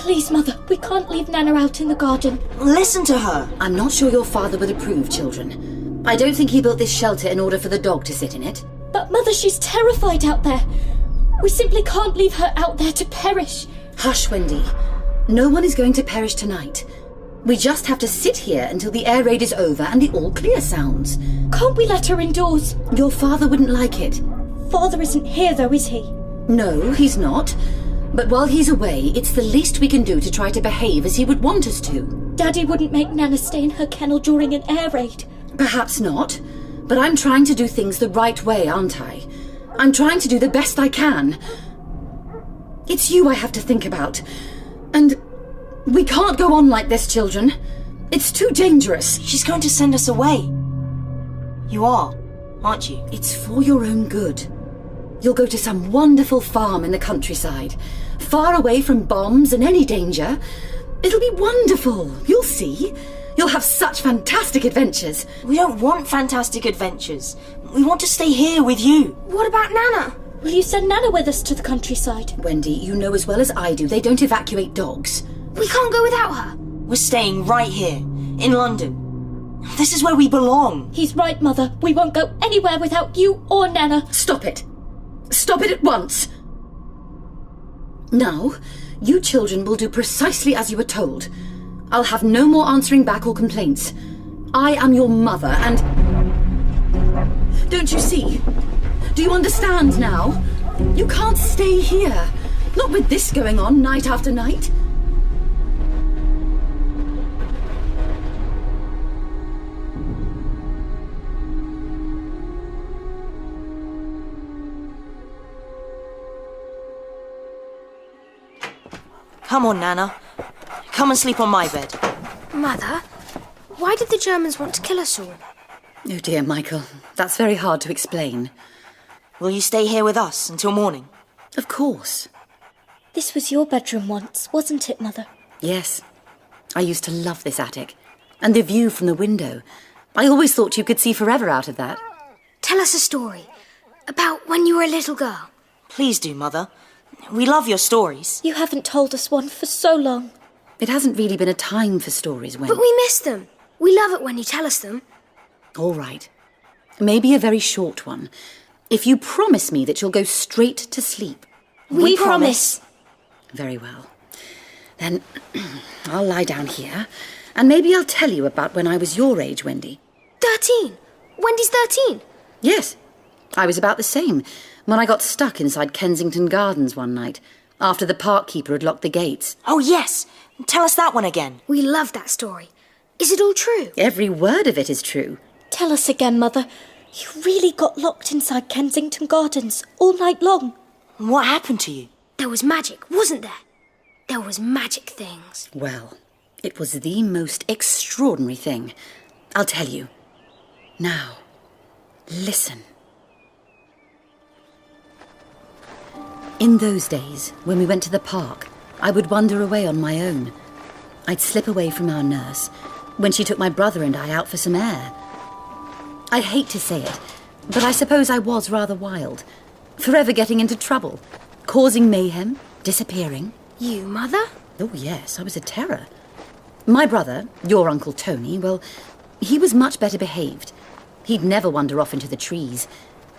Please, Mother, we can't leave Nana out in the garden. Listen to her. I'm not sure your father would approve, children. I don't think he built this shelter in order for the dog to sit in it. But, Mother, she's terrified out there. We simply can't leave her out there to perish. Hush, Wendy. No one is going to perish tonight. We just have to sit here until the air raid is over and the all-clear sounds. Can't we let her indoors? Your father wouldn't like it. Father isn't here, though, is he? No, he's not. But while he's away, it's the least we can do to try to behave as he would want us to. Daddy wouldn't make Nana stay in her kennel during an air raid. Perhaps not. But I'm trying to do things the right way, aren't I? I'm trying to do the best I can. It's you I have to think about. And we can't go on like this, children. It's too dangerous. She's going to send us away. You are, aren't you? It's for your own good. You'll go to some wonderful farm in the countryside, far away from bombs and any danger. It'll be wonderful. You'll see. You'll have such fantastic adventures. We don't want fantastic adventures. We want to stay here with you. What about Nana? Will you send Nana with us to the countryside? Wendy, you know as well as I do, they don't evacuate dogs. We can't go without her. We're staying right here, in London. This is where we belong. He's right, Mother. We won't go anywhere without you or Nana. Stop it. Stop it at once. Now, you children will do precisely as you were told. I'll have no more answering back or complaints. I am your mother and... Don't you see? Do you understand now? You can't stay here. Not with this going on night after night. Come on, Nana. Come and sleep on my bed. Mother, why did the Germans want to kill us all? Oh dear, Michael. That's very hard to explain. Will you stay here with us until morning? Of course. This was your bedroom once, wasn't it, Mother? Yes. I used to love this attic. And the view from the window. I always thought you could see forever out of that. Tell us a story about when you were a little girl. Please do, Mother. We love your stories. You haven't told us one for so long. It hasn't really been a time for stories, Wen. But we miss them. We love it when you tell us them. All right. Maybe a very short one. If you promise me that you'll go straight to sleep. We promise. Very well. Then I'll lie down here, and maybe I'll tell you about when I was your age, Wendy. 13. Wendy's 13. Yes, I was about the same when I got stuck inside Kensington Gardens one night, after the park keeper had locked the gates. Oh, yes. Tell us that one again. We love that story. Is it all true? Every word of it is true. Tell us again, Mother. You really got locked inside Kensington Gardens all night long. What happened to you? There was magic, wasn't there? There was magic things. Well, it was the most extraordinary thing. I'll tell you. Now, listen. In those days, when we went to the park, I would wander away on my own. I'd slip away from our nurse when she took my brother and I out for some air. I hate to say it, but I suppose I was rather wild. Forever getting into trouble, causing mayhem, disappearing. You, Mother? Oh, yes, I was a terror. My brother, your Uncle Tony, well, he was much better behaved. He'd never wander off into the trees.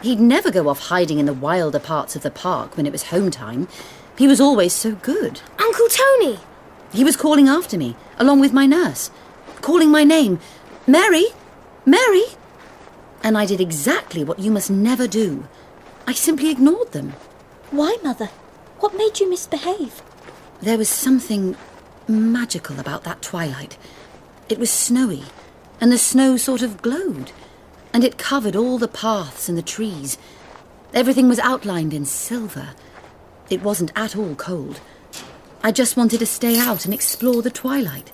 He'd never go off hiding in the wilder parts of the park when it was home time. He was always so good. Uncle Tony! He was calling after me, along with my nurse, calling my name. Mary! Mary! And I did exactly what you must never do. I simply ignored them. Why, Mother? What made you misbehave? There was something magical about that twilight. It was snowy, and the snow sort of glowed, and it covered all the paths and the trees. Everything was outlined in silver. It wasn't at all cold. I just wanted to stay out and explore the twilight.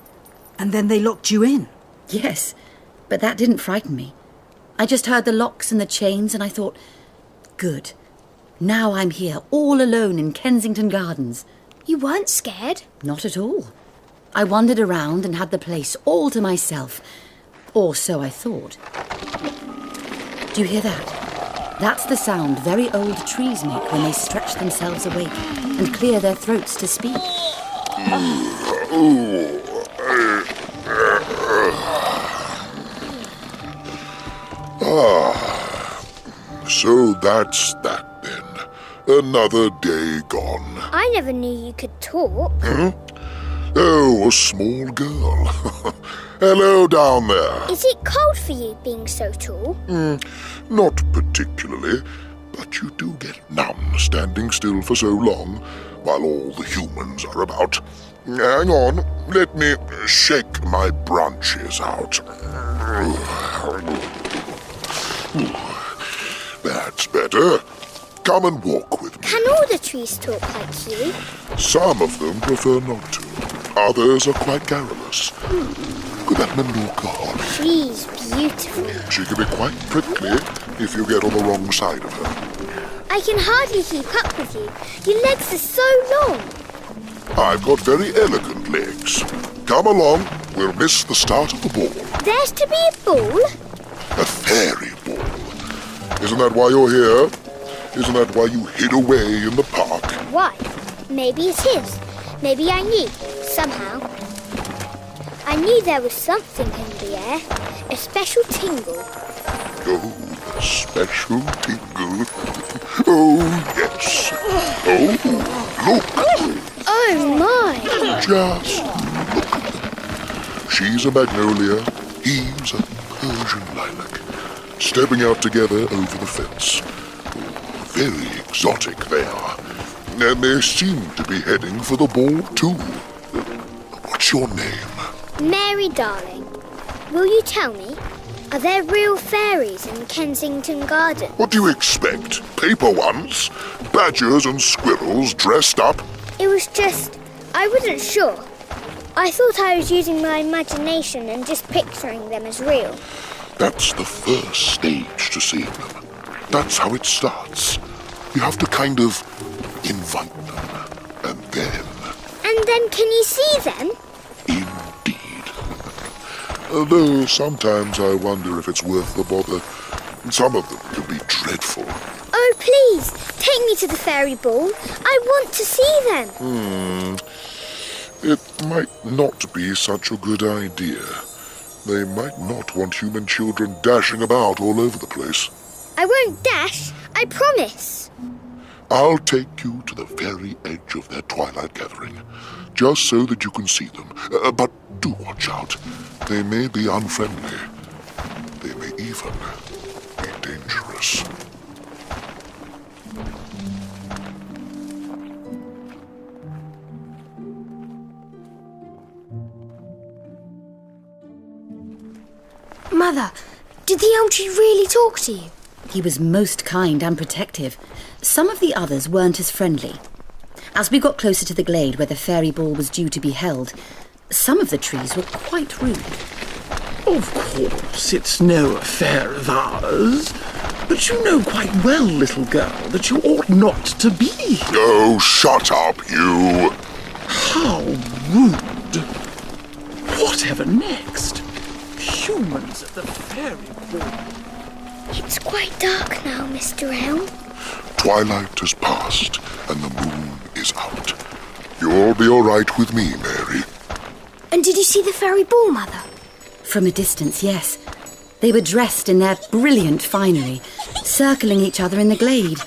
And then they locked you in? Yes, but that didn't frighten me. I just heard the locks and the chains and I thought, good. Now I'm here, all alone in Kensington Gardens. You weren't scared? Not at all. I wandered around and had the place all to myself. Or so I thought. Do you hear that? That's the sound very old trees make when they stretch themselves awake and clear their throats to speak. So that's that then. Another day gone. I never knew you could talk. Oh, a small girl. Hello down there. Is it cold for you being so tall? Not particularly, but you do get numb standing still for so long while all the humans are about. Hang on, let me shake my branches out. That's better. Come and walk with me. Can all the trees talk like you? Some of them prefer not to. Others are quite garrulous. Look at that Menorca. She's beautiful. She can be quite prickly if you get on the wrong side of her. I can hardly keep up with you. Your legs are so long. I've got very elegant legs. Come along, we'll miss the start of the ball. There's to be a ball? A fairy ball. Isn't that why you're here? Isn't that why you hid away in the park? Why? Maybe it's his. Maybe I knew, somehow. I knew there was something in the air. A special tingle. Oh, a special tingle. Oh, yes. Oh, look. Oh, my. Just look. She's a magnolia. He's a Persian lilac. Stepping out together over the fence. Oh, very exotic they are. And they seem to be heading for the ball, too. What's your name? Mary, darling. Will you tell me? Are there real fairies in Kensington Gardens? What do you expect? Paper ones? Badgers and squirrels dressed up? It was just... I wasn't sure. I thought I was using my imagination and just picturing them as real. That's the first stage to seeing them. That's how it starts. You have to kind of invite them. And then... And then can you see them? Indeed. Although sometimes I wonder if it's worth the bother. Some of them can be dreadful. Oh, please, take me to the fairy ball. I want to see them. It might not be such a good idea. They might not want human children dashing about all over the place. I won't dash, I promise. I'll take you to the very edge of their twilight gathering, just so that you can see them. But do watch out. They may be unfriendly. They may even be dangerous. Mother, did the elm tree really talk to you? He was most kind and protective. Some of the others weren't as friendly. As we got closer to the glade where the fairy ball was due to be held, some of the trees were quite rude. Of course, it's no affair of ours. But you know quite well, little girl, that you ought not to be here. Oh, shut up, you! How rude. Whatever next? Humans at the fairy ball. It's quite dark now, Mr. Elm. Twilight has passed, and the moon is out. You'll be all right with me, Mary. And did you see the fairy ball, Mother? From a distance, yes. They were dressed in their brilliant finery, circling each other in the glade.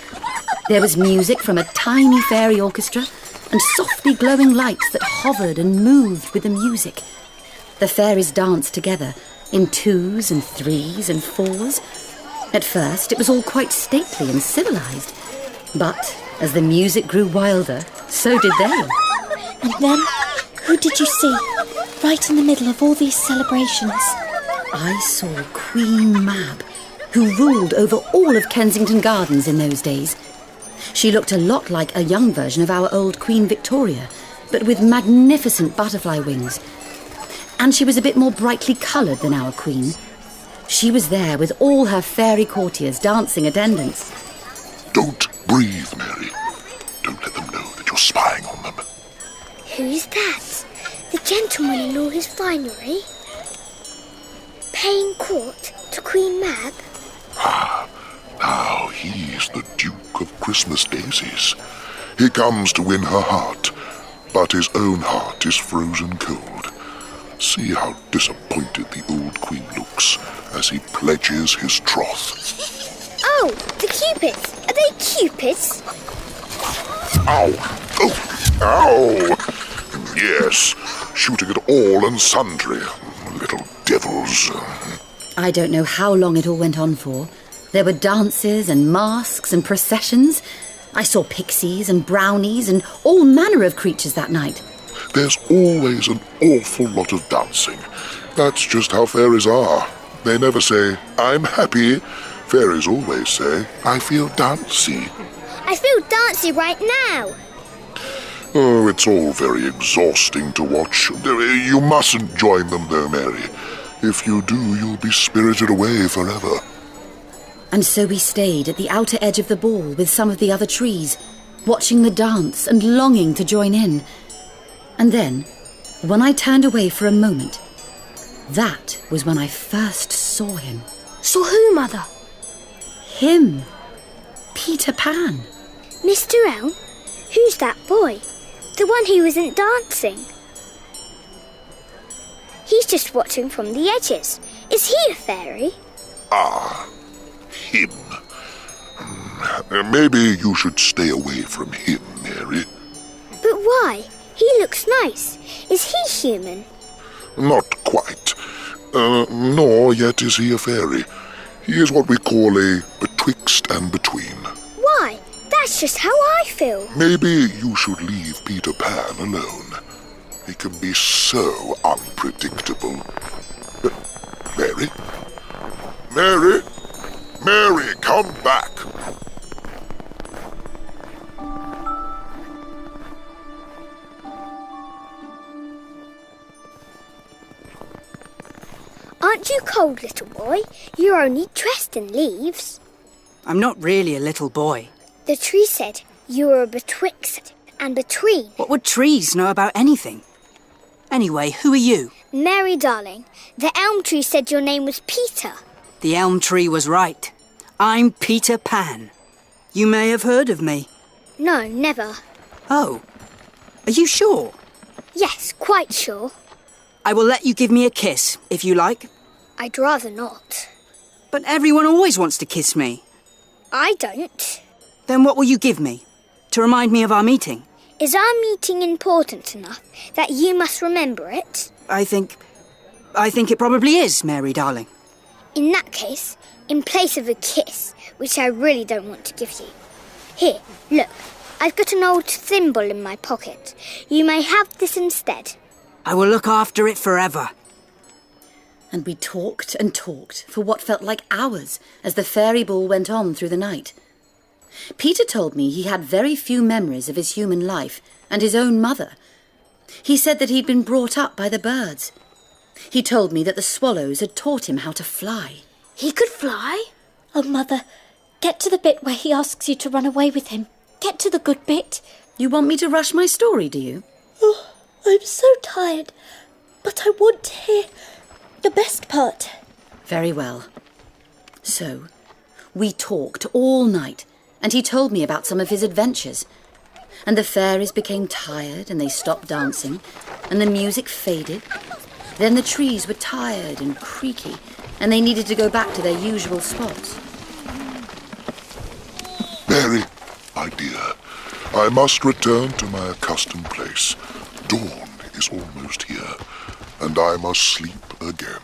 There was music from a tiny fairy orchestra and softly glowing lights that hovered and moved with the music. The fairies danced together in 2s and 3s and 4s. At first, it was all quite stately and civilised. But as the music grew wilder, so did they. And then, who did you see? Right in the middle of all these celebrations. I saw Queen Mab, who ruled over all of Kensington Gardens in those days. She looked a lot like a young version of our old Queen Victoria, but with magnificent butterfly wings. And she was a bit more brightly coloured than our Queen. She was there with all her fairy courtiers dancing attendance. Don't breathe, Mary. Don't let them know that you're spying on them. Who's that? The gentleman in all his finery? Paying court to Queen Mab? Now he's the Duke of Christmas Daisies. He comes to win her heart. but his own heart is frozen cold. See how disappointed the old queen looks as he pledges his troth. Oh, the cupids. Are they cupids? Ow! Oh! Ow! Yes, shooting at all and sundry. Little devils. I don't know how long it all went on for. There were dances and masks and processions. I saw pixies and brownies and all manner of creatures that night. There's always an awful lot of dancing. That's just how fairies are. They never say, I'm happy. Fairies always say, I feel dancy. I feel dancy right now. Oh, it's all very exhausting to watch. You mustn't join them though, Mary. If you do, you'll be spirited away forever. And so we stayed at the outer edge of the ball with some of the other trees, watching the dance and longing to join in. And then, when I turned away for a moment, that was when I first saw him. Saw who, Mother? Him. Peter Pan. Mr. Elm? Who's that boy? The one who isn't dancing. He's just watching from the edges. Is he a fairy? Ah, him. Maybe you should stay away from him, Mary. But why? He looks nice. Is he human? Not quite. Nor yet is he a fairy. He is what we call a betwixt and between. Why? That's just how I feel. Maybe you should leave Peter Pan alone. He can be so unpredictable. Mary? Mary? Mary, come back! Aren't you cold, little boy? You're only dressed in leaves. I'm not really a little boy. The tree said you were a betwixt and between. What would trees know about anything? Anyway, who are you? Mary, darling, the elm tree said your name was Peter. The elm tree was right. I'm Peter Pan. You may have heard of me. No, never. Oh, are you sure? Yes, quite sure. I will let you give me a kiss, if you like. I'd rather not. But everyone always wants to kiss me. I don't. Then what will you give me? To remind me of our meeting? Is our meeting important enough that you must remember it? I think it probably is, Mary, darling. In that case, in place of a kiss, which I really don't want to give you. Here, look, I've got an old thimble in my pocket. You may have this instead. I will look after it forever. And we talked and talked for what felt like hours as the fairy ball went on through the night. Peter told me he had very few memories of his human life and his own mother. He said that he'd been brought up by the birds. He told me that the swallows had taught him how to fly. He could fly? Oh, Mother, get to the bit where he asks you to run away with him. Get to the good bit. You want me to rush my story, do you? Oh, I'm so tired, but I want to hear the best part. Very well. So, we talked all night, and he told me about some of his adventures. And the fairies became tired, and they stopped dancing, and the music faded. Then the trees were tired and creaky, and they needed to go back to their usual spots. Mary, my dear, I must return to my accustomed place. Dawn is almost here, and I must sleep again.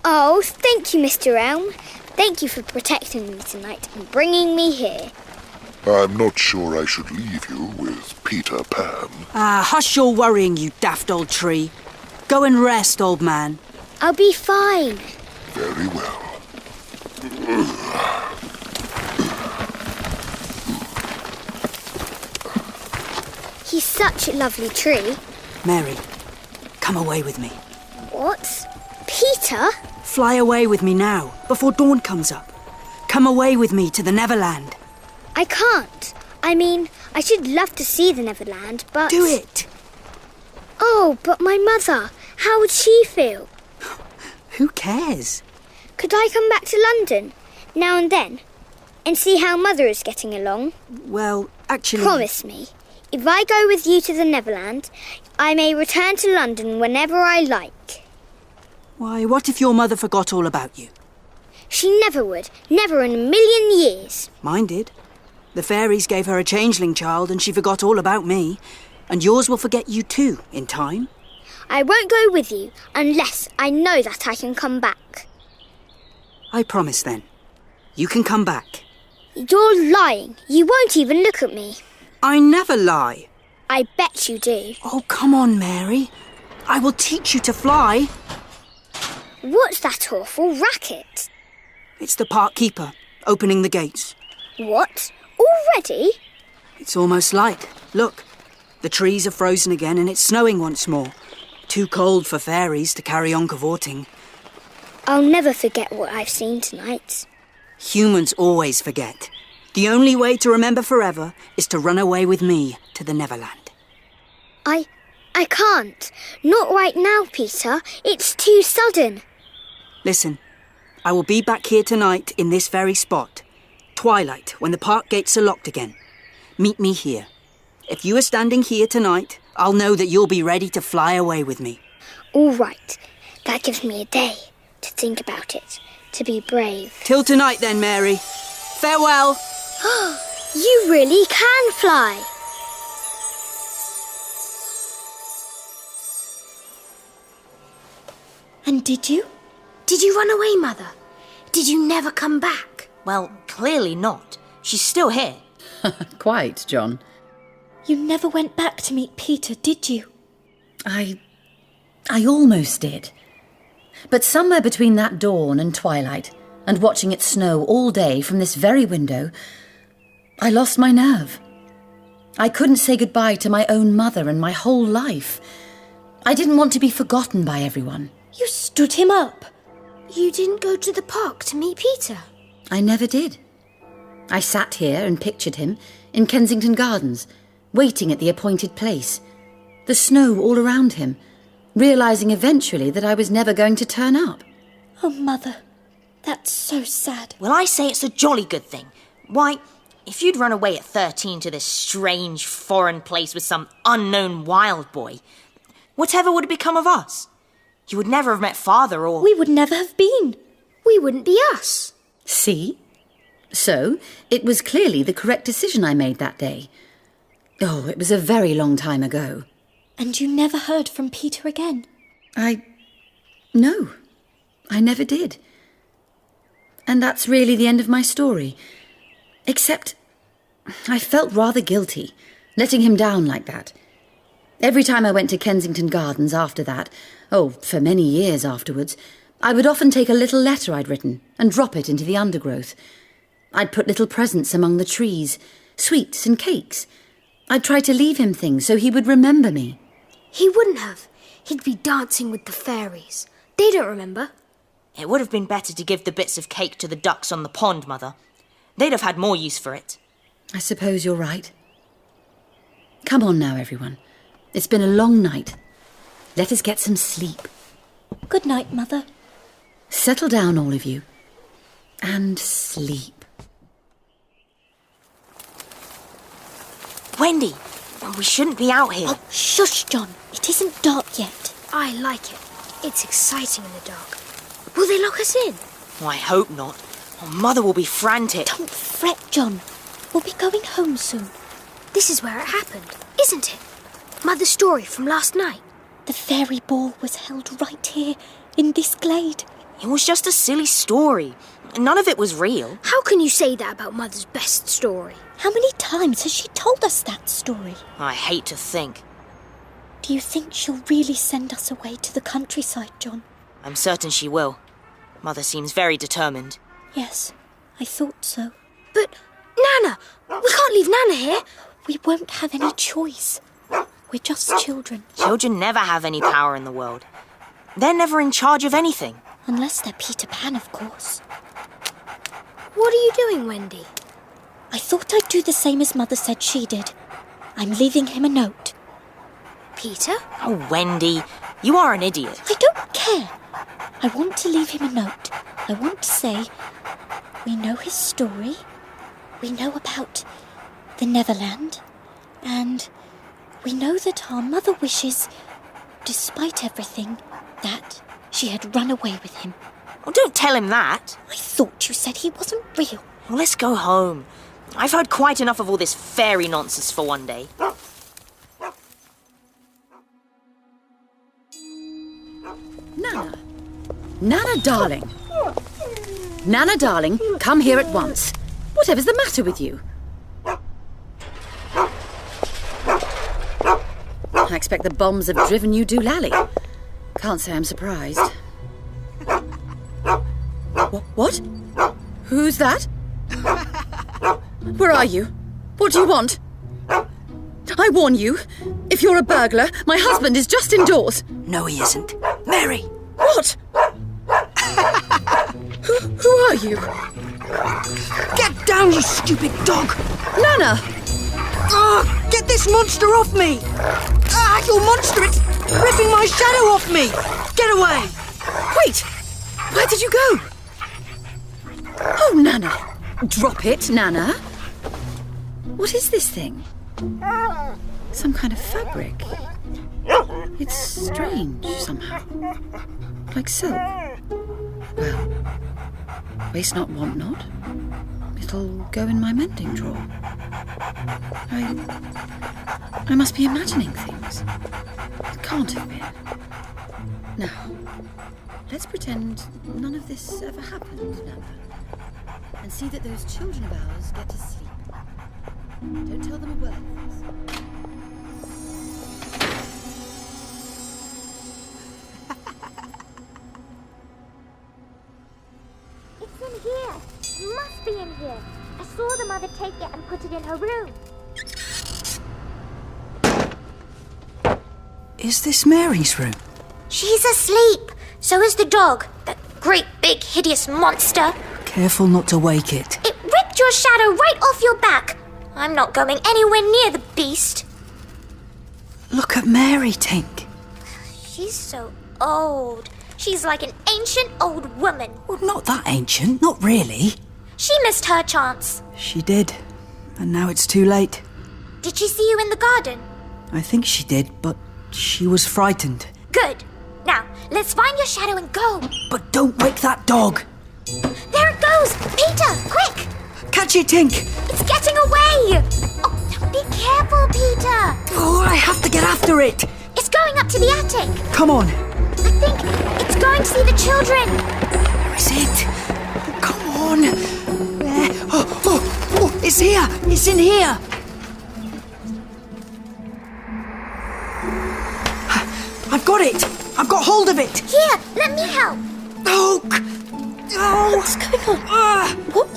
Oh, thank you, Mr. Elm. Thank you for protecting me tonight and bringing me here. I'm not sure I should leave you with Peter Pan. Hush your worrying, you daft old tree. Go and rest, old man. I'll be fine. Very well. He's such a lovely tree. Mary, come away with me. What? Peter? Fly away with me now, before dawn comes up. Come away with me to the Neverland. I can't. I mean, I should love to see the Neverland, but... Do it. Oh, but my mother, how would she feel? Who cares? Could I come back to London, now and then, and see how Mother is getting along? Well, actually... Promise me, If I go with you to the Neverland, I may return to London whenever I like. Why, what if your mother forgot all about you? She never would. Never in a million years. Mine did. The fairies gave her a changeling child and she forgot all about me. And yours will forget you too, in time. I won't go with you unless I know that I can come back. I promise then. You can come back. You're lying. You won't even look at me. I never lie. I bet you do. Oh, come on, Mary. I will teach you to fly. What's that awful racket? It's the park keeper, opening the gates. What? Already? It's almost light. Look, the trees are frozen again and it's snowing once more. Too cold for fairies to carry on cavorting. I'll never forget what I've seen tonight. Humans always forget. The only way to remember forever is to run away with me to the Neverland. I can't. Not right now, Peter. It's too sudden. Listen, I will be back here tonight in this very spot. Twilight, when the park gates are locked again. Meet me here. If you are standing here tonight, I'll know that you'll be ready to fly away with me. All right. That gives me a day to think about it, to be brave. Till tonight then, Mary. Farewell. You really can fly. And did you? Did you run away, Mother? Did you never come back? Well, clearly not. She's still here. Quite, John. You never went back to meet Peter, did you? I almost did. But somewhere between that dawn and twilight, and watching it snow all day from this very window, I lost my nerve. I couldn't say goodbye to my own mother and my whole life. I didn't want to be forgotten by everyone. You stood him up. You didn't go to the park to meet Peter? I never did. I sat here and pictured him in Kensington Gardens, waiting at the appointed place, the snow all around him, realising eventually that I was never going to turn up. Oh, Mother, that's so sad. Well, I say it's a jolly good thing. Why, if you'd run away at 13 to this strange foreign place with some unknown wild boy, whatever would have become of us? You would never have met Father or... We would never have been. We wouldn't be us. See? So, it was clearly the correct decision I made that day. Oh, it was a very long time ago. And you never heard from Peter again? No, I never did. And that's really the end of my story. Except, I felt rather guilty, letting him down like that. Every time I went to Kensington Gardens after that, for many years afterwards, I would often take a little letter I'd written and drop it into the undergrowth. I'd put little presents among the trees, sweets and cakes. I'd try to leave him things so he would remember me. He wouldn't have. He'd be dancing with the fairies. They don't remember. It would have been better to give the bits of cake to the ducks on the pond, Mother. They'd have had more use for it. I suppose you're right. Come on now, everyone. It's been a long night. Let us get some sleep. Good night, Mother. Settle down, all of you. And sleep. Wendy, we shouldn't be out here. Oh, shush, John. It isn't dark yet. I like it. It's exciting in the dark. Will they lock us in? Oh, I hope not. Oh, Mother will be frantic. Don't fret, John. We'll be going home soon. This is where it happened, isn't it? Mother's story from last night. The fairy ball was held right here, in this glade. It was just a silly story. None of it was real. How can you say that about Mother's best story? How many times has she told us that story? I hate to think. Do you think she'll really send us away to the countryside, John? I'm certain she will. Mother seems very determined. Yes, I thought so. But, Nana, we can't leave Nana here. We won't have any choice. We're just children. Children never have any power in the world. They're never in charge of anything. Unless they're Peter Pan, of course. What are you doing, Wendy? I thought I'd do the same as Mother said she did. I'm leaving him a note. Peter? Oh, Wendy, you are an idiot. I don't care. I want to leave him a note. I want to say, we know his story. We know about the Neverland. And we know that our mother wishes, despite everything, that she had run away with him. Oh, don't tell him that. I thought you said he wasn't real. Well, let's go home. I've heard quite enough of all this fairy nonsense for one day. Nana. Nana, darling. Nana, darling, come here at once. Whatever's the matter with you? I expect the bombs have driven you doolally. Can't say I'm surprised. What? Who's that? Where are you? What do you want? I warn you, if you're a burglar, my husband is just indoors. No, he isn't. Mary! What? Who are you? Get down, you stupid dog! Nana! Get this monster off me! You monster! It's ripping my shadow off me! Get away! Wait! Where did you go? Oh, Nana! Drop it, Nana! What is this thing? Some kind of fabric. It's strange, somehow. Like silk. Well, waste not, want not. It'll go in my mending drawer. I must be imagining things. It can't have been. Now, let's pretend none of this ever happened, Nana. And see that those children of ours get to sleep. Don't tell them a word of this. It's in here. It must be in here. I saw the mother take it and put it in her room. Is this Mary's room? She's asleep. So is the dog. That great big hideous monster. Careful not to wake it. It ripped your shadow right off your back. I'm not going anywhere near the beast. Look at Mary, Tink. She's so old. She's like an ancient old woman. Well, not that ancient, not really. She missed her chance. She did. And now it's too late. Did she see you in the garden? I think she did, but she was frightened. Good. Now, let's find your shadow and go. But don't wake that dog. There it goes! Peter, quick! Catch it, Tink! It's getting away! Oh, be careful, Peter! Oh, I have to get after it! It's going up to the attic. Come on. I think it's going to see the children. Where is it? Oh, come on. There. Oh, it's here. It's in here. I've got it. I've got hold of it. Here, let me help. Oh. What's going on? What?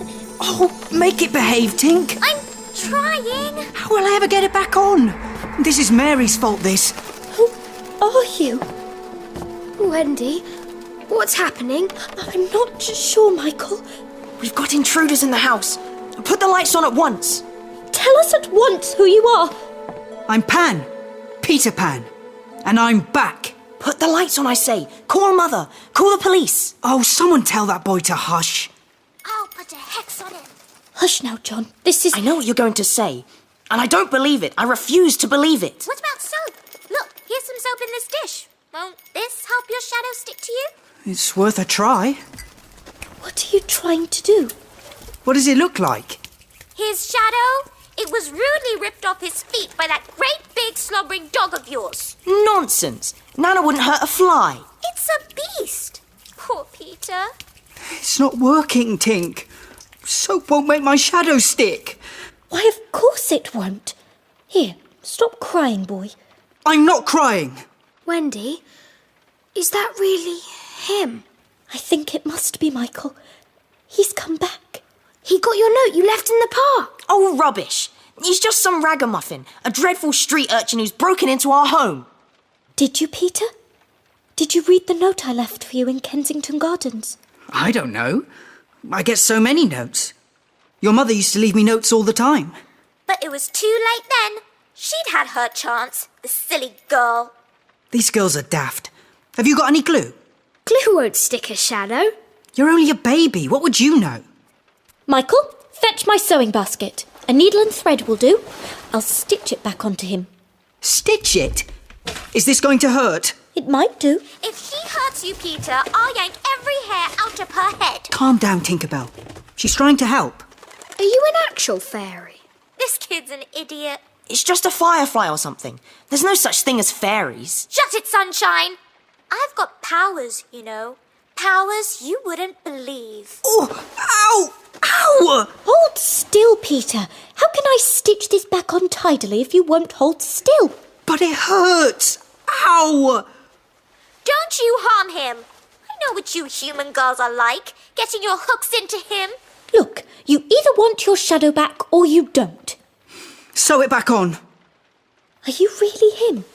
Oh, make it behave, Tink. I'm trying. How will I ever get it back on? This is Mary's fault, this. Who are you? Wendy, what's happening? I'm not sure, Michael. We've got intruders in the house. Put the lights on at once. Tell us at once who you are. I'm Pan. Peter Pan. And I'm back. Put the lights on, I say. Call Mother. Call the police. Oh, someone tell that boy to hush. I'll put a hex on him. Hush now, John. This is... I know what you're going to say. And I don't believe it. I refuse to believe it. What about soap? Look, here's some soap in this dish. Won't this help your shadow stick to you? It's worth a try. What are you trying to do? What does it look like? His shadow? It was rudely ripped off his feet by that great big slobbering dog of yours. Nonsense. Nana wouldn't hurt a fly. It's a beast. Poor Peter. It's not working, Tink. Soap won't make my shadow stick. Why, of course it won't. Here, stop crying, boy. I'm not crying. Wendy, is that really him? I think it must be Michael. He's come back. He got your note you left in the park. Oh, rubbish. He's just some ragamuffin, a dreadful street urchin who's broken into our home. Did you, Peter? Did you read the note I left for you in Kensington Gardens? I don't know. I get so many notes. Your mother used to leave me notes all the time. But it was too late then. She'd had her chance, the silly girl. These girls are daft. Have you got any glue? Glue won't stick a shadow. You're only a baby. What would you know? Michael, fetch my sewing basket. A needle and thread will do. I'll stitch it back onto him. Stitch it? Is this going to hurt? It might do. If she hurts you, Peter, I'll yank every hair out of her head. Calm down, Tinkerbell. She's trying to help. Are you an actual fairy? This kid's an idiot. It's just a firefly or something. There's no such thing as fairies. Shut it, Sunshine. I've got powers, you know. Powers you wouldn't believe. Oh, ow! Ow! Hold still, Peter. How can I stitch this back on tidily if you won't hold still? But it hurts! Ow! Don't you harm him. I know what you human girls are like, getting your hooks into him. Look, you either want your shadow back or you don't. Sew it back on. Are you really him?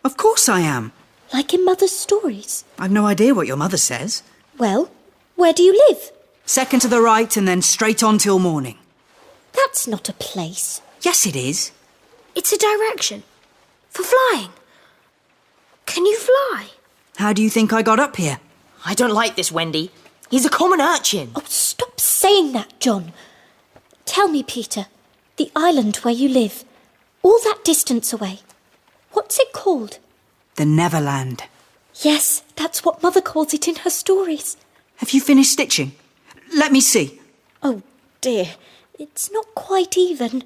Of course I am. Like in Mother's stories? I've no idea what your mother says. Well, where do you live? Second to the right and then straight on till morning. That's not a place. Yes, it is. It's a direction. For flying. Can you fly? How do you think I got up here? I don't like this, Wendy. He's a common urchin. Oh, stop saying that, John. Tell me, Peter, the island where you live, all that distance away, what's it called? The Neverland. Yes, that's what Mother calls it in her stories. Have you finished stitching? Let me see. Oh, dear, it's not quite even.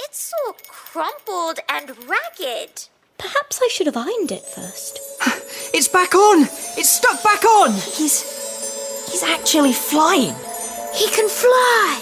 It's all crumpled and ragged. Perhaps I should have ironed it first. It's back on! It's stuck back on! He's actually flying. He can fly!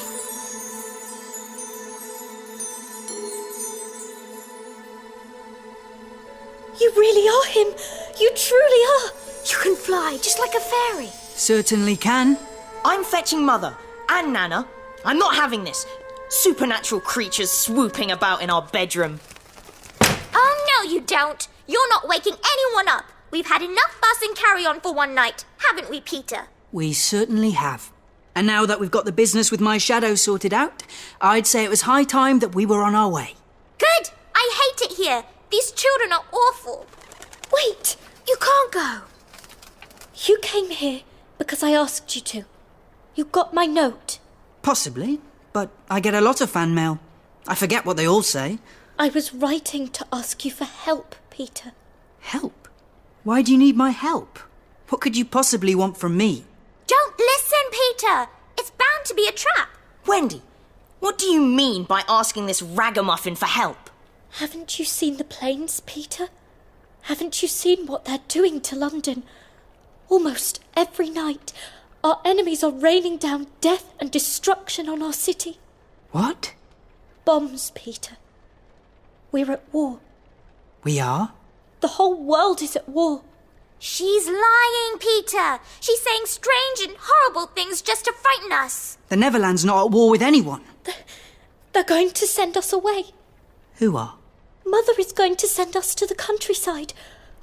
You really are him. You truly are. You can fly just like a fairy. Certainly can. I'm fetching Mother and Nana. I'm not having this. Supernatural creatures swooping about in our bedroom. Oh, no, you don't. You're not waking anyone up. We've had enough fuss and carry on for one night, haven't we, Peter? We certainly have. And now that we've got the business with my shadow sorted out, I'd say it was high time that we were on our way. Good. I hate it here. These children are awful. Wait, You can't go. you came here because I asked you to. You got my note. Possibly, but I get a lot of fan mail. I forget what they all say. I was writing to ask you for help, Peter. Help? Why do you need my help? What could you possibly want from me? Don't listen, Peter. It's bound to be a trap. Wendy, what do you mean by asking this ragamuffin for help? Haven't you seen the planes, Peter? Haven't you seen what they're doing to London? Almost every night, our enemies are raining down death and destruction on our city. What? Bombs, Peter. We're at war. We are? The whole world is at war. She's lying, Peter. She's saying strange and horrible things just to frighten us. The Neverland's not at war with anyone. They're going to send us away. Who are? Mother is going to send us to the countryside,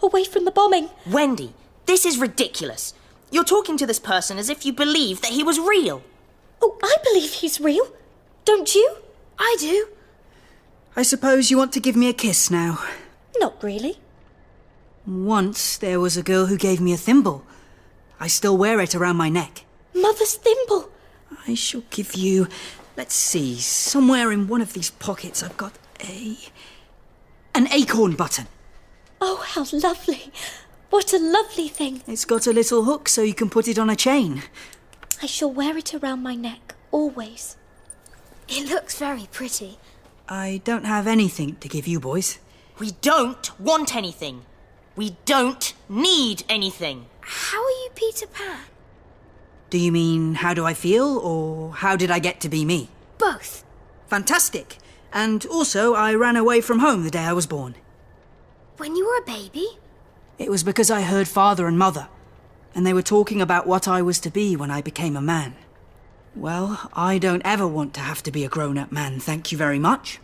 away from the bombing. Wendy, this is ridiculous. You're talking to this person as if you believe that he was real. Oh, I believe he's real. Don't you? I do. I suppose you want to give me a kiss now. Not really. Once there was a girl who gave me a thimble. I still wear it around my neck. Mother's thimble. I shall give you... Let's see, somewhere in one of these pockets I've got an acorn button. Oh, how lovely. What a lovely thing. It's got a little hook so you can put it on a chain. I shall wear it around my neck, always. It looks very pretty. I don't have anything to give you boys. We don't want anything. We don't need anything. How are you Peter Pan? Do you mean how do I feel or how did I get to be me? Both. Fantastic. And also I ran away from home the day I was born. When you were a baby? It was because I heard Father and Mother, and they were talking about what I was to be when I became a man. Well, I don't ever want to have to be a grown-up man, thank you very much.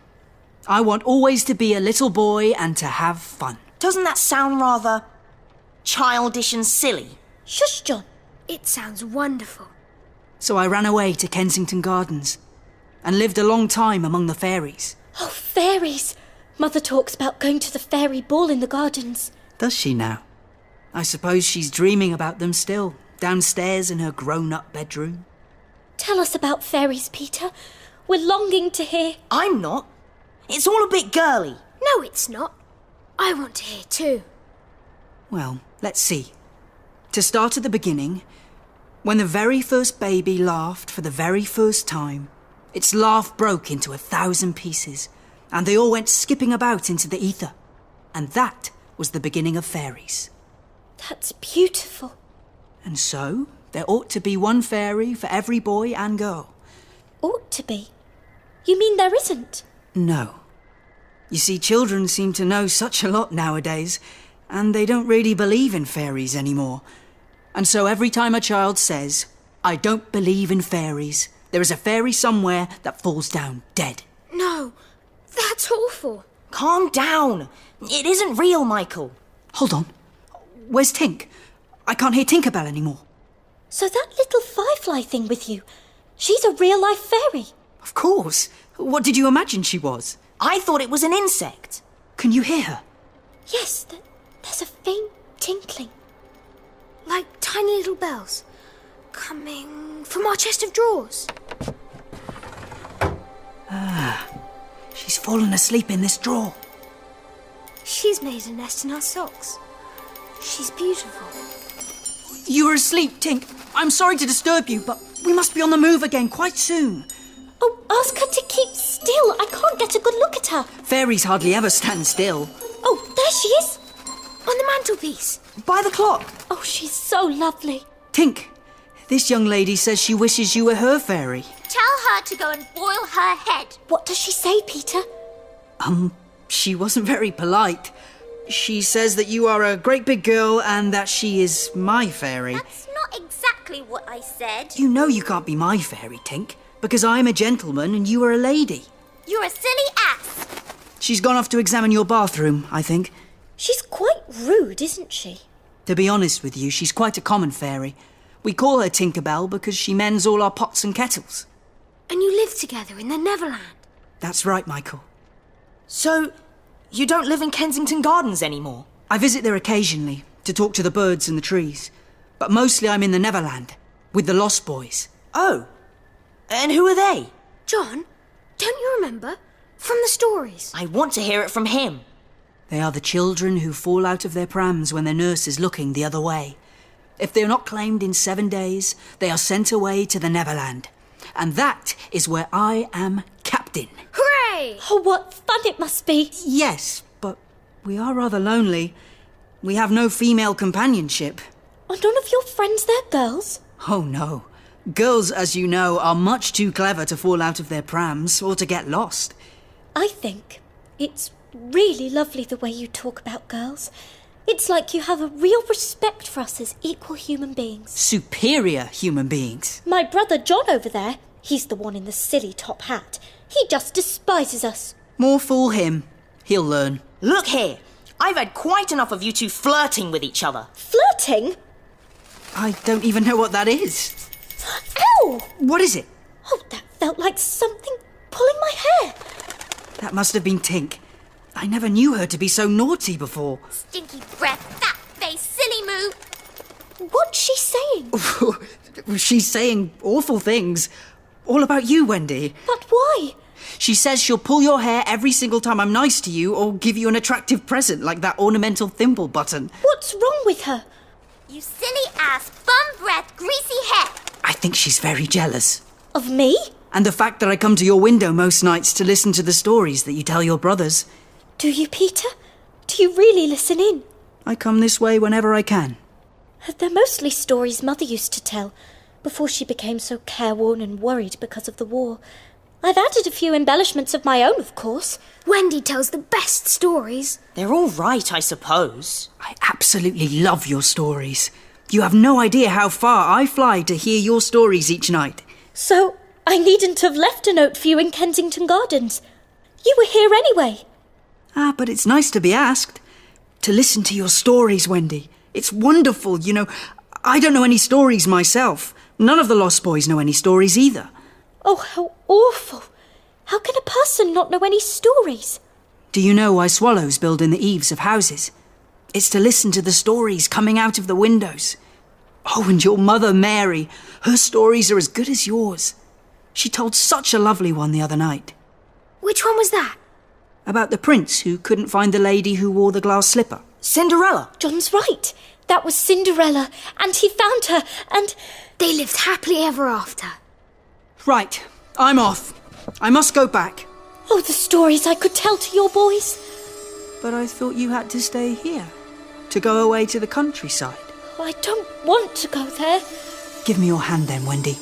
I want always to be a little boy and to have fun. Doesn't that sound rather childish and silly? Shush, John. It sounds wonderful. So I ran away to Kensington Gardens and lived a long time among the fairies. Oh, fairies. Mother talks about going to the fairy ball in the gardens. Does she now? I suppose she's dreaming about them still, downstairs in her grown-up bedroom. Tell us about fairies, Peter. We're longing to hear. I'm not. It's all a bit girly. No, it's not. I want to hear too. Well, let's see. To start at the beginning, when the very first baby laughed for the very first time, its laugh broke into 1,000 pieces, and they all went skipping about into the ether. And that was the beginning of fairies. That's beautiful. And so, there ought to be one fairy for every boy and girl. Ought to be. You mean there isn't? No. You see, children seem to know such a lot nowadays, and they don't really believe in fairies anymore. And so every time a child says, "I don't believe in fairies," there is a fairy somewhere that falls down dead. No, that's awful. Calm down. It isn't real, Michael. Hold on. Where's Tink? I can't hear Tinkerbell anymore. So that little firefly thing with you, she's a real-life fairy. Of course. What did you imagine she was? I thought it was an insect. Can you hear her? Yes, there's a faint tinkling. Like tiny little bells. Coming from our chest of drawers. She's fallen asleep in this drawer. She's made a nest in our socks. She's beautiful. You were asleep, Tink. I'm sorry to disturb you, but we must be on the move again quite soon. Oh, ask her to keep still. I can't get a good look at her. Fairies hardly ever stand still. Oh, there she is. On the mantelpiece. By the clock. Oh, she's so lovely. Tink, this young lady says she wishes you were her fairy. Tell her to go and boil her head. What does she say, Peter? She wasn't very polite. She says that you are a great big girl and that she is my fairy. That's not exactly what I said. You know you can't be my fairy, Tink, because I'm a gentleman and you are a lady. You're a silly ass. She's gone off to examine your bathroom, I think. She's quite rude, isn't she? To be honest with you, she's quite a common fairy. We call her Tinkerbell because she mends all our pots and kettles. And you live together in the Neverland. That's right, Michael. So, you don't live in Kensington Gardens anymore? I visit there occasionally to talk to the birds and the trees. But mostly I'm in the Neverland, with the Lost Boys. Oh. And who are they? John, don't you remember? From the stories. I want to hear it from him. They are the children who fall out of their prams when their nurse is looking the other way. If they are not claimed in 7 days, they are sent away to the Neverland. And that is where I am captain. Hooray! Oh, what fun it must be. Yes, but we are rather lonely. We have no female companionship. Are none of your friends there girls? Oh, no. Girls, as you know, are much too clever to fall out of their prams or to get lost. I think it's really lovely the way you talk about girls. It's like you have a real respect for us as equal human beings. Superior human beings. My brother John over there, he's the one in the silly top hat. He just despises us. More fool him. He'll learn. Look here. I've had quite enough of you two flirting with each other. Flirting? I don't even know what that is. Ow! What is it? Oh, that felt like something pulling my hair. That must have been Tink. I never knew her to be so naughty before. Stinky breath, fat face, silly move. What's she saying? She's saying awful things. All about you, Wendy. But why? She says she'll pull your hair every single time I'm nice to you or give you an attractive present like that ornamental thimble button. What's wrong with her? You silly ass, bum breath, greasy hair. I think she's very jealous. Of me? And the fact that I come to your window most nights to listen to the stories that you tell your brothers. Do you, Peter? Do you really listen in? I come this way whenever I can. They're mostly stories Mother used to tell, before she became so careworn and worried because of the war. I've added a few embellishments of my own, of course. Wendy tells the best stories. They're all right, I suppose. I absolutely love your stories. You have no idea how far I fly to hear your stories each night. So, I needn't have left a note for you in Kensington Gardens. You were here anyway. But it's nice to be asked. To listen to your stories, Wendy. It's wonderful, you know. I don't know any stories myself. None of the Lost Boys know any stories either. Oh, how awful. How can a person not know any stories? Do you know why swallows build in the eaves of houses? It's to listen to the stories coming out of the windows. Oh, and your mother, Mary, her stories are as good as yours. She told such a lovely one the other night. Which one was that? About the prince who couldn't find the lady who wore the glass slipper. Cinderella. John's right. That was Cinderella, and he found her, and... They lived happily ever after. Right, I'm off. I must go back. Oh, the stories I could tell to your boys. But I thought you had to stay here, to go away to the countryside. I don't want to go there. Give me your hand then, Wendy.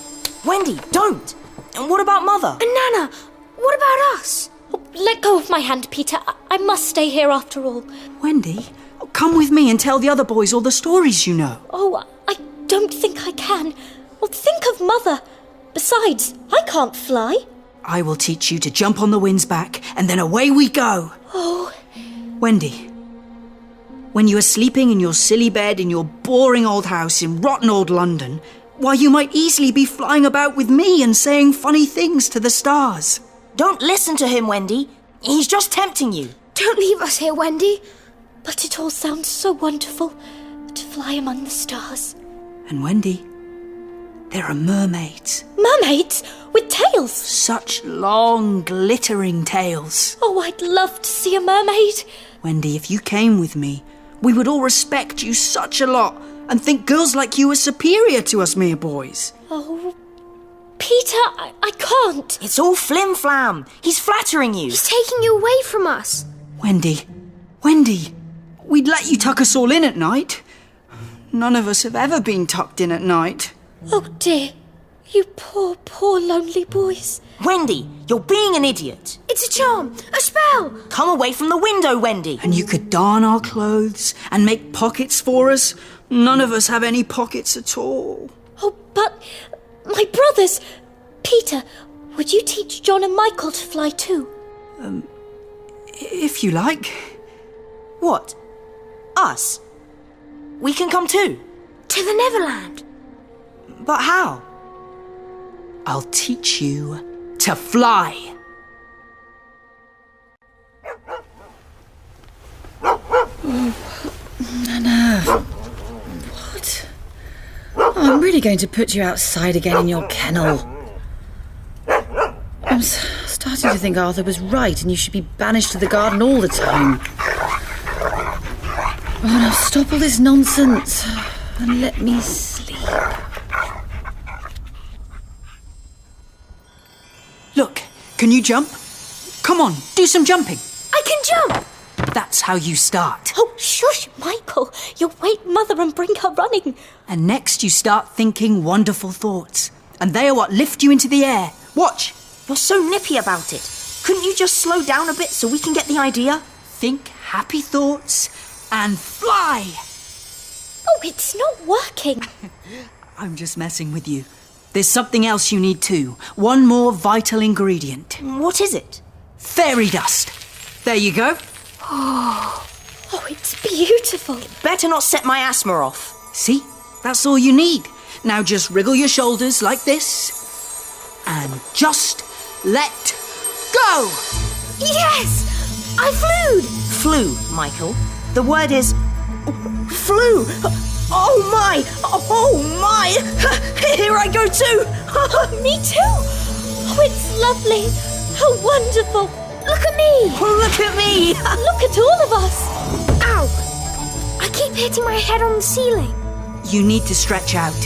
Wendy, don't! And what about Mother? And Nana, what about us? Oh, let go of my hand, Peter. I must stay here after all. Wendy, come with me and tell the other boys all the stories you know. Oh, I don't think I can. Well, think of Mother. Besides, I can't fly. I will teach you to jump on the wind's back, and then away we go. Oh. Wendy, when you are sleeping in your silly bed in your boring old house in rotten old London, why, you might easily be flying about with me and saying funny things to the stars. Don't listen to him, Wendy. He's just tempting you. Don't leave us here, Wendy. But it all sounds so wonderful to fly among the stars. And Wendy, there are mermaids. Mermaids? With tails? Such long, glittering tails. Oh, I'd love to see a mermaid. Wendy, if you came with me, we would all respect you such a lot and think girls like you are superior to us mere boys. Oh, Peter, I can't. It's all flim-flam. He's flattering you. He's taking you away from us. Wendy, we'd let you tuck us all in at night. None of us have ever been tucked in at night. Oh, dear. You poor, poor lonely boys. Wendy, you're being an idiot. It's a charm, a spell. Come away from the window, Wendy. And you could darn our clothes and make pockets for us. None of us have any pockets at all. Oh, but my brothers. Peter, would you teach John and Michael to fly too? If you like. What? Us? We can come too. To the Neverland. But how? I'll teach you to fly. Nana, what? Oh, I'm really going to put you outside again in your kennel. I'm starting to think Arthur was right and you should be banished to the garden all the time. Oh, now stop all this nonsense and let me sleep. Look, can you jump? Come on, do some jumping. I can jump. That's how you start. Oh, shush, Michael. You'll wake Mother and bring her running. And next you start thinking wonderful thoughts. And they are what lift you into the air. Watch. You're so nippy about it. Couldn't you just slow down a bit so we can get the idea? Think happy thoughts and fly. Oh, it's not working. I'm just messing with you. There's something else you need too. One more vital ingredient. What is it? Fairy dust. There you go. Oh, it's beautiful. Better not set my asthma off. See? That's all you need. Now just wriggle your shoulders like this. And just let go. Yes! I flew! Flew, Michael. The word is... flew! Oh my! Oh my! Here I go too! Me too! Oh, it's lovely! How wonderful! Look at me! Look at me! Look at all of us! Ow! I keep hitting my head on the ceiling. You need to stretch out.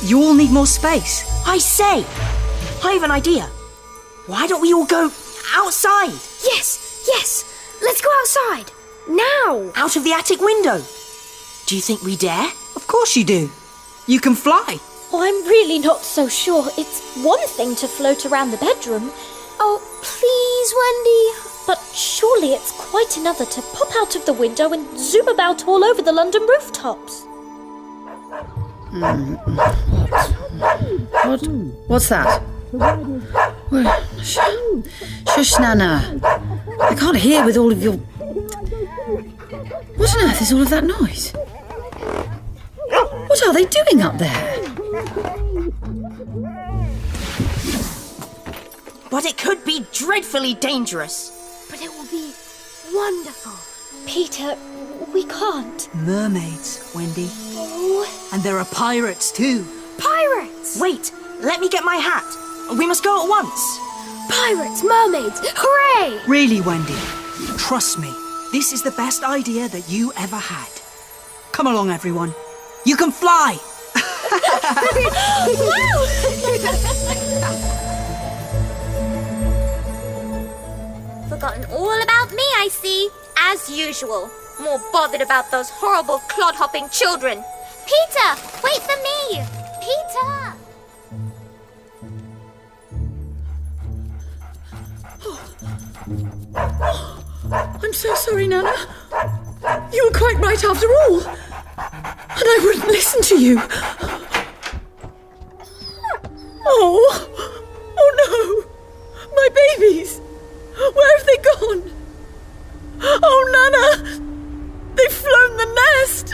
You all need more space. I say, I have an idea. Why don't we all go outside? Yes! Let's go outside. Now! Out of the attic window. Do you think we dare? Of course you do. You can fly. Oh, I'm really not so sure. It's one thing to float around the bedroom. Oh, please, Wendy. But surely it's quite another to pop out of the window and zoom about all over the London rooftops. What's that? Shush, Nana. I can't hear with all of your... What on earth is all of that noise? What are they doing up there? But it could be dreadfully dangerous. But it will be wonderful. Peter, we can't. Mermaids, Wendy. Oh. And there are pirates too. Pirates! Wait, let me get my hat. We must go at once. Pirates, mermaids, hooray! Really, Wendy, trust me, this is the best idea that you ever had. Come along, everyone. You can fly! Forgotten all about me, I see. As usual. More bothered about those horrible clod-hopping children. Peter, wait for me! Peter! I'm so sorry, Nana. You were quite right after all. And I wouldn't listen to you. Oh no. My babies. Where have they gone? Oh, Nana. They've flown the nest.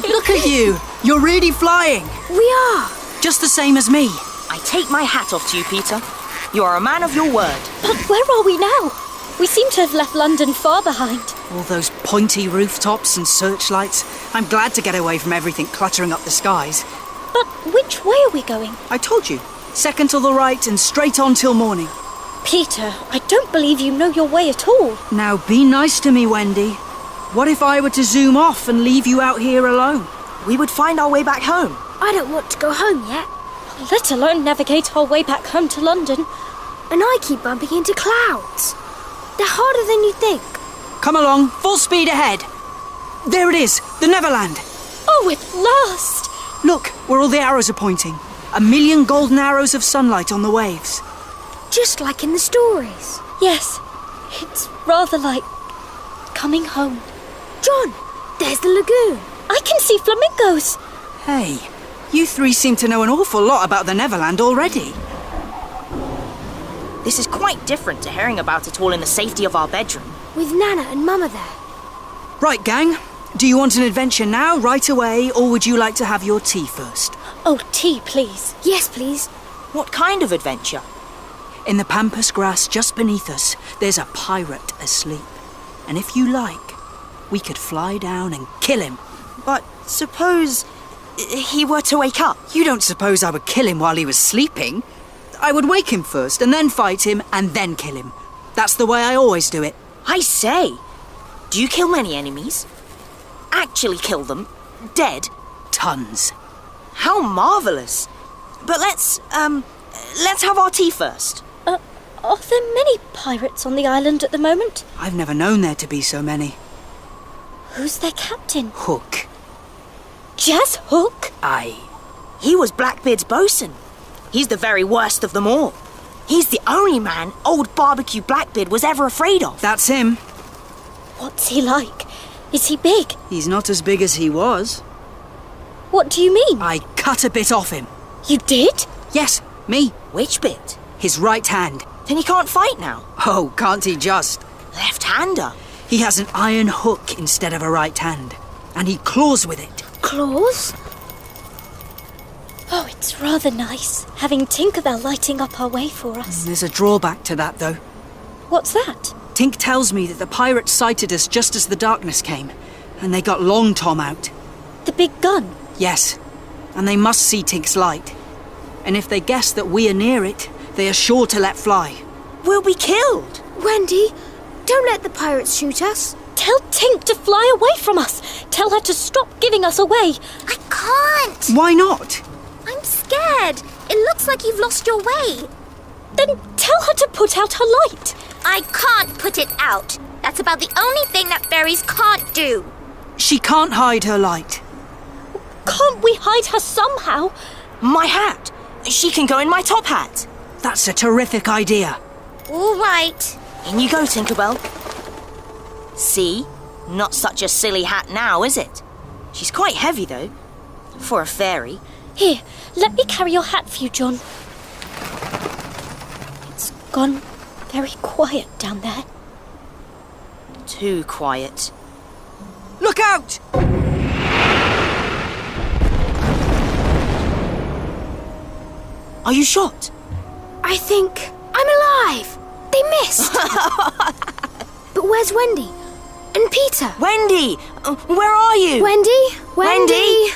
Look at you! You're really flying! We are. Just the same as me. I take my hat off to you, Peter. You are a man of your word. But where are we now? We seem to have left London far behind. All those pointy rooftops and searchlights. I'm glad to get away from everything cluttering up the skies. But which way are we going? I told you. Second to the right and straight on till morning. Peter, I don't believe you know your way at all. Now be nice to me, Wendy. What if I were to zoom off and leave you out here alone? We would find our way back home. I don't want to go home yet. Let alone navigate our way back home to London. And I keep bumping into clouds. They're harder than you think. Come along, full speed ahead. There it is, the Neverland. Oh, at last! Look, where all the arrows are pointing. 1,000,000 golden arrows of sunlight on the waves. Just like in the stories. Yes, it's rather like coming home. John, there's the lagoon. I can see flamingos. Hey, you three seem to know an awful lot about the Neverland already. This is quite different to hearing about it all in the safety of our bedroom. With Nana and Mama there. Right, gang. Do you want an adventure now, right away, or would you like to have your tea first? Oh, tea, please. Yes, please. What kind of adventure? In the pampas grass just beneath us, there's a pirate asleep. And if you like, we could fly down and kill him. But suppose he were to wake up. You don't suppose I would kill him while he was sleeping? I would wake him first, and then fight him, and then kill him. That's the way I always do it. I say, do you kill many enemies? Actually kill them? Dead? Tons. How marvellous. But let's have our tea first. Are there many pirates on the island at the moment? I've never known there to be so many. Who's their captain? Hook. Jazz Hook? Aye. He was Blackbeard's bosun. He's the very worst of them all. He's the only man old Barbecue Blackbeard was ever afraid of. That's him. What's he like? Is he big? He's not as big as he was. What do you mean? I cut a bit off him. You did? Yes, me. Which bit? His right hand. Then he can't fight now. Oh, can't he just? Left-hander. He has an iron hook instead of a right hand. And he claws with it. Claws? Oh, it's rather nice, having Tinkerbell lighting up our way for us. There's a drawback to that, though. What's that? Tink tells me that the pirates sighted us just as the darkness came, and they got Long Tom out. The big gun? Yes, and they must see Tink's light. And if they guess that we are near it, they are sure to let fly. We'll be killed. Wendy, don't let the pirates shoot us. Tell Tink to fly away from us. Tell her to stop giving us away. I can't. Why not? I'm scared. It looks like you've lost your way. Then tell her to put out her light. I can't put it out. That's about the only thing that fairies can't do. She can't hide her light. Can't we hide her somehow? My hat. She can go in my top hat. That's a terrific idea. All right. In you go, Tinkerbell. See? Not such a silly hat now, is it? She's quite heavy, though. For a fairy. Here, let me carry your hat for you, John. It's gone very quiet down there. Too quiet. Look out! Are you shot? I think I'm alive. They missed. But where's Wendy? And Peter? Wendy! Where are you? Wendy? Wendy?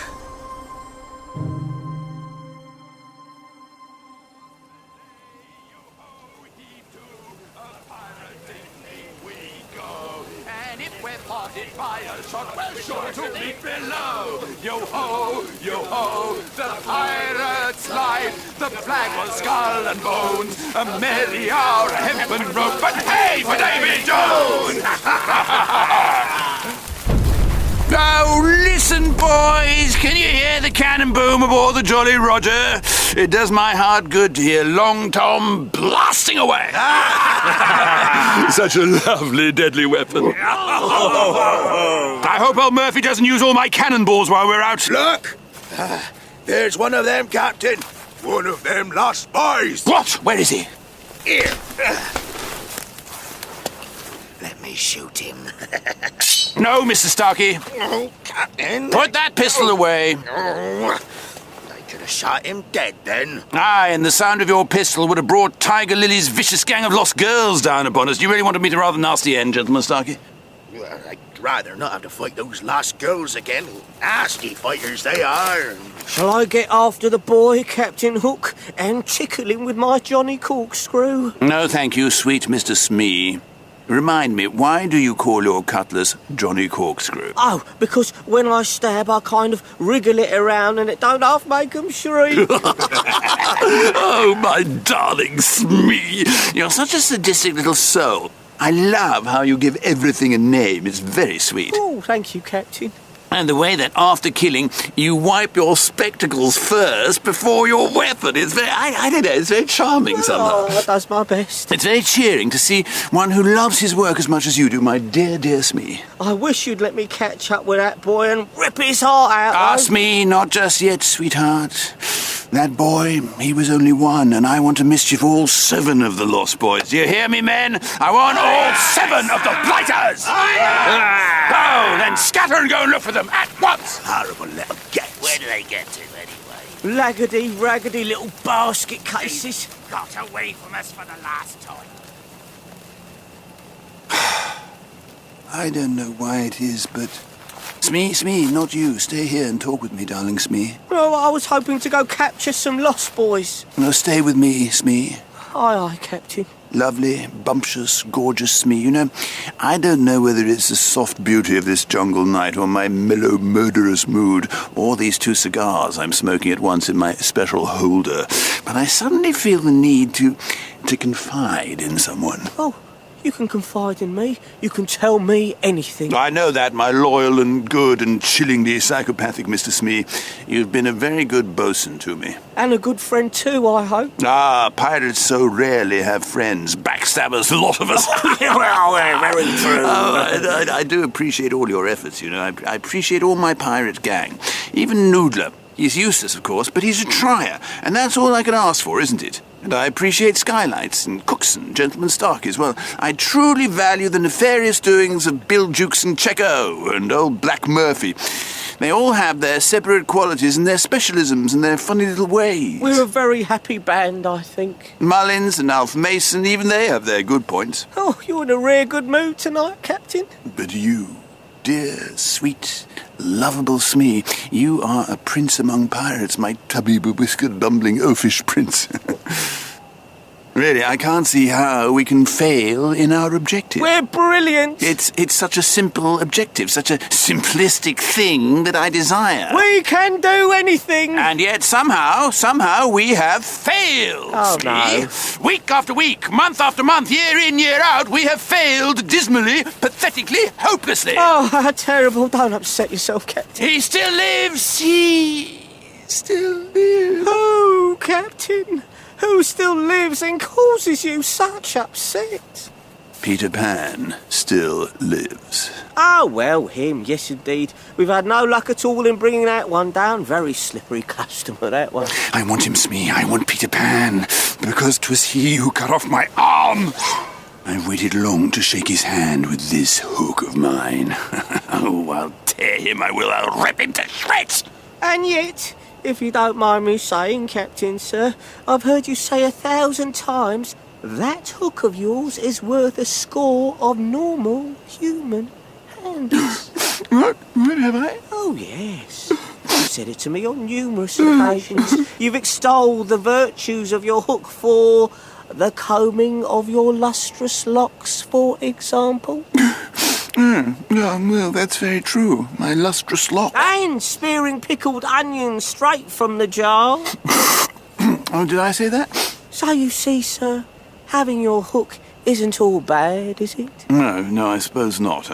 We're sure to meet below. Yo-ho, yo-ho, the pirate's life. The flag was skull and bones, a merry hour, a hempen rope. But hey for Davy Jones! Now listen, boys, can you hear the cannon boom aboard the Jolly Roger? It does my heart good to hear Long Tom blasting away. Such a lovely, deadly weapon. I hope old Murphy doesn't use all my cannonballs while we're out. Look! There's one of them, Captain. One of them lost boys. What? Where is he? Here. Let me shoot him. No, Mr. Starkey. Oh, Captain. Put that pistol away. I could have shot him dead then. Aye, and the sound of your pistol would have brought Tiger Lily's vicious gang of lost girls down upon us. You really want to meet a rather nasty end, Gentleman Starkey? Well, I'd rather not have to fight those lost girls again. Nasty fighters they are. Shall I get after the boy, Captain Hook, and tickle him with my Johnny Corkscrew? No, thank you, sweet Mr. Smee. Remind me, why do you call your cutlass Johnny Corkscrew? Oh, because when I stab, I kind of wriggle it around and it don't half make 'em shriek. Oh, my darling Smee. You're such a sadistic little soul. I love how you give everything a name. It's very sweet. Oh, thank you, Captain. And the way that after killing, you wipe your spectacles first before your weapon. It's very, I don't know, it's very charming somehow. Oh, that's my best. It's very cheering to see one who loves his work as much as you do, my dear, dear Smee. I wish you'd let me catch up with that boy and rip his heart out. Ah, Smee, not just yet, sweetheart. That boy, he was only one, and I want to mischief all 7 of the lost boys. Do you hear me, men? I want all 7 of the blighters! Go, then scatter and go and look for them at once! Horrible little gets. Where do they get to, anyway? Laggedy, raggedy little basket cases. Got away from us for the last time. I don't know why it is, but... Smee, not you. Stay here and talk with me, darling Smee. Oh, I was hoping to go capture some lost boys. No, stay with me, Smee. Aye, aye, Captain. Lovely, bumptious, gorgeous Smee. You know, I don't know whether it's the soft beauty of this jungle night or my mellow, murderous mood or these 2 cigars I'm smoking at once in my special holder, but I suddenly feel the need to confide in someone. Oh, you can confide in me. You can tell me anything. I know that, my loyal and good and chillingly psychopathic Mr. Smee. You've been a very good bosun to me. And a good friend too, I hope. Ah, pirates so rarely have friends. Backstabbers, a lot of us. Well, very true. Oh, I do appreciate all your efforts, you know. I appreciate all my pirate gang. Even Noodler. He's useless, of course, but he's a trier. And that's all I can ask for, isn't it? And I appreciate Skylights and Cookson, Gentleman Starkey as well. I truly value the nefarious doings of Bill Jukes and Checo and old Black Murphy. They all have their separate qualities and their specialisms and their funny little ways. We're a very happy band, I think. Mullins and Alf Mason, even they have their good points. Oh, you're in a rare good mood tonight, Captain. But you, dear, sweet, lovable Smee, you are a prince among pirates, my tubby, bewhiskered, bumbling, oafish prince. Really, I can't see how we can fail in our objective. We're brilliant. It's such a simple objective, such a simplistic thing that I desire. We can do anything. And yet somehow we have failed. Oh, no. Week after week, month after month, year in, year out, we have failed dismally, pathetically, hopelessly. Oh, how terrible. Don't upset yourself, Captain. He still lives. He still lives. Oh, Captain. Who still lives and causes you such upset? Peter Pan still lives. Oh, well, him, yes indeed. We've had no luck at all in bringing that one down. Very slippery customer, that one. I want him, Smee. I want Peter Pan, because 'twas he who cut off my arm. I've waited long to shake his hand with this hook of mine. Oh, I'll tear him, I will. I'll rip him to shreds. And yet, if you don't mind me saying, Captain, sir, I've heard you say 1,000 times that hook of yours is worth a score of normal human Candice. What? What have I? Oh, yes. You've said it to me on numerous occasions. You've extolled the virtues of your hook for the combing of your lustrous locks, for example. Yeah, well, that's very true. My lustrous lock. And spearing pickled onions straight from the jar. Oh, did I say that? So you see, sir, having your hook isn't all bad, is it? No, I suppose not.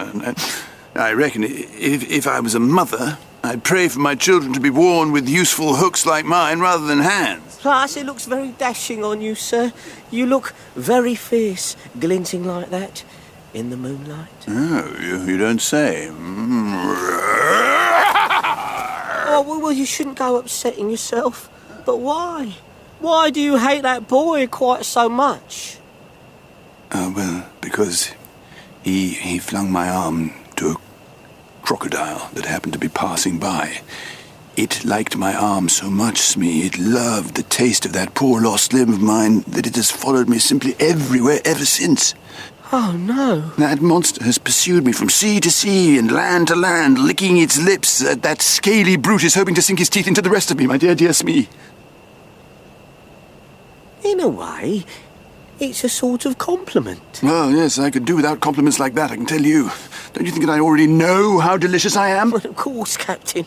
I reckon if I was a mother, I'd pray for my children to be worn with useful hooks like mine rather than hands. Plus, it looks very dashing on you, sir. You look very fierce, glinting like that in the moonlight. Oh, you don't say. Oh, well, you shouldn't go upsetting yourself. But why? Why do you hate that boy quite so much? Well, because he flung my arm to a crocodile that happened to be passing by. It liked my arm so much, Smee, it loved the taste of that poor lost limb of mine that it has followed me simply everywhere ever since. Oh, no. That monster has pursued me from sea to sea and land to land, licking its lips. That scaly brute is hoping to sink his teeth into the rest of me, my dear Smee. In a way, it's a sort of compliment. Well, yes, I could do without compliments like that, I can tell you. Don't you think that I already know how delicious I am? Well, of course, Captain.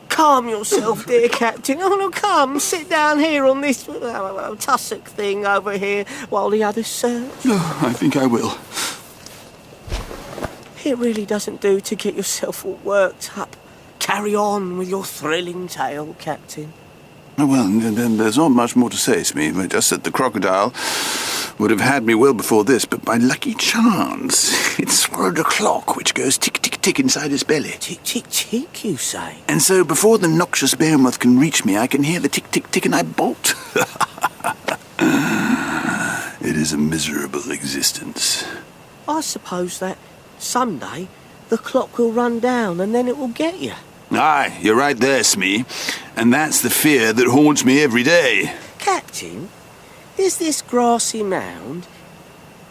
Calm yourself, dear Captain. Oh, no, come, sit down here on this tussock thing over here while the others search. Oh, I think I will. It really doesn't do to get yourself all worked up. Carry on with your thrilling tale, Captain. Oh, well, then there's not much more to say, Smee. Just that the crocodile would have had me well before this, but by lucky chance, it swallowed a clock which goes tick-tick-tick inside its belly. Tick-tick-tick, you say? And so before the noxious behemoth can reach me, I can hear the tick-tick-tick and I bolt. It is a miserable existence. I suppose that someday the clock will run down and then it will get you. Aye, you're right there, Smee. And that's the fear that haunts me every day. Captain, is this grassy mound,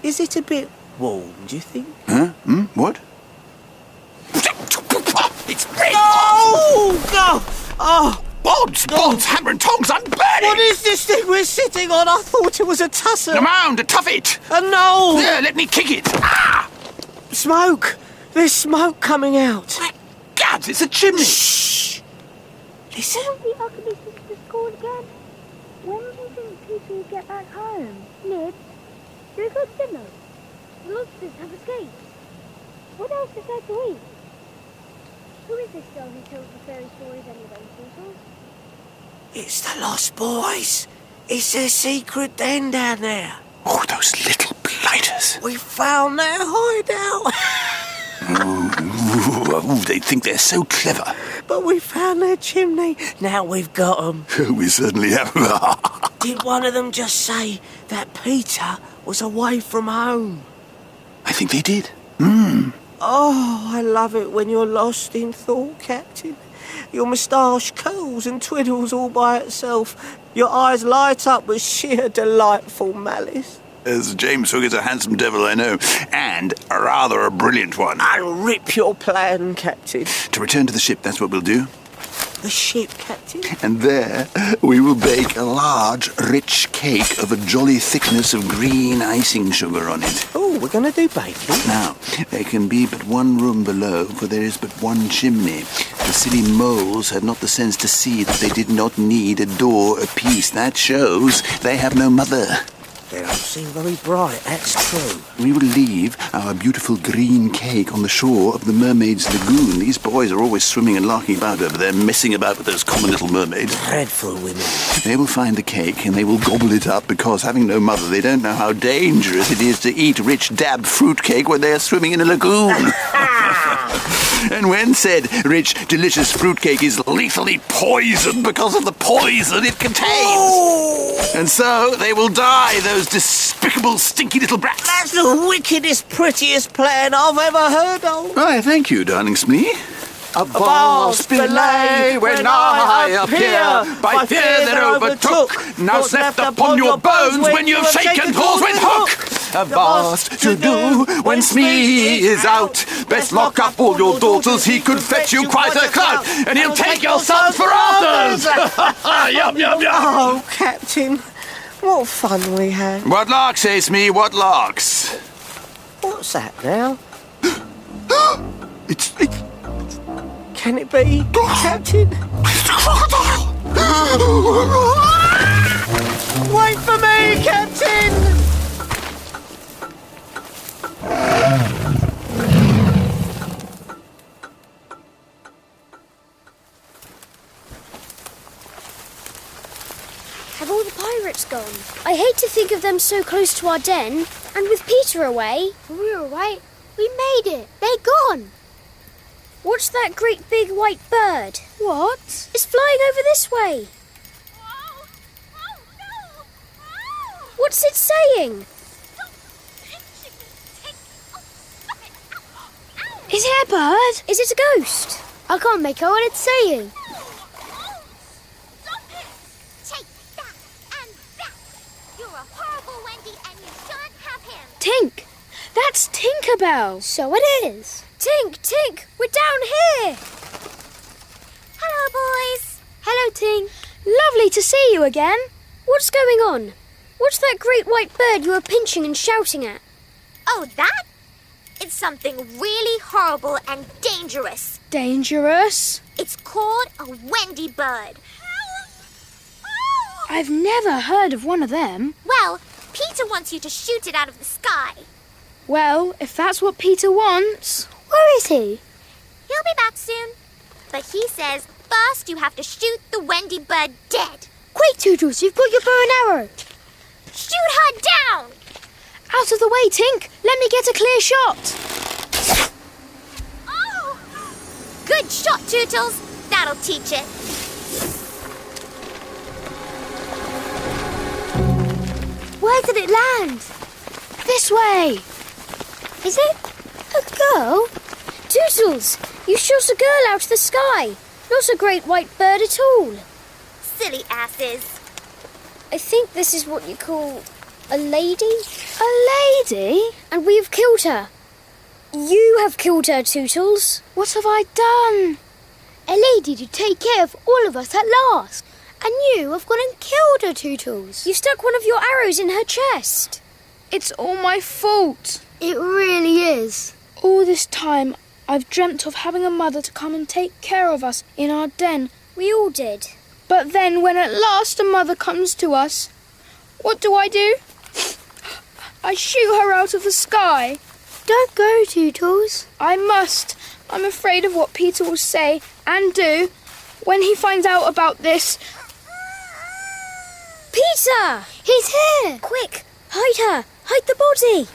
is it a bit warm, do you think? Huh? What? It's red! Oh, God! Oh! Bods, hammer and tongs, I'm burning! What is this thing we're sitting on? I thought it was a tussock. The mound, a tuffet! No! There, let me kick it! Ah! Smoke! There's smoke coming out. My God, it's a chimney! Shh! Listen. The ugly sister's called again. When do you think Peter will get back home? Nib, do you cook dinner? The lobsters have escaped. What else is there to eat? Who is this girl who tells the fairy stories anyway, Tootles? It's the Lost Boys. It's their secret den down there. Oh, those little blighters. We found their hideout. Oh, they think they're so clever. But we found their chimney. Now we've got them. We certainly have. Did one of them just say that Peter was away from home? I think they did. Oh, I love it when you're lost in thought, Captain. Your moustache curls and twiddles all by itself. Your eyes light up with sheer delightful malice. As James Hook is a handsome devil, I know, and rather a brilliant one. I'll rip your plan, Captain. To return to the ship, that's what we'll do. The ship, Captain? And there we will bake a large, rich cake of a jolly thickness of green icing sugar on it. Oh, we're going to do baking. Now, there can be but one room below, for there is but one chimney. The silly moles had not the sense to see that they did not need a door apiece. That shows they have no mother. They don't seem very bright, that's true. We will leave our beautiful green cake on the shore of the Mermaid's Lagoon. These boys are always swimming and larking about over there, messing about with those common little mermaids. Dreadful women. They will find the cake and they will gobble it up because, having no mother, they don't know how dangerous it is to eat rich dab fruitcake when they are swimming in a lagoon. And when said rich, delicious fruitcake is lethally poisoned because of the poison it contains. Oh. And so they will die, those despicable, stinky little brats. That's the wickedest, prettiest plan I've ever heard of. Why, thank you, darling Smee. A vast belay when I appear, by fear that overtook, now left upon your bones when you've shaken paws with Hook. vast to do when Smee is out. Best lock up all your daughters, he could fetch you quite a clout, and he'll take your sons for others. Yum, yum, yum. Oh, Captain, what fun we had. What larks, eh, Smee, what larks? What's that now? It's... Can it be, Captain? It's a crocodile! Wait for me, Captain! Have all the pirates gone? I hate to think of them so close to our den, and with Peter away. We're away. We made it. They're gone. What's that great big white bird? What? It's flying over this way. Oh, no! Oh. What's it saying? Stop pinching me, Tink. Oh, stop it. Ow. Ow. Is it a bird? Is it a ghost? I can't make out what it's saying. Oh, stop it. Take that and that. You're a horrible Wendy and you shan't have him. Tink! That's Tinkerbell. So it is. Tink, Tink, we're down here. Hello, boys. Hello, Tink. Lovely to see you again. What's going on? What's that great white bird you were pinching and shouting at? Oh, that? It's something really horrible and dangerous. Dangerous? It's called a Wendy bird. I've never heard of one of them. Well, Peter wants you to shoot it out of the sky. Well, if that's what Peter wants... Where is he? He'll be back soon. But he says first you have to shoot the Wendy bird dead. Quick, Toodles, you've got your bow and arrow. Shoot her down! Out of the way, Tink. Let me get a clear shot. Oh! Good shot, Tootles. That'll teach it. Where did it land? This way. Is it a girl? Tootles, you shot a girl out of the sky. Not a great white bird at all. Silly asses. I think this is what you call a lady. A lady? And we have killed her. You have killed her, Tootles. What have I done? A lady to take care of all of us at last. And you have gone and killed her, Tootles. You stuck one of your arrows in her chest. It's all my fault. It really is. All this time, I've dreamt of having a mother to come and take care of us in our den. We all did. But then, when at last a mother comes to us, what do? I shoot her out of the sky. Don't go, Tootles. I must. I'm afraid of what Peter will say and do when he finds out about this. Peter! He's here! Quick, hide her! Hide the body!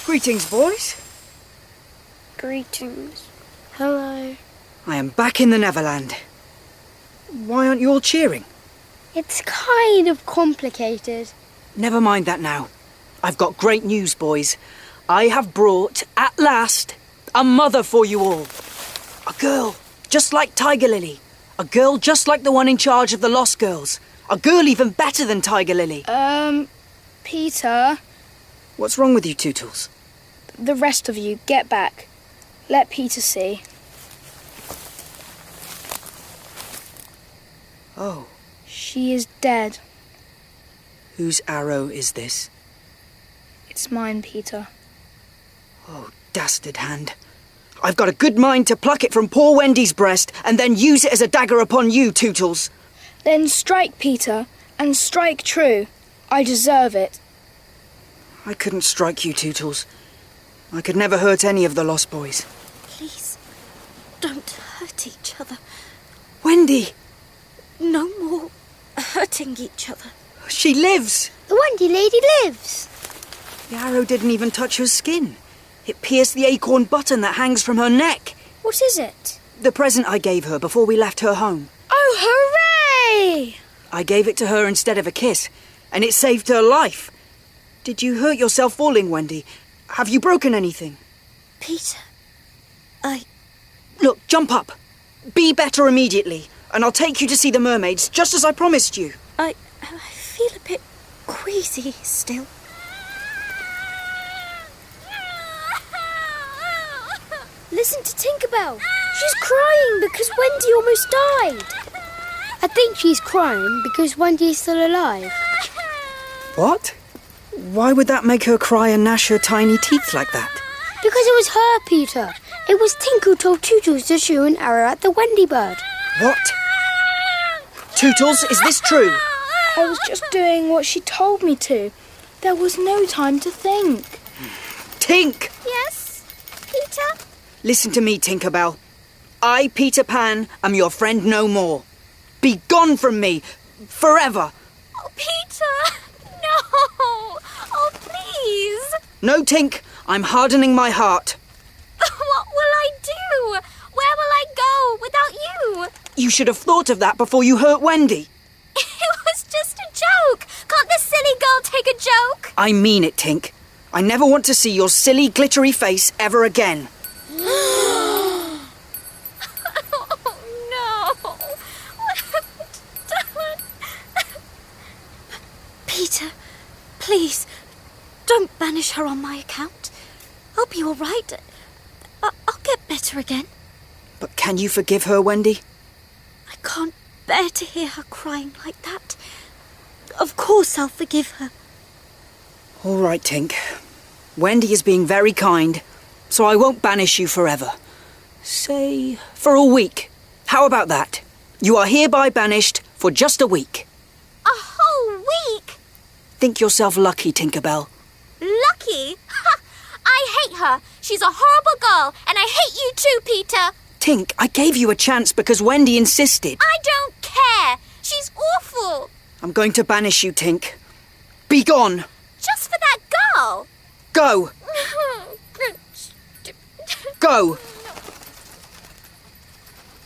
Greetings, boys. Greetings. Hello. I am back in the Neverland. Why aren't you all cheering? It's kind of complicated. Never mind that now. I've got great news, boys. I have brought, at last, a mother for you all. A girl, just like Tiger Lily. A girl just like the one in charge of the Lost Girls. A girl even better than Tiger Lily. Peter. What's wrong with you, Tootles? The rest of you, get back. Let Peter see. Oh. She is dead. Whose arrow is this? It's mine, Peter. Oh, dastard hand. I've got a good mind to pluck it from poor Wendy's breast and then use it as a dagger upon you, Tootles. Then strike, Peter, and strike true. I deserve it. I couldn't strike you, Tootles. I could never hurt any of the Lost Boys. Please, don't hurt each other. Wendy! No more hurting each other. She lives! The Wendy lady lives! The arrow didn't even touch her skin. It pierced the acorn button that hangs from her neck. What is it? The present I gave her before we left her home. Oh, hooray! I gave it to her instead of a kiss, and it saved her life. Did you hurt yourself falling, Wendy? Have you broken anything? Peter, Look, jump up. Be better immediately. and I'll take you to see the mermaids, just as I promised you. I feel a bit queasy still. Listen to Tinkerbell. She's crying because Wendy almost died. I think she's crying because Wendy's still alive. What? Why would that make her cry and gnash her tiny teeth like that? Because it was her, Peter. It was Tink who told Tootles to shoot an arrow at the Wendy bird. What? Tootles, is this true? I was just doing what she told me to. There was no time to think. Tink! Yes, Peter? Listen to me, Tinkerbell. I, Peter Pan, am your friend no more. Be gone from me, forever. Oh, Peter! No! Oh, please! No, Tink, I'm hardening my heart. What will I do? Where will I go without you? You should have thought of that before you hurt Wendy. It was just a joke. Can't this silly girl take a joke? I mean it, Tink. I never want to see your silly, glittery face ever again. Oh, no. What have I done? Peter, please, don't banish her on my account. I'll be all right. I'll get better again. But can you forgive her, Wendy? I can't bear to hear her crying like that. Of course I'll forgive her. All right, Tink. Wendy is being very kind, so I won't banish you forever. Say, for a week. How about that? You are hereby banished for just a week. A whole week? Think yourself lucky, Tinkerbell. Lucky? Ha! I hate her. She's a horrible girl, and I hate you too, Peter. Tink, I gave you a chance because Wendy insisted. I don't care. She's awful. I'm going to banish you, Tink. Be gone. Just for that girl. Go. Go.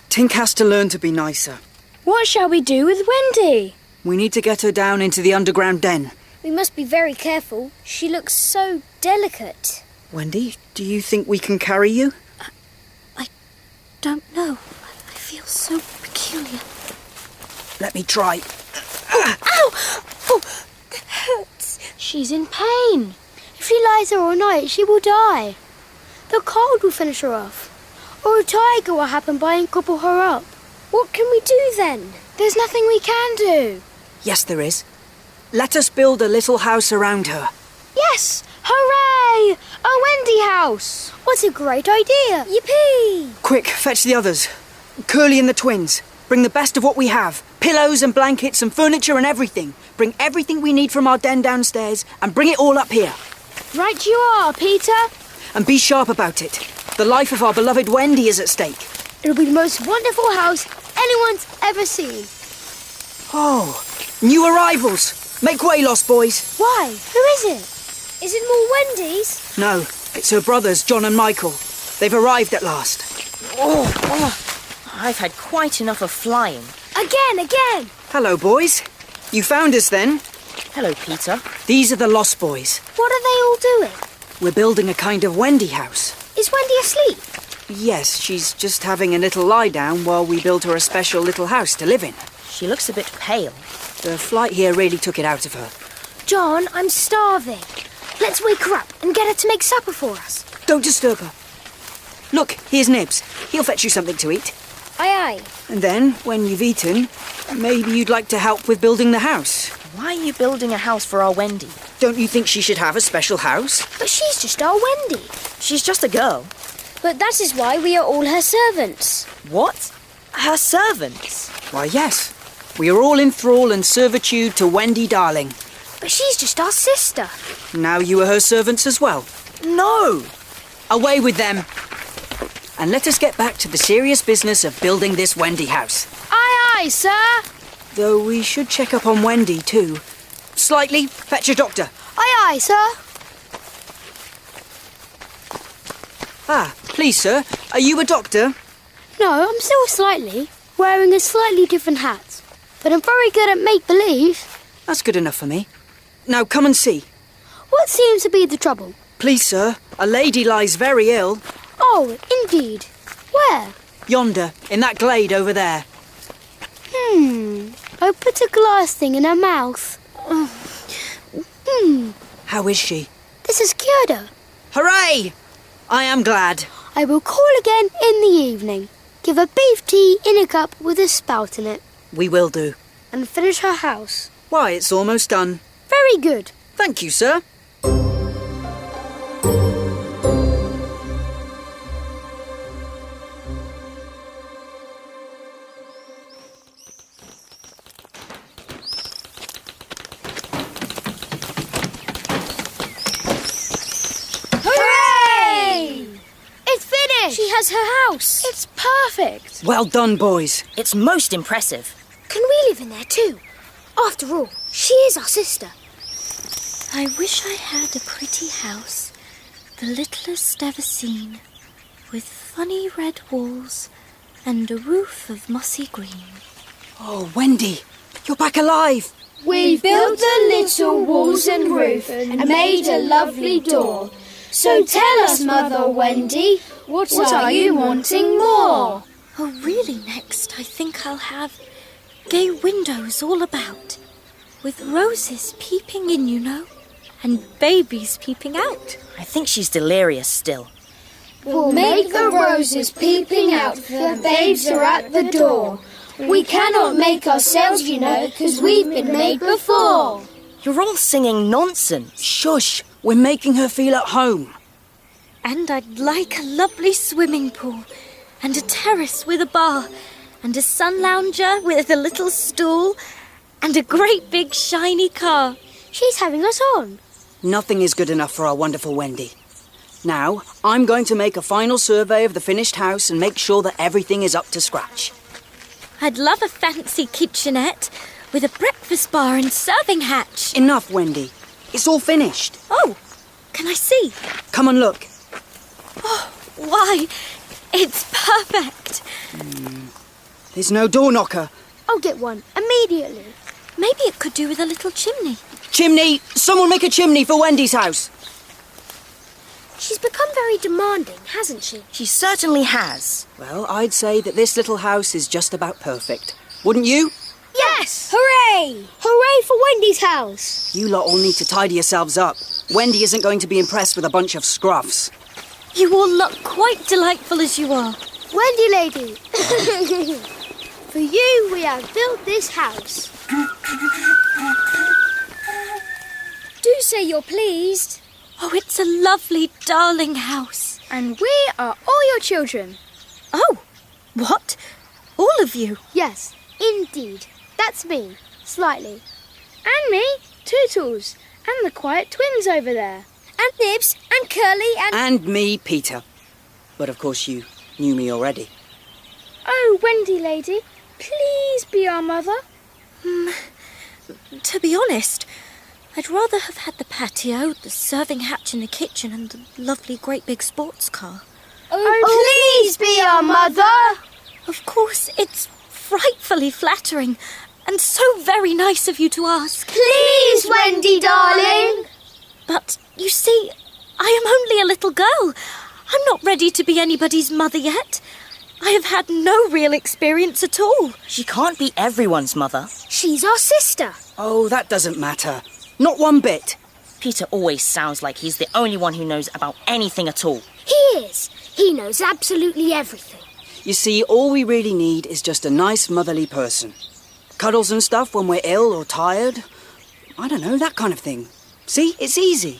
Tink has to learn to be nicer. What shall we do with Wendy? We need to get her down into the underground den. We must be very careful. She looks so delicate. Wendy, do you think we can carry you? I don't know. I feel so peculiar. Let me try. Ow! Oh, that hurts. She's in pain. If she lies there all night, she will die. The cold will finish her off. Or a tiger will happen by and gobble her up. What can we do then? There's nothing we can do. Yes, there is. Let us build a little house around her. Yes! Hooray! A Wendy house! What a great idea! Yippee! Quick, fetch the others. Curly and the twins. Bring the best of what we have. Pillows and blankets and furniture and everything. Bring everything we need from our den downstairs and bring it all up here. Right you are, Peter. And be sharp about it. The life of our beloved Wendy is at stake. It'll be the most wonderful house anyone's ever seen. Oh, new arrivals. Make way, Lost Boys. Why? Who is it? Is it more Wendy's? No, it's her brothers, John and Michael. They've arrived at last. I've had quite enough of flying. Again! Hello, boys. You found us then? Hello, Peter. These are the Lost Boys. What are they all doing? We're building a kind of Wendy house. Is Wendy asleep? Yes, she's just having a little lie down while we build her a special little house to live in. She looks a bit pale. The flight here really took it out of her. John, I'm starving. Let's wake her up and get her to make supper for us. Don't disturb her. Look, here's Nibs. He'll fetch you something to eat. Aye. And then, when you've eaten, maybe you'd like to help with building the house. Why are you building a house for our Wendy? Don't you think she should have a special house? But she's just our Wendy. She's just a girl. But that is why we are all her servants. What? Her servants? Why, yes. We are all in thrall and servitude to Wendy Darling. But she's just our sister. Now you are her servants as well. No! Away with them. And let us get back to the serious business of building this Wendy house. Aye, sir. Though we should check up on Wendy too. Slightly, fetch a doctor. Aye, sir. Ah, please, sir, are you a doctor? No, I'm still slightly, wearing a slightly different hat. But I'm very good at make-believe. That's good enough for me. Now come and see. What seems to be the trouble? Please, sir, a lady lies very ill. Oh, indeed. Where? Yonder, in that glade over there. I put a glass thing in her mouth. How is she? This has cured her. Hooray! I am glad. I will call again in the evening. Give her beef tea in a cup with a spout in it. We will do. And finish her house. Why, it's almost done. Very good. Thank you, sir. Hooray! It's finished! She has her house. It's perfect. Well done, boys. It's most impressive. Can we live in there too? After all, she is our sister. I wish I had a pretty house, the littlest ever seen, with funny red walls and a roof of mossy green. Oh, Wendy, you're back alive. We built the little walls and roof and made a lovely door. So tell us, Mother Wendy, what are you wanting more? Oh, really, next I think I'll have gay windows all about, with roses peeping in, you know, and babies peeping out. I think she's delirious still. We'll make the roses peeping out, the babes are at the door. We cannot make ourselves, you know, 'cause we've been made before. You're all singing nonsense. Shush, we're making her feel at home. And I'd like a lovely swimming pool, and a terrace with a bar, and a sun lounger with a little stool, and a great big shiny car. She's having us on. Nothing is good enough for our wonderful Wendy. Now, I'm going to make a final survey of the finished house and make sure that everything is up to scratch. I'd love a fancy kitchenette with a breakfast bar and serving hatch. Enough, Wendy. It's all finished. Oh, can I see? Come and look. Oh, why, it's perfect. There's no door knocker. I'll get one immediately. Maybe it could do with a little chimney. Chimney! Someone make a chimney for Wendy's house. She's become very demanding, hasn't she? She certainly has. Well, I'd say that this little house is just about perfect. Wouldn't you? Yes! Hooray! Hooray for Wendy's house! You lot all need to tidy yourselves up. Wendy isn't going to be impressed with a bunch of scruffs. You all look quite delightful as you are. Wendy lady! For you, we have built this house. Do say you're pleased. Oh, it's a lovely, darling house. And we are all your children. Oh, what? All of you? Yes, indeed. That's me, Slightly. And me, Tootles. And the quiet twins over there. And Nibs, and Curly, and... And me, Peter. But of course you knew me already. Oh, Wendy lady, please be our mother. To be honest, I'd rather have had the patio, the serving hatch in the kitchen, and the lovely great big sports car. Oh, please be our mother! Of course, it's frightfully flattering, and so very nice of you to ask. Please, Wendy, darling! But, you see, I am only a little girl. I'm not ready to be anybody's mother yet. I have had no real experience at all. She can't be everyone's mother. She's our sister. Oh, that doesn't matter. Not one bit. Peter always sounds like he's the only one who knows about anything at all. He is. He knows absolutely everything. You see, all we really need is just a nice motherly person. Cuddles and stuff when we're ill or tired. I don't know, that kind of thing. See, it's easy.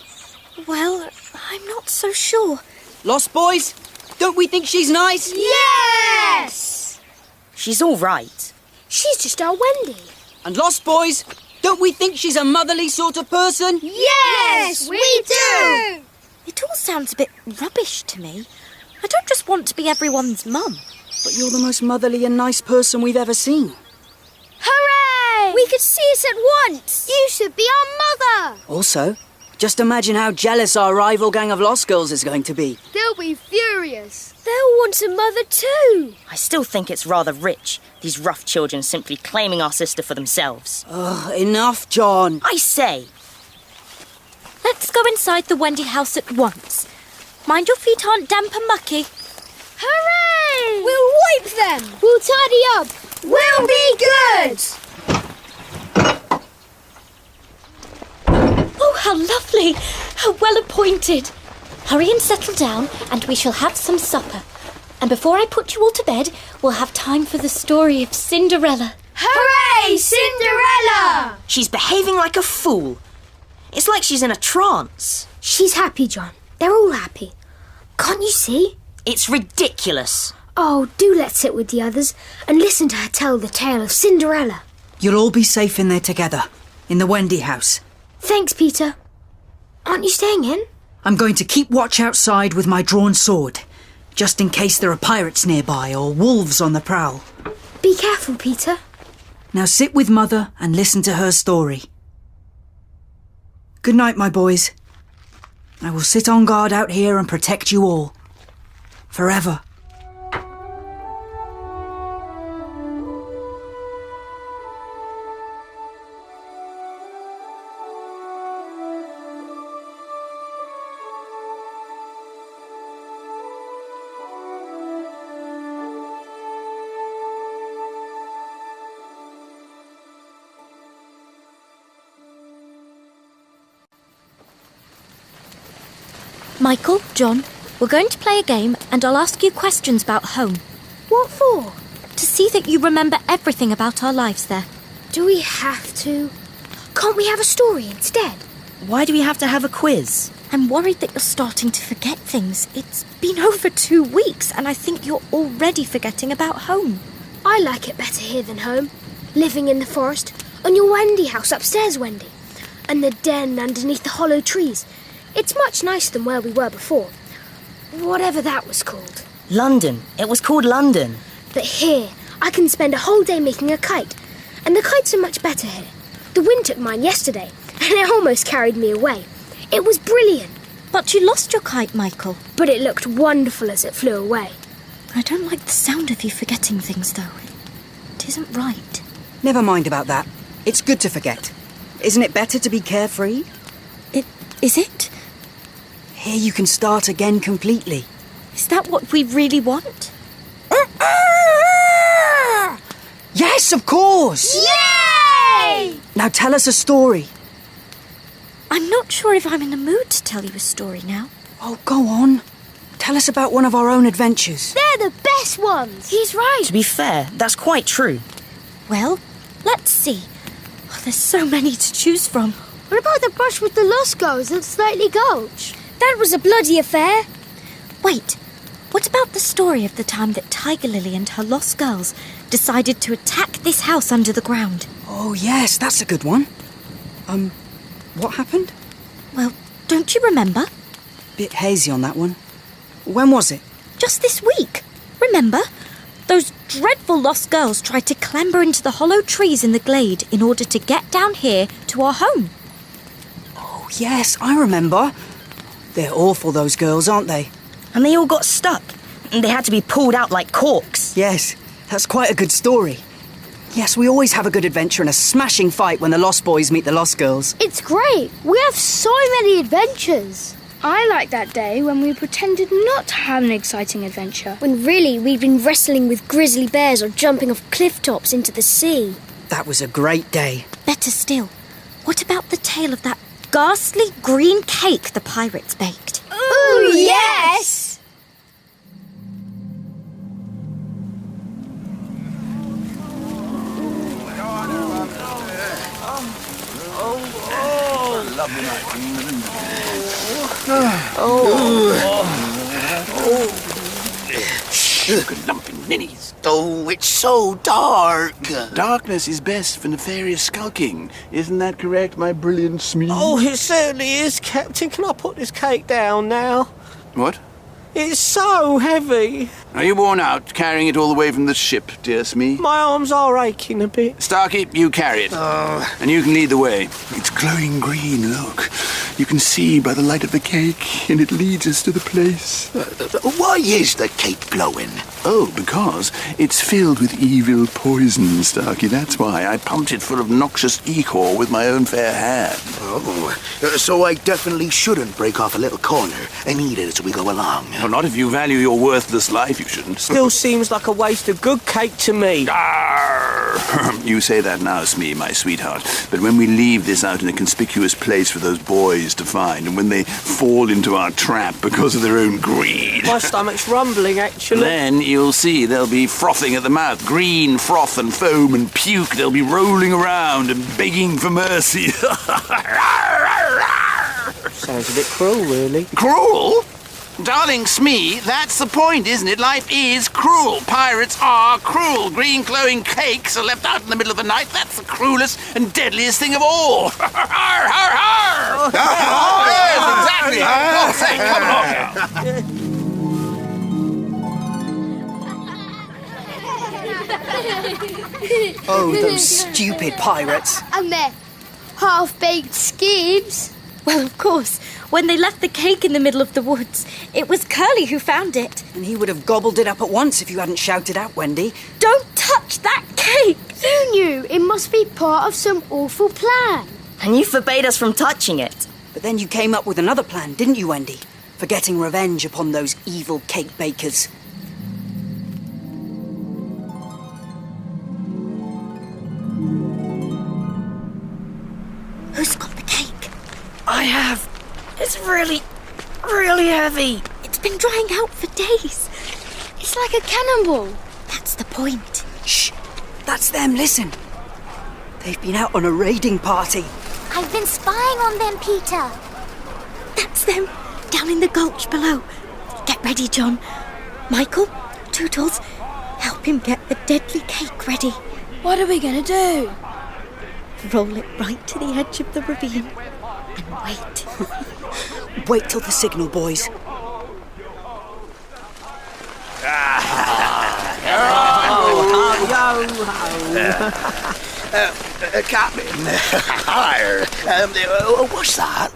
Well, I'm not so sure. Lost boys, don't we think she's nice? Yes! She's all right. She's just our Wendy. And lost boys, don't we think she's a motherly sort of person? Yes, we do! It all sounds a bit rubbish to me. I don't just want to be everyone's mum. But you're the most motherly and nice person we've ever seen. Hooray! We could see us at once. You should be our mother. Also, just imagine how jealous our rival gang of lost girls is going to be. They'll be furious. They'll want a mother too. I still think it's rather rich, these rough children simply claiming our sister for themselves. Ugh, enough, John. I say. Let's go inside the Wendy house at once. Mind your feet aren't damp and mucky. Hooray! We'll wipe them. We'll tidy up. We'll be good! Oh, how lovely! How well appointed! Hurry and settle down, and we shall have some supper. And before I put you all to bed, we'll have time for the story of Cinderella. Hooray, Cinderella! She's behaving like a fool. It's like she's in a trance. She's happy, John. They're all happy. Can't you see? It's ridiculous. Oh, do let's sit with the others and listen to her tell the tale of Cinderella. You'll all be safe in there together, in the Wendy house. Thanks, Peter. Aren't you staying in? I'm going to keep watch outside with my drawn sword, just in case there are pirates nearby or wolves on the prowl. Be careful, Peter. Now sit with Mother and listen to her story. Good night, my boys. I will sit on guard out here and protect you all. Forever. Michael, John, we're going to play a game and I'll ask you questions about home. What for? To see that you remember everything about our lives there. Do we have to? Can't we have a story instead? Why do we have to have a quiz? I'm worried that you're starting to forget things. It's been over 2 weeks and I think you're already forgetting about home. I like it better here than home. Living in the forest, on your Wendy house upstairs, Wendy. And the den underneath the hollow trees. It's much nicer than where we were before. Whatever that was called. London. It was called London. But here, I can spend a whole day making a kite. And the kites are much better here. The wind took mine yesterday, and it almost carried me away. It was brilliant. But you lost your kite, Michael. But it looked wonderful as it flew away. I don't like the sound of you forgetting things, though. It isn't right. Never mind about that. It's good to forget. Isn't it better to be carefree? Is it? Here you can start again completely. Is that what we really want? Yes, of course! Yay! Now tell us a story. I'm not sure if I'm in the mood to tell you a story now. Oh, go on. Tell us about one of our own adventures. They're the best ones. He's right. To be fair, that's quite true. Well, let's see. Oh, there's so many to choose from. What about the brush with the lost girls at Slightly Gulch? That was a bloody affair. Wait, what about the story of the time that Tiger Lily and her lost girls decided to attack this house under the ground? Oh, yes, that's a good one. What happened? Well, don't you remember? Bit hazy on that one. When was it? Just this week. Remember? Those dreadful lost girls tried to clamber into the hollow trees in the glade in order to get down here to our home. Oh, yes, I remember. They're awful, those girls, aren't they? And they all got stuck. And they had to be pulled out like corks. Yes, that's quite a good story. Yes, we always have a good adventure and a smashing fight when the Lost Boys meet the Lost Girls. It's great. We have so many adventures. I like that day when we pretended not to have an exciting adventure, when really we'd been wrestling with grizzly bears or jumping off cliff tops into the sea. That was a great day. Better still, what about the tale of that ghastly green cake the pirates baked? Ooh, yes! Lovely night. Sugar lumping ninnies. Oh, it's so dark. Darkness is best for nefarious skulking. Isn't that correct, my brilliant Smee? Oh, it certainly is, Captain. Can I put this cake down now? What? It's so heavy. Are you worn out carrying it all the way from the ship, dear Smee? My arms are aching a bit. Starkey, you carry it. And you can lead the way. It's glowing green, look. You can see by the light of the cake, and it leads us to the place. Why is the cake glowing? Oh, because it's filled with evil poison, Starkey. That's why I pumped it full of noxious ichor with my own fair hand. Oh, so I definitely shouldn't break off a little corner and eat it as we go along. Well, not if you value your worthless life, you shouldn't. Still seems like a waste of good cake to me. Arr! You say that now, Smee, my sweetheart, but when we leave this out in a conspicuous place for those boys to find, and when they fall into our trap because of their own greed... My stomach's rumbling, actually. Then you'll see they'll be frothing at the mouth. Green froth and foam and puke. They'll be rolling around and begging for mercy. Sounds a bit cruel, really. Cruel? Darling Smee, that's the point, isn't it? Life is cruel. Pirates are cruel. Green glowing cakes are left out in the middle of the night. That's the cruelest and deadliest thing of all. Har, har, har! Yes, exactly. For God's sake, come along. Oh, those stupid pirates. And their half-baked schemes. Well, of course. When they left the cake in the middle of the woods, it was Curly who found it. And he would have gobbled it up at once if you hadn't shouted out, Wendy. Don't touch that cake! You knew it must be part of some awful plan. And you forbade us from touching it. But then you came up with another plan, didn't you, Wendy? For getting revenge upon those evil cake bakers. Who's got the cake? I have. It's really, really heavy. It's been drying out for days. It's like a cannonball. That's the point. Shh! That's them, listen. They've been out on a raiding party. I've been spying on them, Peter. That's them, down in the gulch below. Get ready, John. Michael, Tootles, help him get the deadly cake ready. What are we going to do? Roll it right to the edge of the ravine and wait. Wait till the signal, boys. Captain, hi. What's that?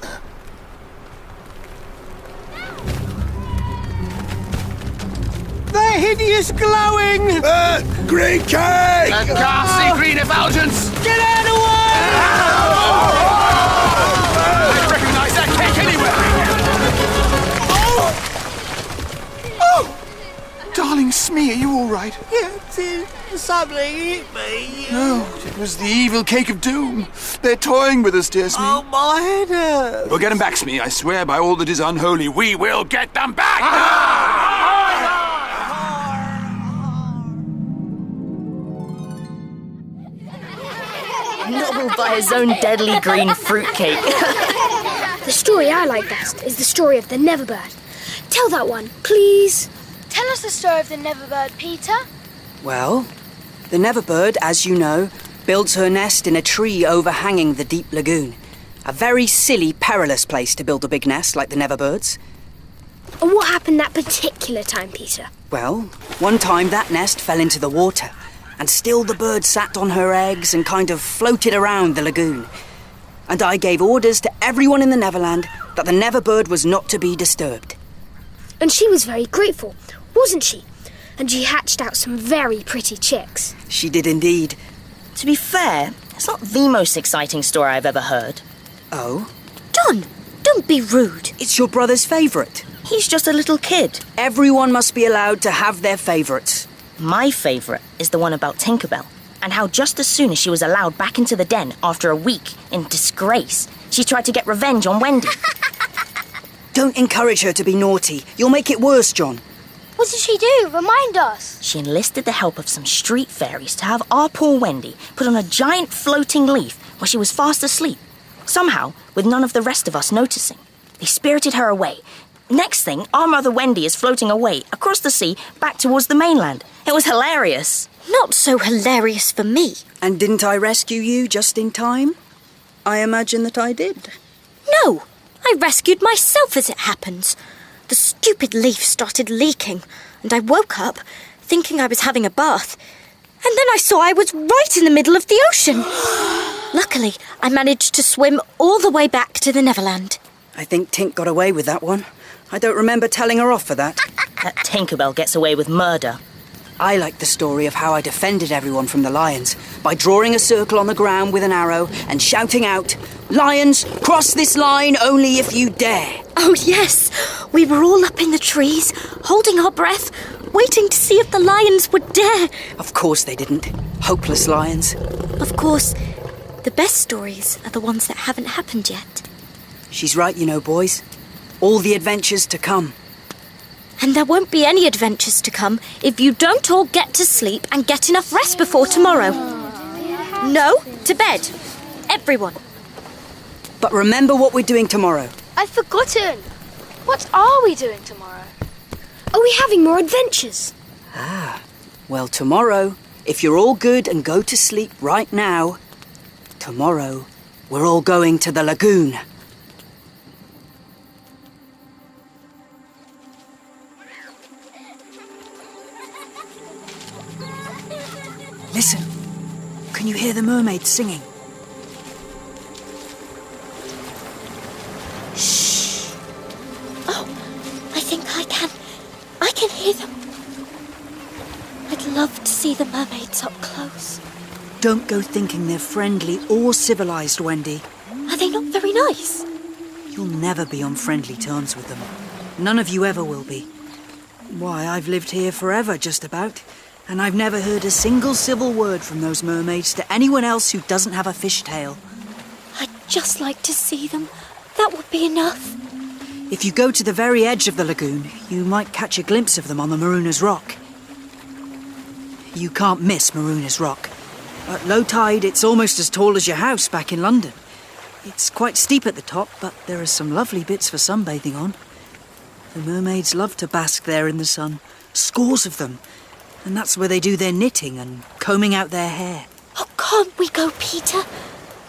They're hideous glowing! Green cake! The ghastly green effulgence! Get out of the way! I recognise that cake anywhere! Oh! Darling Smee, are you all right? Captain, something hit me. No, it was the evil cake of doom. They're toying with us, dear Smee. Oh, my head hurts. We'll get them back, Smee. I swear by all that is unholy, we will get them back! Nobbled by his own deadly green fruitcake. The story I like best is the story of the Neverbird. Tell that one, please. Tell us the story of the Neverbird, Peter. Well, the Neverbird, as you know, builds her nest in a tree overhanging the deep lagoon. A very silly, perilous place to build a big nest like the Neverbirds. And what happened that particular time, Peter? Well, one time that nest fell into the water, and still the bird sat on her eggs and kind of floated around the lagoon. And I gave orders to everyone in the Neverland that the Neverbird was not to be disturbed. And she was very grateful, wasn't she? And she hatched out some very pretty chicks. She did indeed. To be fair, it's not the most exciting story I've ever heard. Oh? John, don't be rude. It's your brother's favourite. He's just a little kid. Everyone must be allowed to have their favourites. My favourite is the one about Tinkerbell, and how just as soon as she was allowed back into the den after a week in disgrace, she tried to get revenge on Wendy. Don't encourage her to be naughty. You'll make it worse, John. What did she do? Remind us. She enlisted the help of some street fairies to have our poor Wendy put on a giant floating leaf while she was fast asleep. Somehow, with none of the rest of us noticing, they spirited her away. Next thing, our mother Wendy is floating away across the sea back towards the mainland. It was hilarious. Not so hilarious for me. And didn't I rescue you just in time? I imagine that I did. No, I rescued myself as it happens. The stupid leaf started leaking, and I woke up thinking I was having a bath. And then I saw I was right in the middle of the ocean. Luckily, I managed to swim all the way back to the Neverland. I think Tink got away with that one. I don't remember telling her off for that. That Tinkerbell gets away with murder. I like the story of how I defended everyone from the lions by drawing a circle on the ground with an arrow and shouting out, "Lions, cross this line only if you dare." Oh, yes. We were all up in the trees, holding our breath, waiting to see if the lions would dare. Of course they didn't. Hopeless lions. Of course, the best stories are the ones that haven't happened yet. She's right, you know, boys. All the adventures to come. And there won't be any adventures to come if you don't all get to sleep and get enough rest before tomorrow. No, to bed. Everyone. But remember what we're doing tomorrow. I've forgotten. What are we doing tomorrow? Are we having more adventures? Well, tomorrow, if you're all good and go to sleep right now, tomorrow we're all going to the lagoon. Listen, can you hear the mermaids singing? Shh. Oh, I think I can. I can hear them. I'd love to see the mermaids up close. Don't go thinking they're friendly or civilized, Wendy. Are they not very nice? You'll never be on friendly terms with them. None of you ever will be. Why, I've lived here forever, just about, and I've never heard a single civil word from those mermaids to anyone else who doesn't have a fishtail. I'd just like to see them. That would be enough. If you go to the very edge of the lagoon, you might catch a glimpse of them on the Marooners Rock. You can't miss Marooners Rock. At low tide, it's almost as tall as your house back in London. It's quite steep at the top, but there are some lovely bits for sunbathing on. The mermaids love to bask there in the sun. Scores of them. And that's where they do their knitting and combing out their hair. Oh, can't we go, Peter?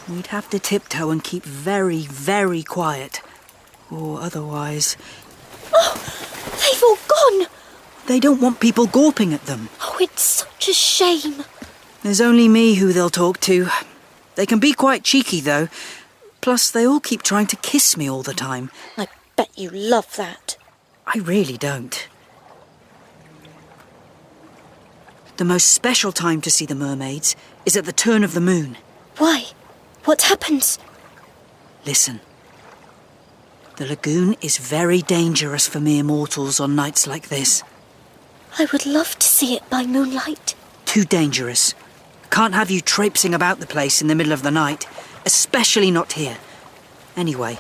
We'd have to tiptoe and keep very, very quiet. Or otherwise... Oh, they've all gone! They don't want people gawping at them. Oh, it's such a shame. There's only me who they'll talk to. They can be quite cheeky, though. Plus, they all keep trying to kiss me all the time. I bet you love that. I really don't. The most special time to see the mermaids is at the turn of the moon. Why? What happens? Listen. The lagoon is very dangerous for mere mortals on nights like this. I would love to see it by moonlight. Too dangerous. Can't have you traipsing about the place in the middle of the night, especially not here. Anyway,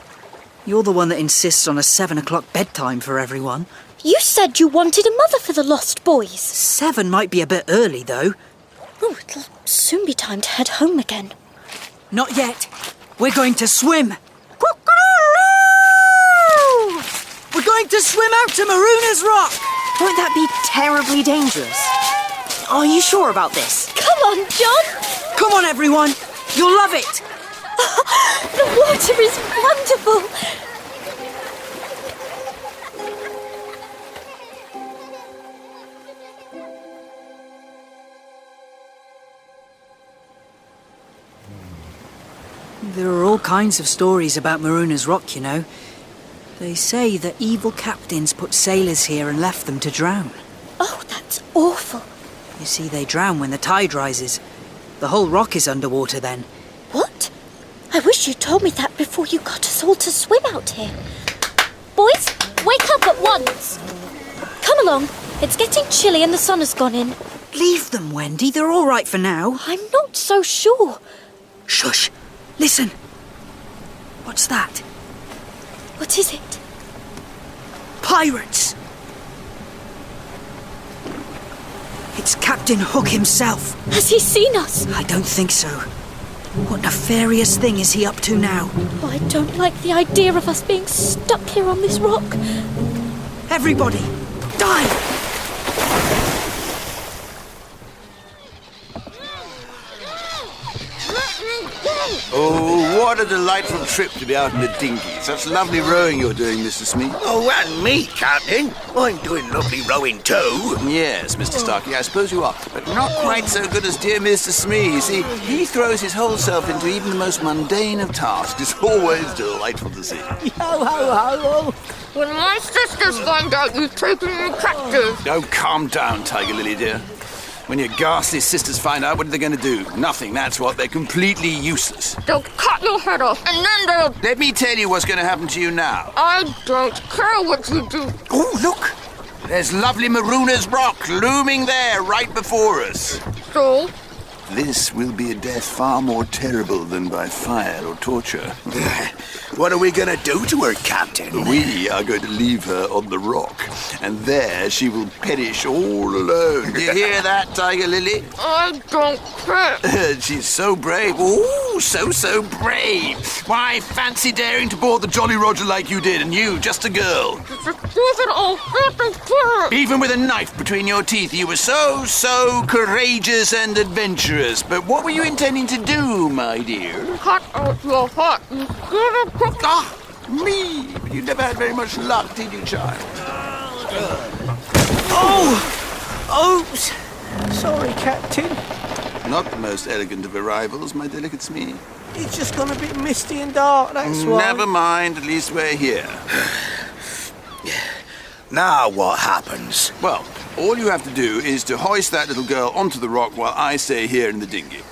you're the one that insists on a 7 o'clock bedtime for everyone. You said you wanted a mother for the lost boys. 7 might be a bit early, though. Oh, it'll soon be time to head home again. Not yet. We're going to swim. We're going to swim out to Marooners Rock. Won't that be terribly dangerous? Are you sure about this? Come on, John. Come on, everyone. You'll love it. The water is wonderful. There are all kinds of stories about Marooners Rock, you know. They say that evil captains put sailors here and left them to drown. Oh, that's awful. You see, they drown when the tide rises. The whole rock is underwater then. What? I wish you told me that before you got us all to swim out here. Boys, wake up at once. Come along. It's getting chilly and the sun has gone in. Leave them, Wendy. They're all right for now. I'm not so sure. Shush. Listen. What's that? What is it? Pirates! It's Captain Hook himself. Has he seen us? I don't think so. What nefarious thing is he up to now? Oh, I don't like the idea of us being stuck here on this rock. Everybody, dive! Oh, what a delightful trip to be out in the dinghy. Such lovely rowing you're doing, Mr. Smee. Oh, and me, Captain. I'm doing lovely rowing too. Yes, Mr. Starkey, I suppose you are. But not quite so good as dear Mr. Smee. You see, he throws his whole self into even the most mundane of tasks. It's always delightful to see. Ho, ho, ho. When my sisters find out you've taken me captive. Oh, calm down, Tiger Lily, dear. When your ghastly sisters find out, what are they going to do? Nothing, that's what. They're completely useless. They'll cut your head off, and then they'll... Let me tell you what's going to happen to you now. I don't care what you do. Oh, look! There's lovely Marooner's Rock looming there right before us. So? This will be a death far more terrible than by fire or torture. What are we gonna do to her, Captain? We are going to leave her on the rock, and there she will perish all alone. Do you hear that, Tiger Lily? I don't care. She's so brave. Ooh, so brave. Why, fancy daring to board the Jolly Roger like you did, and you, just a girl. Even with a knife between your teeth, you were so courageous and adventurous. But what were you intending to do, my dear? Cut out your heart, you scared of Ah, me! But you never had very much luck, did you, child? Oops! Sorry, Captain. Not the most elegant of arrivals, my delicate Smee. It's just gone a bit misty and dark, that's why. Never mind, at least we're here. Now what happens? Well, all you have to do is to hoist that little girl onto the rock while I stay here in the dinghy.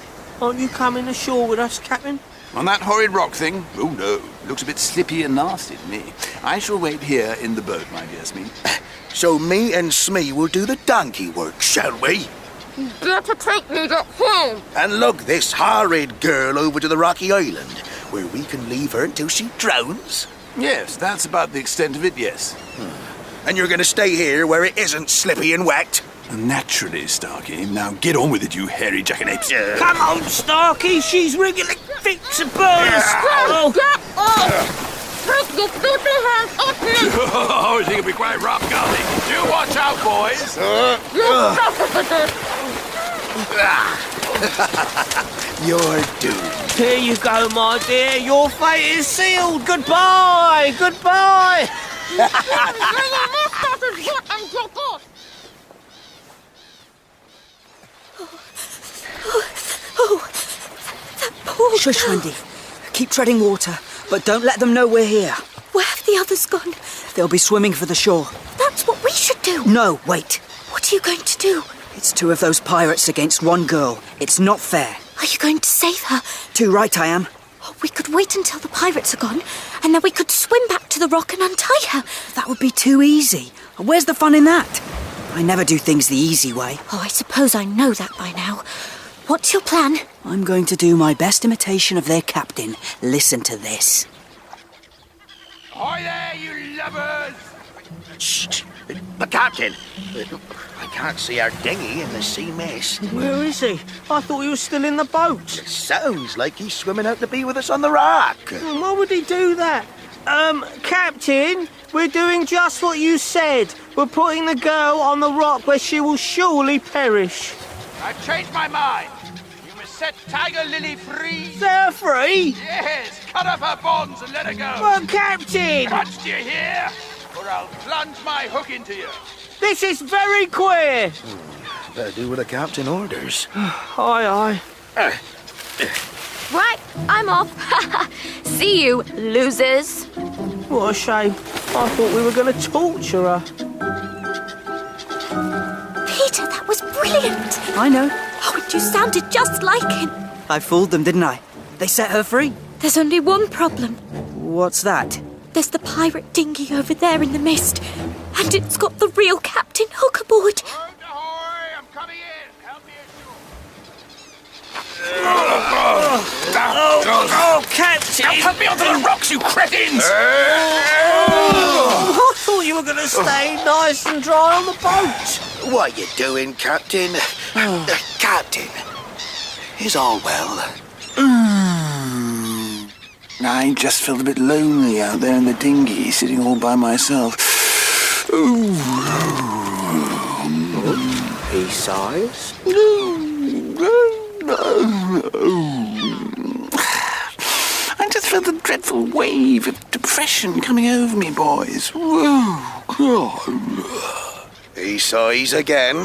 Aren't you coming ashore with us, Captain? On that horrid rock thing? Oh, no. It looks a bit slippy and nasty to me. I shall wait here in the boat, my dear Smee. So me and Smee will do the donkey work, shall we? You better take me to home. And lug this horrid girl over to the rocky island, where we can leave her until she drowns? Yes, that's about the extent of it, yes. And you're going to stay here where it isn't slippy and wet? Naturally, Starkey. Now get on with it, you hairy jackanapes. Come on, Starkey, she's wriggling fits of burns. Get off! Take your filthy hands off me! Oh, she can be quite rough, Gully. Do watch out, boys. You're suffocated! You're doomed. Here you go, my dear. Your fate is sealed. Goodbye. Goodbye. Your mustache is wet and get off! Shush, Wendy. Keep treading water, but don't let them know we're here. Where have the others gone? They'll be swimming for the shore. That's what we should do. No, wait. What are you going to do? It's two of those pirates against one girl. It's not fair. Are you going to save her? Too right I am. Oh, we could wait until the pirates are gone, and then we could swim back to the rock and untie her. That would be too easy. Where's the fun in that? I never do things the easy way. Oh, I suppose I know that by now. What's your plan? I'm going to do my best imitation of their captain. Listen to this. Ahoy there, you lubbers! Shh. But Captain, I can't see our dinghy in the sea mist. Where is he? I thought he was still in the boat. Sounds like he's swimming out to be with us on the rock. Why would he do that? Captain, we're doing just what you said. We're putting the girl on the rock where she will surely perish. I've changed my mind. You must set Tiger Lily free. Set her free? Yes, cut off her bonds and let her go. But, Captain! Cut, do you hear? Or I'll plunge my hook into you. This is very queer. Better do what the captain orders. Aye. Right, I'm off. See you, losers. What a shame. I thought we were going to torture her. Peter, that was brilliant. I know. Oh, and you sounded just like him. I fooled them, didn't I? They set her free. There's only one problem. What's that? There's the pirate dinghy over there in the mist, and it's got the real Captain Hook aboard. Ahoy, I'm coming in. Help me Oh, Captain! Now help me onto the rocks, you cretins! I thought you were going to stay nice and dry on the boat. What you doing, Captain? Captain, is all well? I just felt a bit lonely out there in the dinghy, sitting all by myself. He sighs? I just felt a dreadful wave of depression coming over me, boys. Oh, God. He sighs again.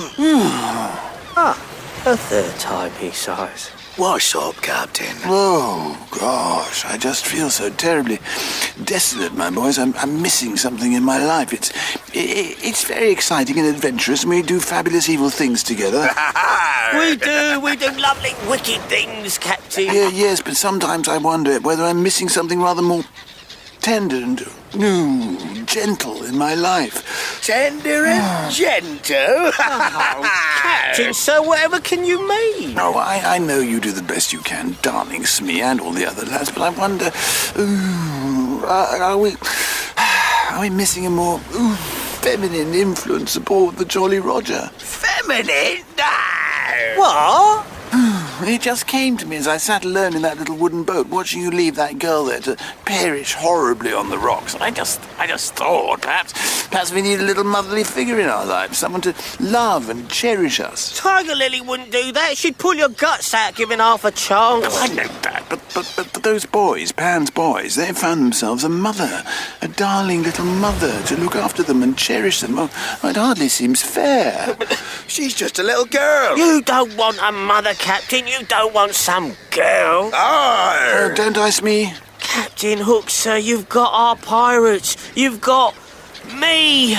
A third time he sighs. What's up, Captain? Oh, gosh, I just feel so terribly desolate, my boys. I'm missing something in my life. It's very exciting and adventurous, and we do fabulous evil things together. We do lovely, wicked things, Captain. Yes, but sometimes I wonder whether I'm missing something rather more tender and gentle in my life. Tender and gentle? Captain, sir, whatever can you mean? Oh, I know you do the best you can, darling Smee and all the other lads, but I wonder, are we missing a more feminine influence aboard the Jolly Roger? Feminine? No! What? It just came to me as I sat alone in that little wooden boat, watching you leave that girl there to perish horribly on the rocks. I just thought, perhaps we need a little motherly figure in our lives, someone to love and cherish us. Tiger Lily wouldn't do that. She'd pull your guts out giving half a chance. I know that, but those boys, Pan's boys, they've found themselves a mother, a darling little mother to look after them and cherish them. Oh, it hardly seems fair. She's just a little girl. You don't want a mother, Captain. You don't want some girl. Arr! Don't I, Smee? Captain Hook, sir, you've got our pirates. You've got me.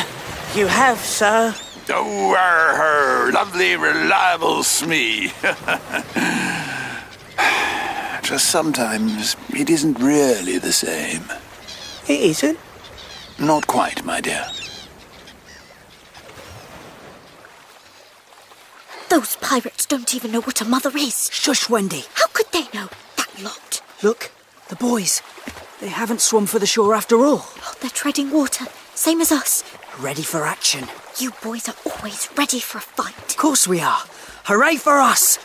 You have, sir. Oh, her lovely, reliable Smee. Just sometimes it isn't really the same. It isn't? Not quite, my dear. Those pirates don't even know what a mother is. Shush, Wendy. How could they know? That lot. Look, the boys. They haven't swum for the shore after all. Oh, they're treading water, same as us. Ready for action. You boys are always ready for a fight. Of course we are. Hooray for us!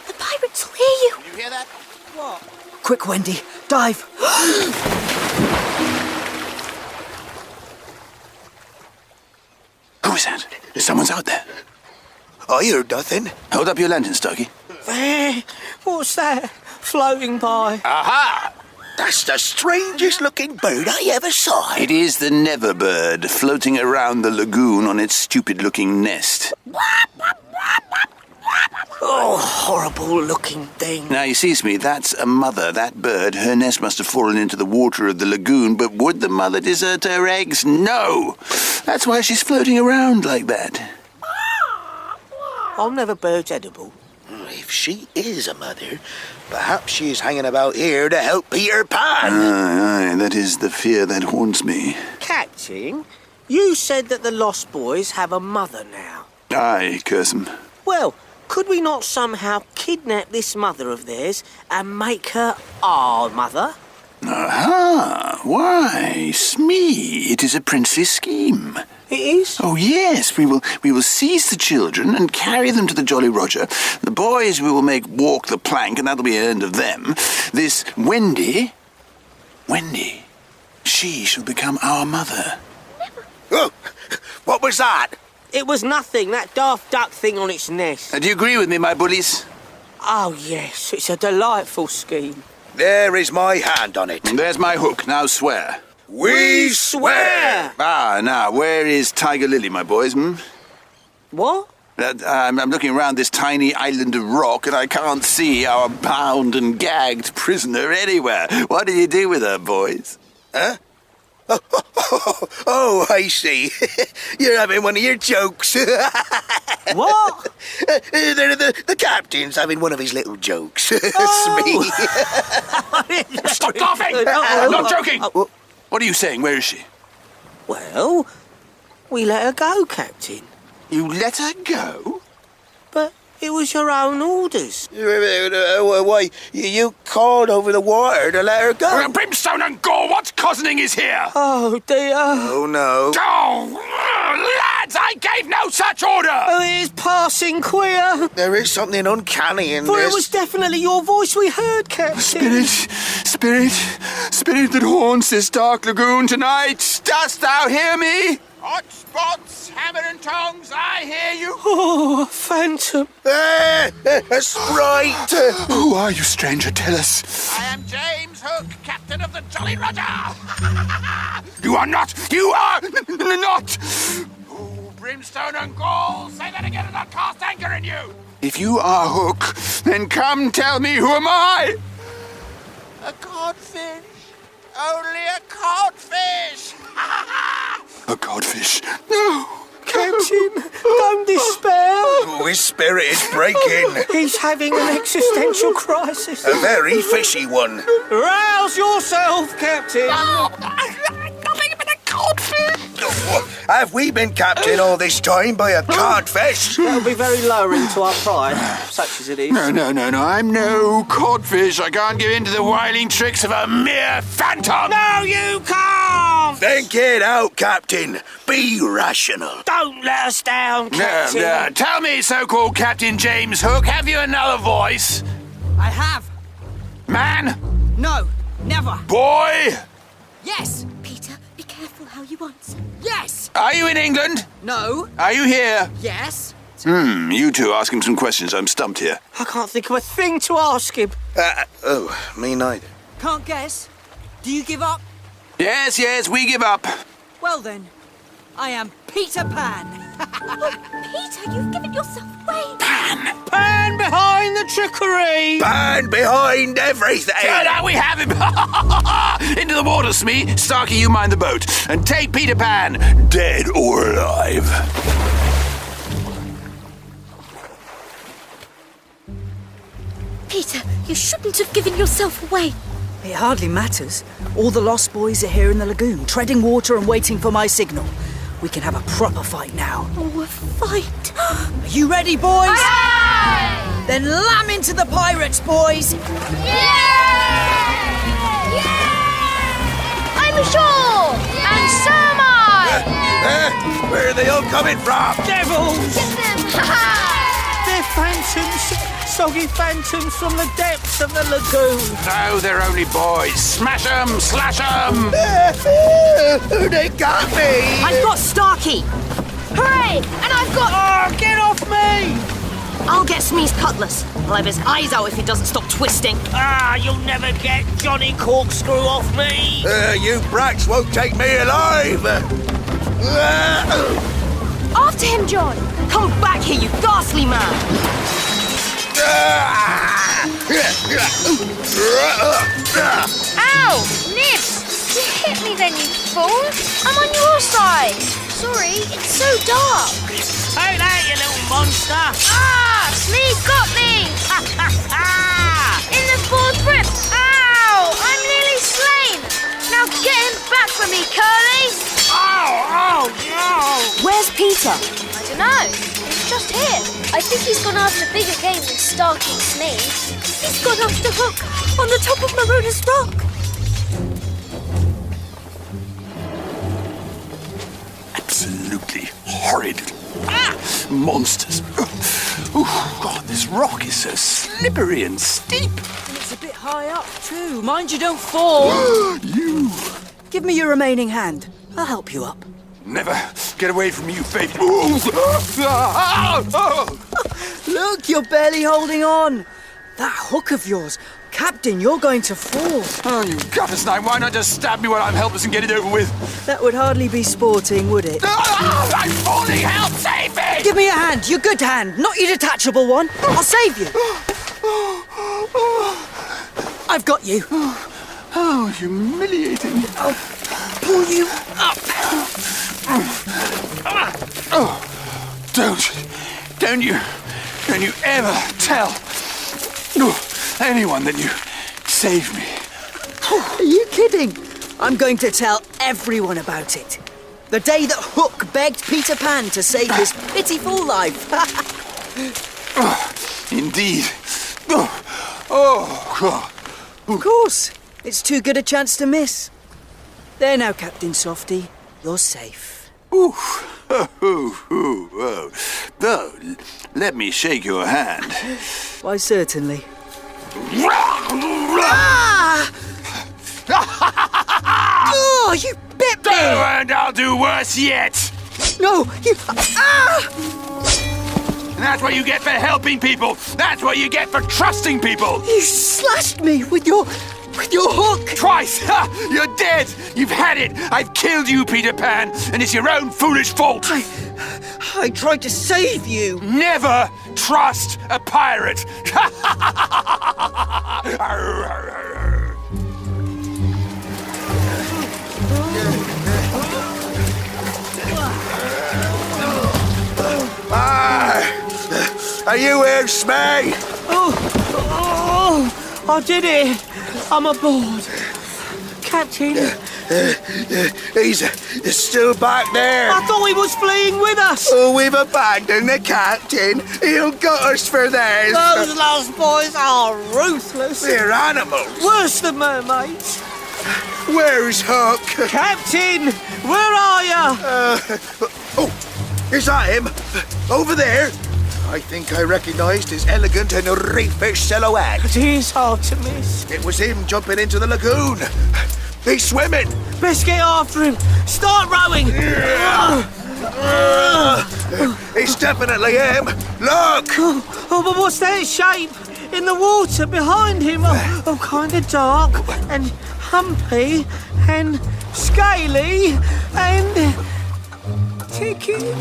The pirates will hear you. You hear that? What? Quick, Wendy. Dive. Who's that? Someone's out there. I heard nothing. Hold up your lantern, Starkey. There. What's that? Floating by. Aha! That's the strangest looking bird I ever saw. It is the Neverbird floating around the lagoon on its stupid-looking nest. Oh, horrible looking thing. Now, you see, Smee, that's a mother. That bird, her nest must have fallen into the water of the lagoon, but would the mother desert her eggs? No! That's why she's floating around like that. Are Neverbirds edible? If she is a mother, perhaps she's hanging about here to help Peter Pan. Aye, that is the fear that haunts me. Captain, you said that the Lost Boys have a mother now. Aye, curse 'em. Well, could we not somehow kidnap this mother of theirs and make her our mother? Aha! Why, Smee, it is a princely scheme. It is? Oh, yes. We will seize the children and carry them to the Jolly Roger. The boys we will make walk the plank, and that'll be the end of them. This Wendy, she shall become our mother. Oh, what was that? It was nothing, that daft duck thing on its nest. Do you agree with me, my bullies? Oh, yes, it's a delightful scheme. There is my hand on it. And there's my hook. Now swear. We swear! Ah, now, where is Tiger Lily, my boys, What? I'm looking around this tiny island of rock, and I can't see our bound and gagged prisoner anywhere. What did you do with her, boys? Huh? Oh, I see. You're having one of your jokes. What? The captain's having one of his little jokes. Oh. Stop laughing! I'm not joking! What are you saying? Where is she? Well, we let her go, Captain. You let her go? But it was your own orders. Why, you called over the water to let her go. Brimstone and gore, what cozening is here? Oh, dear. Oh, no. Oh, lads, I gave no such order! Oh, it is passing queer. There is something uncanny in For this. it was definitely your voice we heard, Captain. Spirit that haunts this dark lagoon tonight, dost thou hear me? Hot spots, hammer and tongs, I hear you. Oh, a phantom. A sprite. Who are you, stranger? Tell us. I am James Hook, captain of the Jolly Roger. You are not. Oh, brimstone and gall, say that again and I'll cast anchor in you. If you are Hook, then come tell me who am I? A codfish. Only a codfish. A codfish. No. Captain. Don't despair. Oh, his spirit is breaking. He's having an existential crisis. A very fishy one. Rouse yourself, Captain. Have we been captain all this time by a codfish? That would be very lowering to our pride, such as it is. No. I'm no codfish. I can't give in to the wiling tricks of a mere phantom. No, you can't! Then get out, Captain. Be rational. Don't let us down, Captain. Tell me, so-called Captain James Hook, have you another voice? I have. Man? No, never. Boy? Yes. Peter, be careful how you answer. Yes. Are you in England? No. Are you here? Yes. You two ask him some questions. I'm stumped here. I can't think of a thing to ask him. Me neither. Can't guess. Do you give up? Yes, we give up. Well then, I am Peter Pan. Peter, you've given yourself away. Pan behind the trickery. Pan behind everything. Now we have him. Into the water, Smee. Starkey, you mind the boat. And take Peter Pan, dead or alive. Peter, you shouldn't have given yourself away. It hardly matters. All the lost boys are here in the lagoon, treading water and waiting for my signal. We can have a proper fight now. Oh, a fight. Are you ready, boys? Aye! Then lam into the pirates, boys! I'm ashore! And so am I! Where are they all coming from? Devils! Get them! Ha-ha! They're phantoms. Soggy phantoms from the depths of the lagoon. No, they're only boys. Smash 'em, slash 'em. They got me. I've got Starkey. Hooray! And I've got... Oh, get off me! I'll get Smee's cutlass. I'll have his eyes out if he doesn't stop twisting. You'll never get Johnny Corkscrew off me. You brats won't take me alive. After him, John! Come back here, you ghastly man. Ow! Nibs! You hit me then, you fool! I'm on your side! Sorry, it's so dark. Take that, you little monster! Smee got me! In the fourth rip! Ow! I'm nearly slain! Now get him back for me, Curly! Oh, no! Where's Peter? I don't know. He's just here. I think he's gone after bigger game than Starkey and Smee. He's gone after Hook on the top of Marona's rock. Absolutely horrid. Monsters. Oh, God, this rock is so slippery and steep. And it's a bit high up, too. Mind you don't fall. You. Give me your remaining hand. I'll help you up. Never get away from you, baby. Look, you're barely holding on. That hook of yours. Captain, you're going to fall. Oh, you gutter snipe. Why not just stab me while I'm helpless and get it over with? That would hardly be sporting, would it? I'm falling! Help! Save me! Give me a hand, your good hand, not your detachable one. I'll save you. I've got you. Oh, humiliating. I'll pull you up. Don't you ever tell anyone that you saved me. Are you kidding? I'm going to tell everyone about it. The day that Hook begged Peter Pan to save his pitiful life. Indeed. Of course. It's too good a chance to miss. There now, Captain Softy. You're safe. Ooh. Oh. Let me shake your hand. Why, certainly. Oh, you bit me! And I'll do worse yet! No, you... And that's what you get for helping people! That's what you get for trusting people! You slashed me with your hook! Twice! Ha! You're dead! You've had it! I've killed you, Peter Pan, and it's your own foolish fault! I tried to save you! Never trust a pirate! Are you here, Smee? I did it. I'm aboard. Captain. He's still back there. I thought he was fleeing with us. Oh, we've abandoned the captain. He'll got us for this. Those lost boys are ruthless. They're animals. Worse than mermaids. Where's Hook? Captain, where are you? Oh, is that him? Over there. I think I recognised his elegant and reefish silhouette. It is hard to miss. It was him jumping into the lagoon. He's swimming. Best get after him. Start rowing. It's definitely him. Look. Oh, but what's that shape in the water behind him? Oh, kind of dark and humpy and scaly and ticking.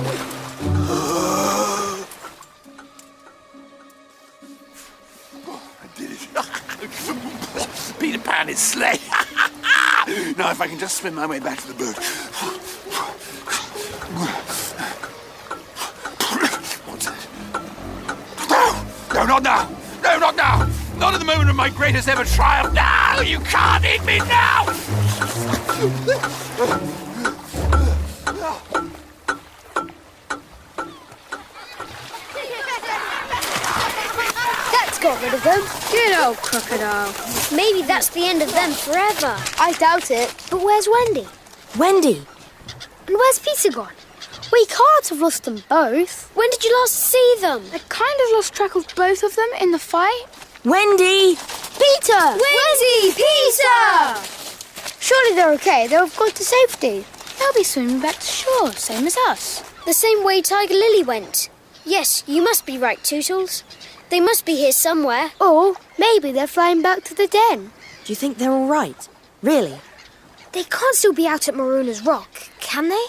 Peter Pan is slain. Now, if I can just spin my way back to the boat. What's that? No, not now. No, not now. Not at the moment of my greatest ever triumph. No, you can't eat me now. Got rid of them. Good old crocodile. Maybe that's the end of them forever. I doubt it. But where's Wendy? Wendy? And where's Peter gone? We can't have lost them both. When did you last see them? I kind of lost track of both of them in the fight. Wendy! Peter! Wendy! Peter! Surely they're okay. They'll have got to safety. They'll be swimming back to shore, same as us. The same way Tiger Lily went. Yes, you must be right, Tootles. They must be here somewhere. Or maybe they're flying back to the den. Do you think they're all right? Really? They can't still be out at Marooners Rock, can they?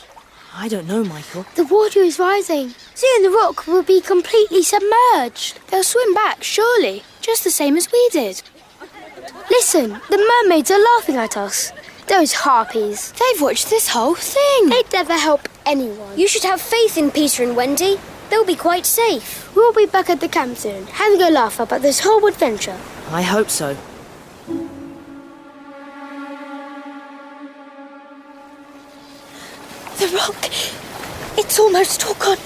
I don't know, Michael. The water is rising. Soon the rock will be completely submerged. They'll swim back, surely, just the same as we did. Listen, the mermaids are laughing at us. Those harpies. They've watched this whole thing. They'd never help anyone. You should have faith in Peter and Wendy. They'll be quite safe. We'll be back at the camp soon, having a laugh about this whole adventure. I hope so. The rock. It's almost all gone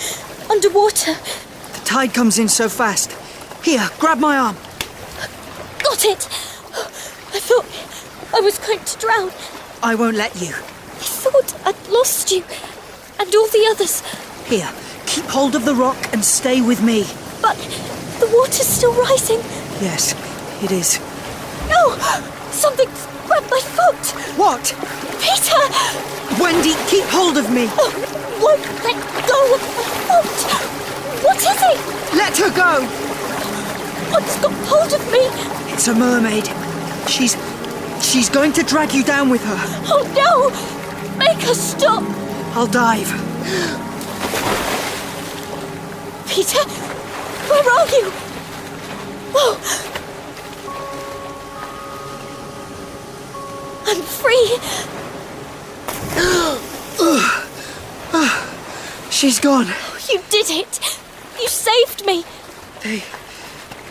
underwater. The tide comes in so fast. Here, grab my arm. Got it. I thought I was going to drown. I won't let you. I thought I'd lost you. And all the others. Here, keep hold of the rock and stay with me. But the water's still rising. Yes, it is. No! Something's grabbed my foot. What? Peter! Wendy, keep hold of me. Oh, won't let go of my foot. What is it? Let her go. What's got hold of me? It's a mermaid. She's going to drag you down with her. Oh no! Make her stop. I'll dive. Peter, where are you? Oh, I'm free. She's gone. You did it. You saved me. They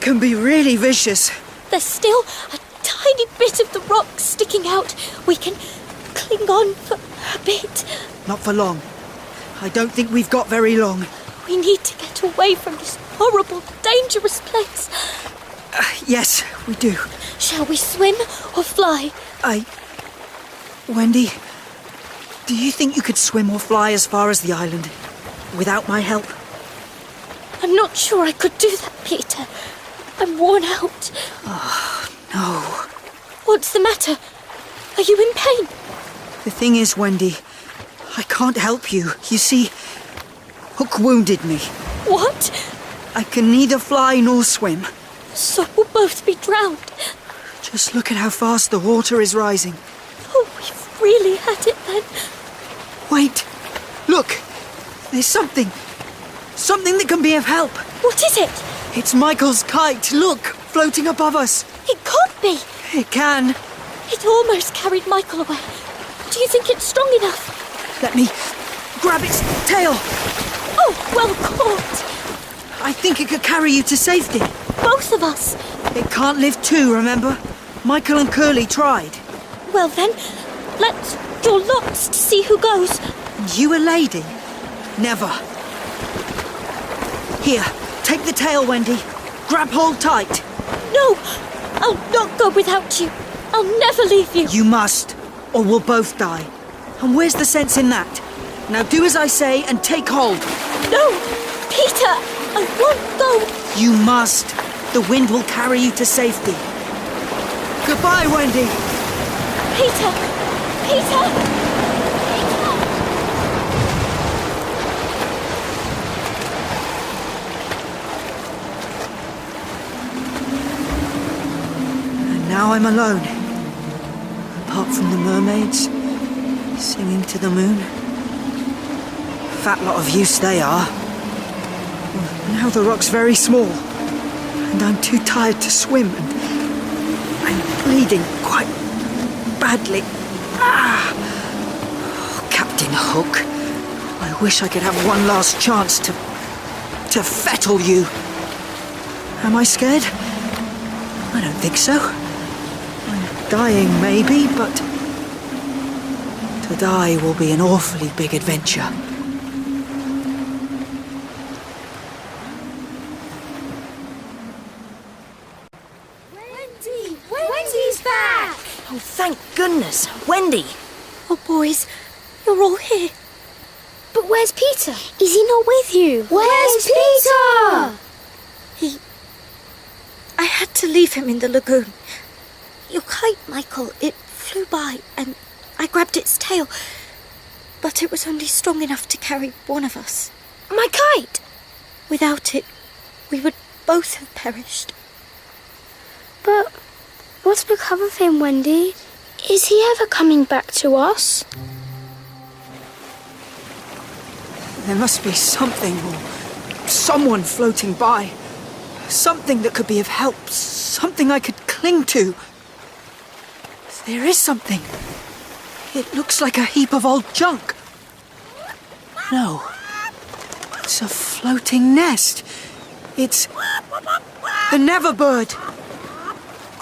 can be really vicious. There's still a tiny bit of the rock sticking out. We can cling on for a bit. Not for long. I don't think we've got very long. We need to get away from this horrible, dangerous place. Yes, we do. Shall we swim or fly? Wendy, do you think you could swim or fly as far as the island without my help? I'm not sure I could do that, Peter. I'm worn out. Oh, no. What's the matter? Are you in pain? The thing is, Wendy, I can't help you. You see, Hook wounded me. What? I can neither fly nor swim. So we'll both be drowned. Just look at how fast the water is rising. Oh, we've really had it then. Wait. Look. There's something. Something that can be of help. What is it? It's Michael's kite. Look, floating above us. It can't be. It can. It almost carried Michael away. Do you think it's strong enough? Let me grab its tail. Oh, well caught. I think it could carry you to safety. Both of us. It can't live two, remember? Michael and Curly tried. Well then, let's draw lots to see who goes. And you a lady? Never. Here, take the tail, Wendy. Grab hold tight. No, I'll not go without you. I'll never leave you. You must, or we'll both die. And where's the sense in that? Now do as I say and take hold. No, Peter, I won't go. You must. The wind will carry you to safety. Goodbye, Wendy. Peter! Peter! And now I'm alone. Apart from the mermaids, singing to the moon. Fat lot of use they are. Now the rock's very small, and I'm too tired to swim, and I'm bleeding quite badly. Oh, Captain Hook, I wish I could have one last chance to fettle you. Am I scared? I don't think so. I'm dying, maybe, but to die will be an awfully big adventure. Wendy's back! Oh, thank goodness. Wendy! Oh, boys, you're all here. But where's Peter? Is he not with you? Where's Peter? I had to leave him in the lagoon. Your kite, Michael, it flew by and I grabbed its tail. But it was only strong enough to carry one of us. My kite? Without it, we would both have perished. But what's become of him, Wendy? Is he ever coming back to us? There must be something or someone floating by. Something that could be of help. Something I could cling to. There is something. It looks like a heap of old junk. No. It's a floating nest. It's the Neverbird.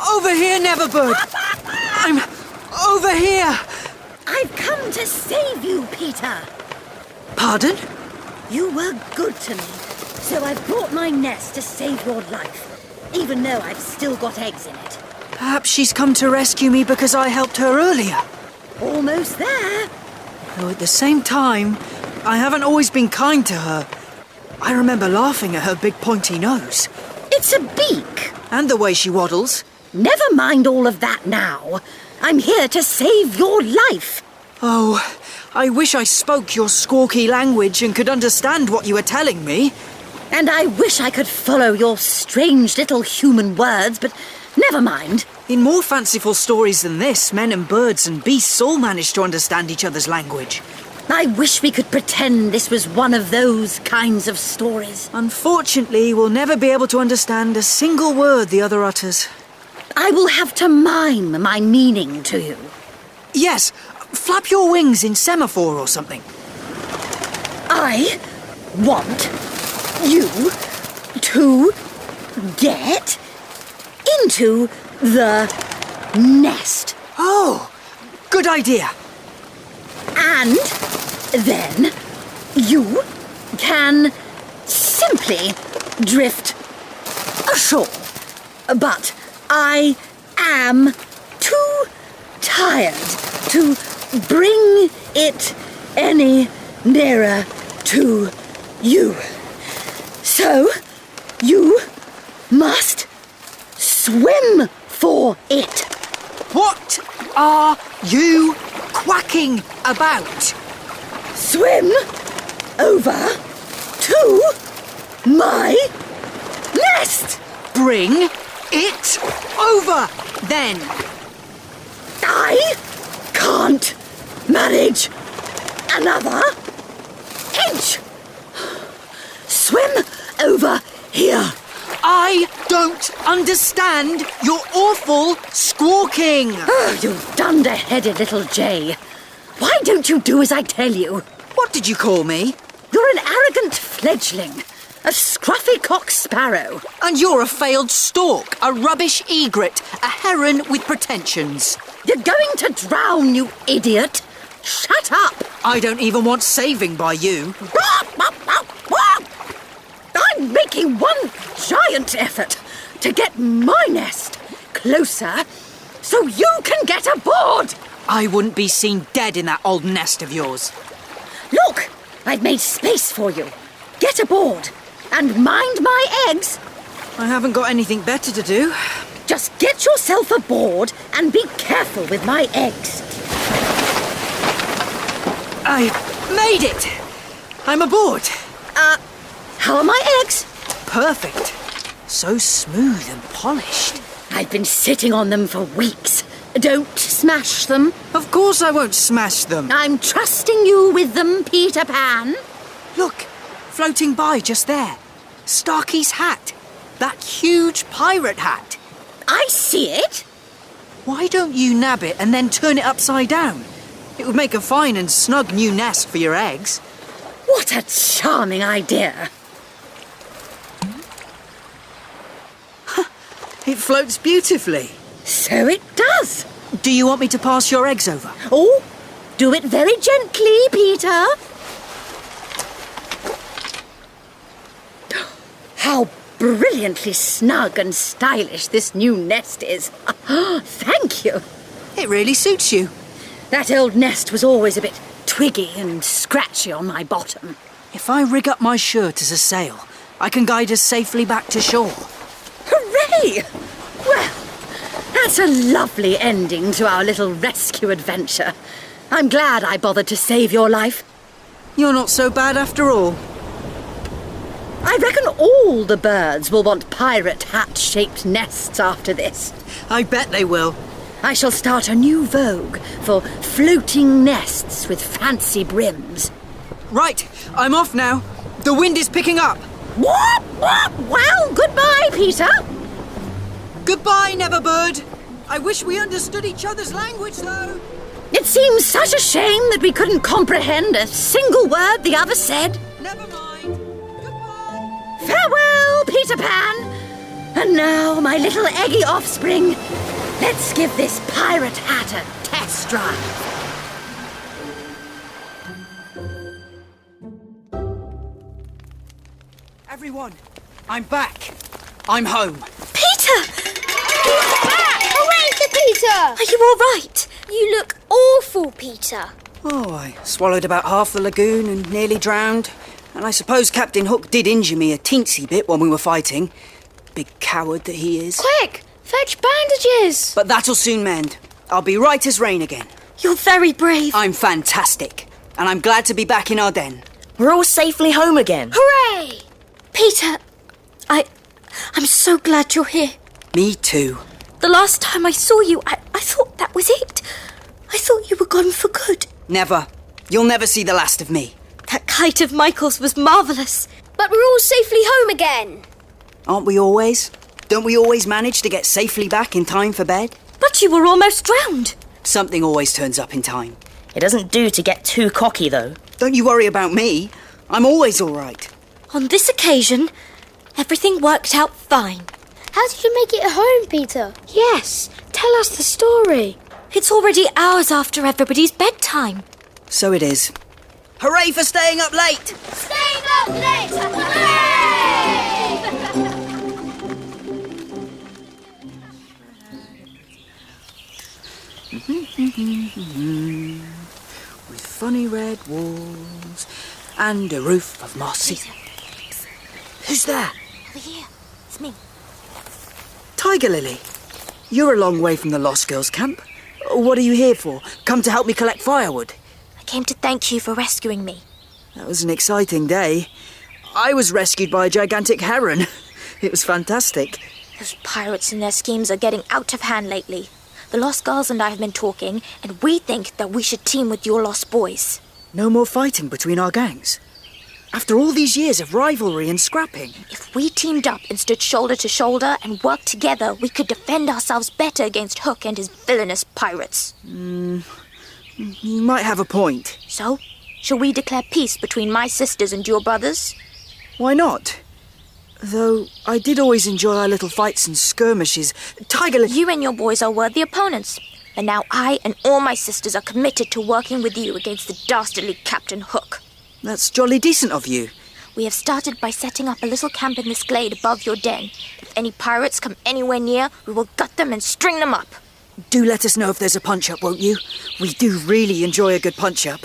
Over here, Neverbird. I'm over here. I've come to save you, Peter. Pardon? You were good to me, so I've brought my nest to save your life, even though I've still got eggs in it. Perhaps she's come to rescue me because I helped her earlier. Almost there. Though at the same time, I haven't always been kind to her. I remember laughing at her big pointy nose. It's a beak. And the way she waddles. Never mind all of that now. I'm here to save your life. Oh, I wish I spoke your squawky language and could understand what you were telling me. And I wish I could follow your strange little human words, but never mind. In more fanciful stories than this, men and birds and beasts all manage to understand each other's language. I wish we could pretend this was one of those kinds of stories. Unfortunately, we'll never be able to understand a single word the other utters. I will have to mime my meaning to you. Yes, flap your wings in semaphore or something. I want you to get into the nest. Oh, good idea. And then you can simply drift ashore. But I am too tired to bring it any nearer to you. So you must swim for it. What are you quacking about? Swim over to my nest. Bring it over, then. I can't manage another inch. Swim over here. I don't understand your awful squawking. Oh, you dunder-headed little jay. Why don't you do as I tell you? What did you call me? You're an arrogant fledgling. A scruffy cock sparrow. And you're a failed stork, a rubbish egret, a heron with pretensions. You're going to drown, you idiot. Shut up. I don't even want saving by you. I'm making one giant effort to get my nest closer so you can get aboard. I wouldn't be seen dead in that old nest of yours. Look, I've made space for you. Get aboard and mind my eggs. I haven't got anything better to do. Just get yourself aboard and be careful with my eggs. I made it. I'm aboard. How are my eggs? Perfect. So smooth and polished. I've been sitting on them for weeks. Don't smash them. Of course I won't smash them. I'm trusting you with them, Peter Pan. Look, floating by just there. Starkey's hat. That huge pirate hat. I see it. Why don't you nab it and then turn it upside down? It would make a fine and snug new nest for your eggs. What a charming idea. It floats beautifully. So it does. Do you want me to pass your eggs over? Oh, do it very gently, Peter. How brilliantly snug and stylish this new nest is. Thank you. It really suits you. That old nest was always a bit twiggy and scratchy on my bottom. If I rig up my shirt as a sail, I can guide us safely back to shore. Hooray! Well, that's a lovely ending to our little rescue adventure. I'm glad I bothered to save your life. You're not so bad after all. I reckon all the birds will want pirate hat-shaped nests after this. I bet they will. I shall start a new vogue for floating nests with fancy brims. Right, I'm off now. The wind is picking up. Well, goodbye, Peter. Goodbye, Neverbird. I wish we understood each other's language, though. It seems such a shame that we couldn't comprehend a single word the other said. Never mind. Goodbye. Farewell, Peter Pan. And now, my little eggy offspring, let's give this pirate hat a test drive. Everyone, I'm back. I'm home. Peter! Peter back! Hooray for Peter! Are you all right? You look awful, Peter. Oh, I swallowed about half the lagoon and nearly drowned. And I suppose Captain Hook did injure me a teensy bit when we were fighting. Big coward that he is. Quick, fetch bandages. But that'll soon mend. I'll be right as rain again. You're very brave. I'm fantastic. And I'm glad to be back in our den. We're all safely home again. Hooray! Peter, I'm so glad you're here. Me too. The last time I saw you, I thought that was it. I thought you were gone for good. Never. You'll never see the last of me. That kite of Michael's was marvellous. But we're all safely home again. Aren't we always? Don't we always manage to get safely back in time for bed? But you were almost drowned. Something always turns up in time. It doesn't do to get too cocky, though. Don't you worry about me. I'm always all right. On this occasion, everything worked out fine. How did you make it home, Peter? Yes, tell us the story. It's already hours after everybody's bedtime. So it is. Hooray for staying up late! Staying up late! Hooray! With funny red walls and a roof of mossy... Who's there? Over here. It's me. Tiger Lily. You're a long way from the Lost Girls camp. What are you here for? Come to help me collect firewood? I came to thank you for rescuing me. That was an exciting day. I was rescued by a gigantic heron. It was fantastic. Those pirates and their schemes are getting out of hand lately. The Lost Girls and I have been talking, and we think that we should team with your Lost Boys. No more fighting between our gangs. After all these years of rivalry and scrapping. If we teamed up and stood shoulder to shoulder and worked together, we could defend ourselves better against Hook and his villainous pirates. You might have a point. So, shall we declare peace between my sisters and your brothers? Why not? Though I did always enjoy our little fights and skirmishes. Tiger... You and your boys are worthy opponents. And now I and all my sisters are committed to working with you against the dastardly Captain Hook. That's jolly decent of you. We have started by setting up a little camp in this glade above your den. If any pirates come anywhere near, we will gut them and string them up. Do let us know if there's a punch-up, won't you? We do really enjoy a good punch-up.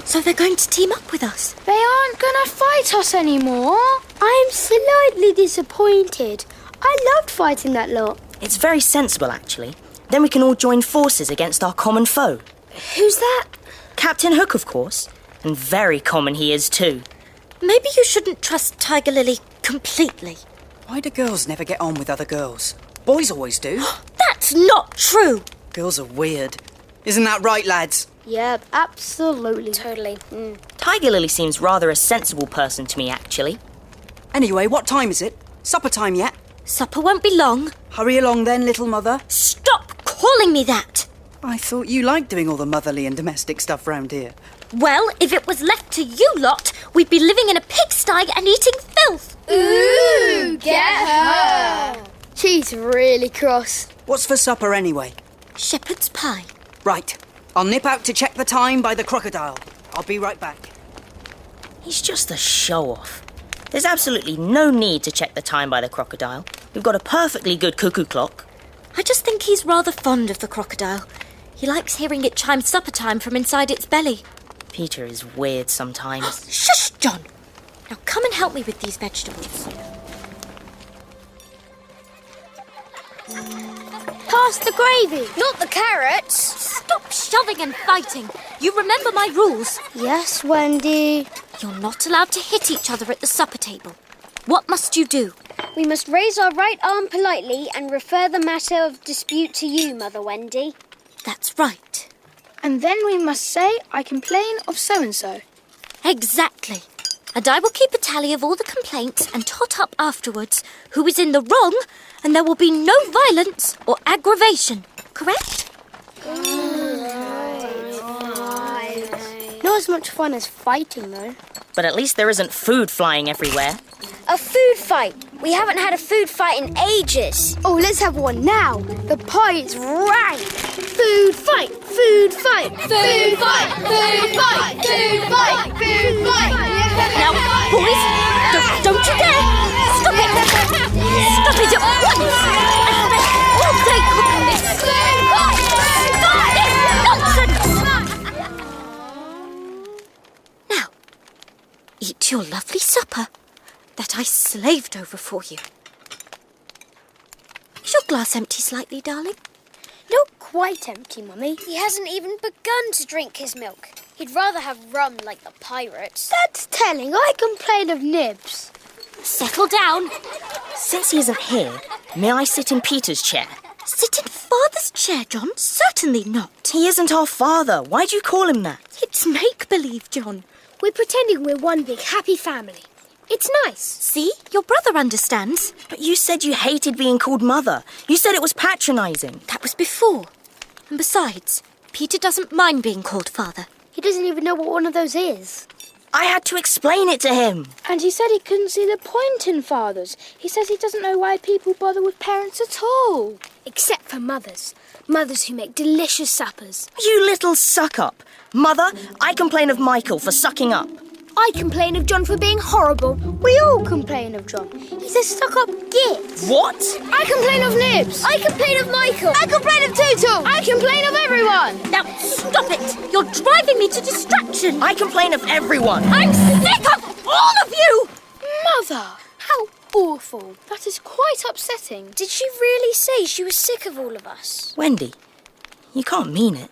So they're going to team up with us? They aren't gonna fight us anymore. I'm slightly disappointed. I loved fighting that lot. It's very sensible, actually. Then we can all join forces against our common foe. Who's that? Captain Hook, of course. And very common he is, too. Maybe you shouldn't trust Tiger Lily completely. Why do girls never get on with other girls? Boys always do. That's not true! Girls are weird. Isn't that right, lads? Yep, absolutely. Totally. Tiger Lily seems rather a sensible person to me, actually. Anyway, what time is it? Supper time yet? Supper won't be long. Hurry along then, little mother. Stop calling me that! I thought you liked doing all the motherly and domestic stuff round here. Well, if it was left to you lot, we'd be living in a pigsty and eating filth. Ooh, get her! She's really cross. What's for supper anyway? Shepherd's pie. Right. I'll nip out to check the time by the crocodile. I'll be right back. He's just a show-off. There's absolutely no need to check the time by the crocodile. We've got a perfectly good cuckoo clock. I just think he's rather fond of the crocodile. He likes hearing it chime supper time from inside its belly. Peter is weird sometimes. Shush, John! Now come and help me with these vegetables. Pass the gravy, not the carrots. Stop shoving and fighting. You remember my rules. Yes, Wendy. You're not allowed to hit each other at the supper table. What must you do? We must raise our right arm politely and refer the matter of dispute to you, Mother Wendy. That's right. And then we must say, I complain of so-and-so. Exactly. And I will keep a tally of all the complaints and tot up afterwards who is in the wrong, and there will be no violence or aggravation. Correct? Not as much fun as fighting, though. But at least there isn't food flying everywhere. A food fight. We haven't had a food fight in ages. Oh, let's have one now. The pie is rank. Food fight, food fight, food fight, food fight, food fight, food fight. Now, boys, don't you dare! Stop it! Stop it at once! I spent all day cooking this. Stop this nonsense! Now, eat your lovely supper that I slaved over for you. Is your glass empty slightly, darling? Not quite empty, Mummy. He hasn't even begun to drink his milk. He'd rather have rum like the pirates. That's telling. I complain of nibs. Settle down. Since he isn't here, may I sit in Peter's chair? Sit in Father's chair, John? Certainly not. He isn't our father. Why do you call him that? It's make-believe, John. We're pretending we're one big happy family. It's nice. See? Your brother understands. But you said you hated being called Mother. You said it was patronising. That was before. And besides, Peter doesn't mind being called Father. He doesn't even know what one of those is. I had to explain it to him. And he said he couldn't see the point in fathers. He says he doesn't know why people bother with parents at all. Except for mothers. Mothers who make delicious suppers. You little suck-up. Mother, I complain of Michael for sucking up. I complain of John for being horrible. We all complain of John. He's a stuck-up git. What? I complain of Nibs. I complain of Michael. I complain of Tootle. I complain of everyone. Now, stop it. You're driving me to distraction. I complain of everyone. I'm sick of all of you. Mother, how awful. That is quite upsetting. Did she really say she was sick of all of us? Wendy, you can't mean it.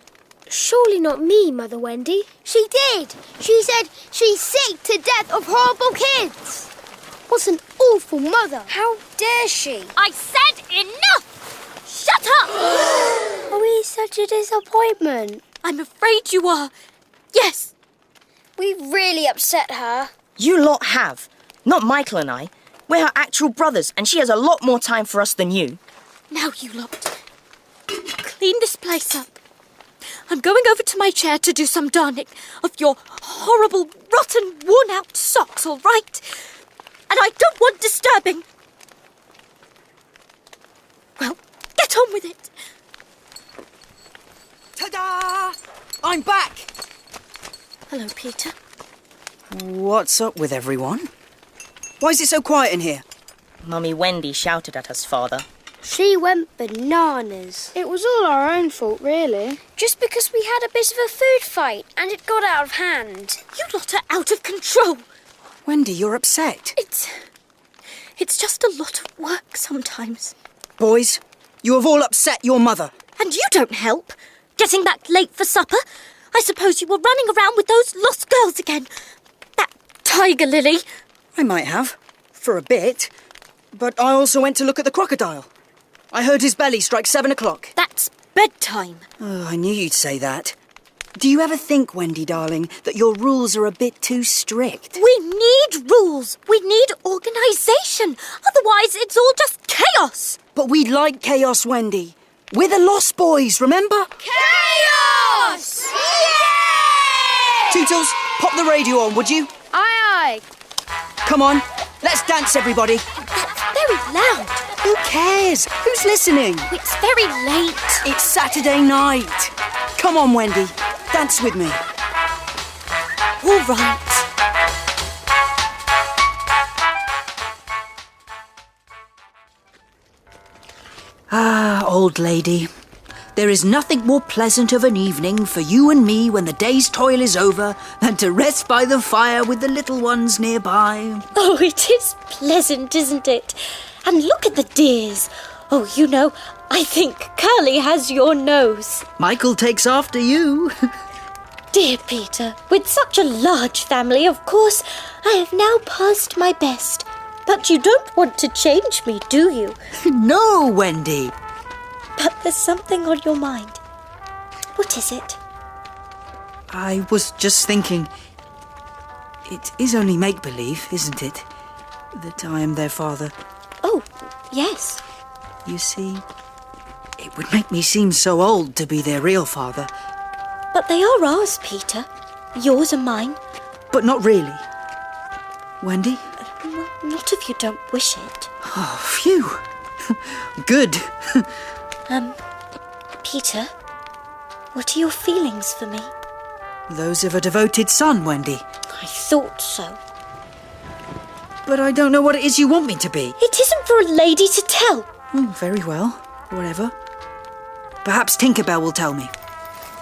Surely not me, Mother Wendy. She did. She said she's sick to death of horrible kids. What an awful mother. How dare she? I said enough. Shut up. Are we such a disappointment? I'm afraid you are. Yes. We really upset her. You lot have. Not Michael and I. We're her actual brothers, and she has a lot more time for us than you. Now, you lot, clean this place up. I'm going over to my chair to do some darning of your horrible, rotten, worn-out socks, all right? And I don't want disturbing. Well, get on with it. Ta-da! I'm back! Hello, Peter. What's up with everyone? Why is it so quiet in here? Mummy Wendy shouted at us, Father. She went bananas. It was all our own fault, really. Just because we had a bit of a food fight and it got out of hand. You lot are out of control. Wendy, you're upset. It's just a lot of work sometimes. Boys, you have all upset your mother. And you don't help. Getting back late for supper. I suppose you were running around with those lost girls again. That tiger lily. I might have, for a bit. But I also went to look at the crocodile. I heard his belly strike 7 o'clock. That's bedtime. Oh, I knew you'd say that. Do you ever think, Wendy, darling, that your rules are a bit too strict? We need rules. We need organisation. Otherwise, it's all just chaos. But we like chaos, Wendy. We're the Lost Boys, remember? Chaos! Yay! Tootles, pop the radio on, would you? Aye, aye. Come on, let's dance, everybody. That's very loud. Who cares? Who's listening? It's very late. It's Saturday night. Come on, Wendy. Dance with me. All right. Ah, old lady. There is nothing more pleasant of an evening for you and me when the day's toil is over than to rest by the fire with the little ones nearby. Oh, it is pleasant, isn't it? And look at the dears. Oh, you know, I think Curly has your nose. Michael takes after you. Dear Peter, with such a large family, of course, I have now passed my best. But you don't want to change me, do you? No, Wendy. But there's something on your mind. What is it? I was just thinking, it is only make-believe, isn't it? That I am their father. Oh, yes. You see, it would make me seem so old to be their real father. But they are ours, Peter. Yours and mine. But not really. Wendy? Well, not if you don't wish it. Oh, phew. Good. Peter, what are your feelings for me? Those of a devoted son, Wendy. I thought so. But I don't know what it is you want me to be. It isn't for a lady to tell. Very well. Whatever. Perhaps Tinkerbell will tell me.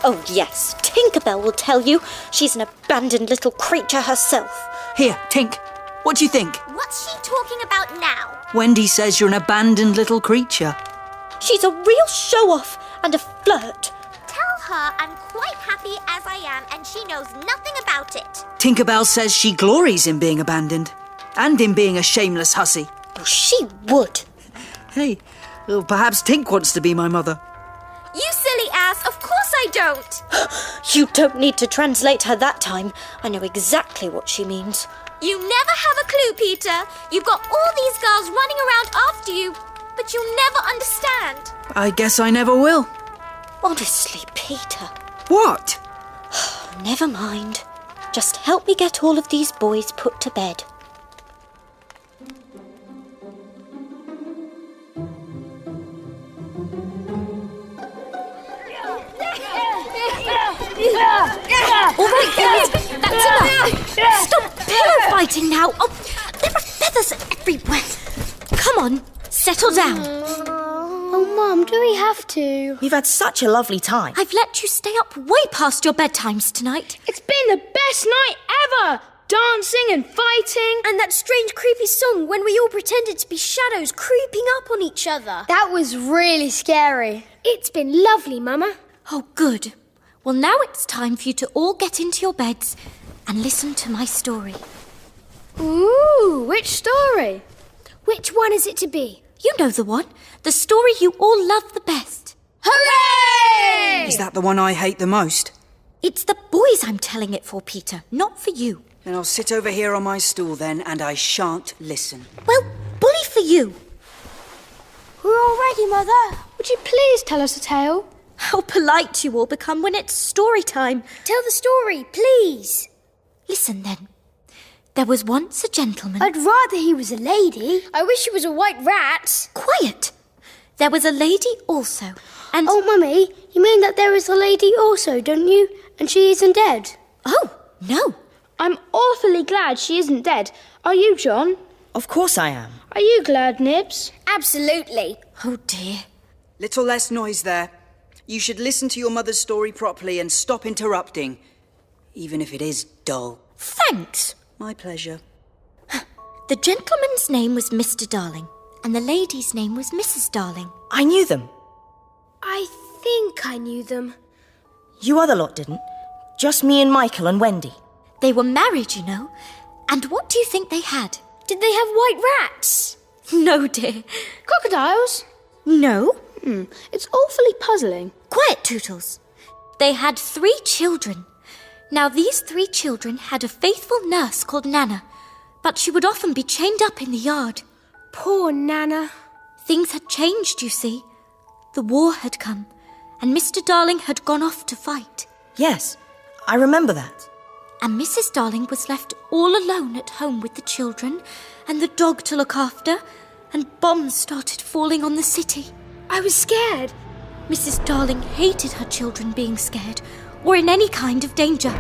Oh, yes. Tinkerbell will tell you. She's an abandoned little creature herself. Here, Tink. What do you think? What's she talking about now? Wendy says you're an abandoned little creature. She's a real show-off and a flirt. Tell her I'm quite happy as I am and she knows nothing about it. Tinkerbell says she glories in being abandoned. And in being a shameless hussy. Oh, she would. Hey, well, perhaps Tink wants to be my mother. You silly ass, of course I don't. You don't need to translate her that time. I know exactly what she means. You never have a clue, Peter. You've got all these girls running around after you, but you'll never understand. I guess I never will. Honestly, Peter. What? Never mind. Just help me get all of these boys put to bed. All right, guys, that's enough. Stop pillow fighting now. Oh, there are feathers everywhere. Come on, settle down. Oh, Mum, do we have to? We've had such a lovely time. I've let you stay up way past your bedtimes tonight. It's been the best night ever! Dancing and fighting. And that strange creepy song when we all pretended to be shadows creeping up on each other. That was really scary. It's been lovely, Mama. Oh, good. Well, now it's time for you to all get into your beds and listen to my story. Ooh, which story? Which one is it to be? You know the one. The story you all love the best. Hooray! Is that the one I hate the most? It's the boys I'm telling it for, Peter, not for you. Then I'll sit over here on my stool then, and I shan't listen. Well, bully for you. We're all ready, Mother. Would you please tell us a tale? How polite you all become when it's story time. Tell the story, please. Listen then. There was once a gentleman... I'd rather he was a lady. I wish he was a white rat. Quiet! There was a lady also, and... Oh, Mummy, you mean that there is a lady also, don't you? And she isn't dead? Oh, no. I'm awfully glad she isn't dead. Are you, John? Of course I am. Are you glad, Nibs? Absolutely. Oh, dear. Little less noise there. You should listen to your mother's story properly and stop interrupting, even if it is dull. Thanks. My pleasure. The gentleman's name was Mr. Darling, and the lady's name was Mrs. Darling. I knew them. I think I knew them. You other lot didn't. Just me and Michael and Wendy. They were married, you know. And what do you think they had? Did they have white rats? No, dear. Crocodiles? No. It's awfully puzzling. Quiet, Tootles. They had 3 children. Now, these 3 children had a faithful nurse called Nana, but she would often be chained up in the yard. Poor Nana. Things had changed, you see. The war had come, and Mr. Darling had gone off to fight. Yes, I remember that. And Mrs. Darling was left all alone at home with the children and the dog to look after, and bombs started falling on the city. I was scared. Mrs. Darling hated her children being scared or in any kind of danger.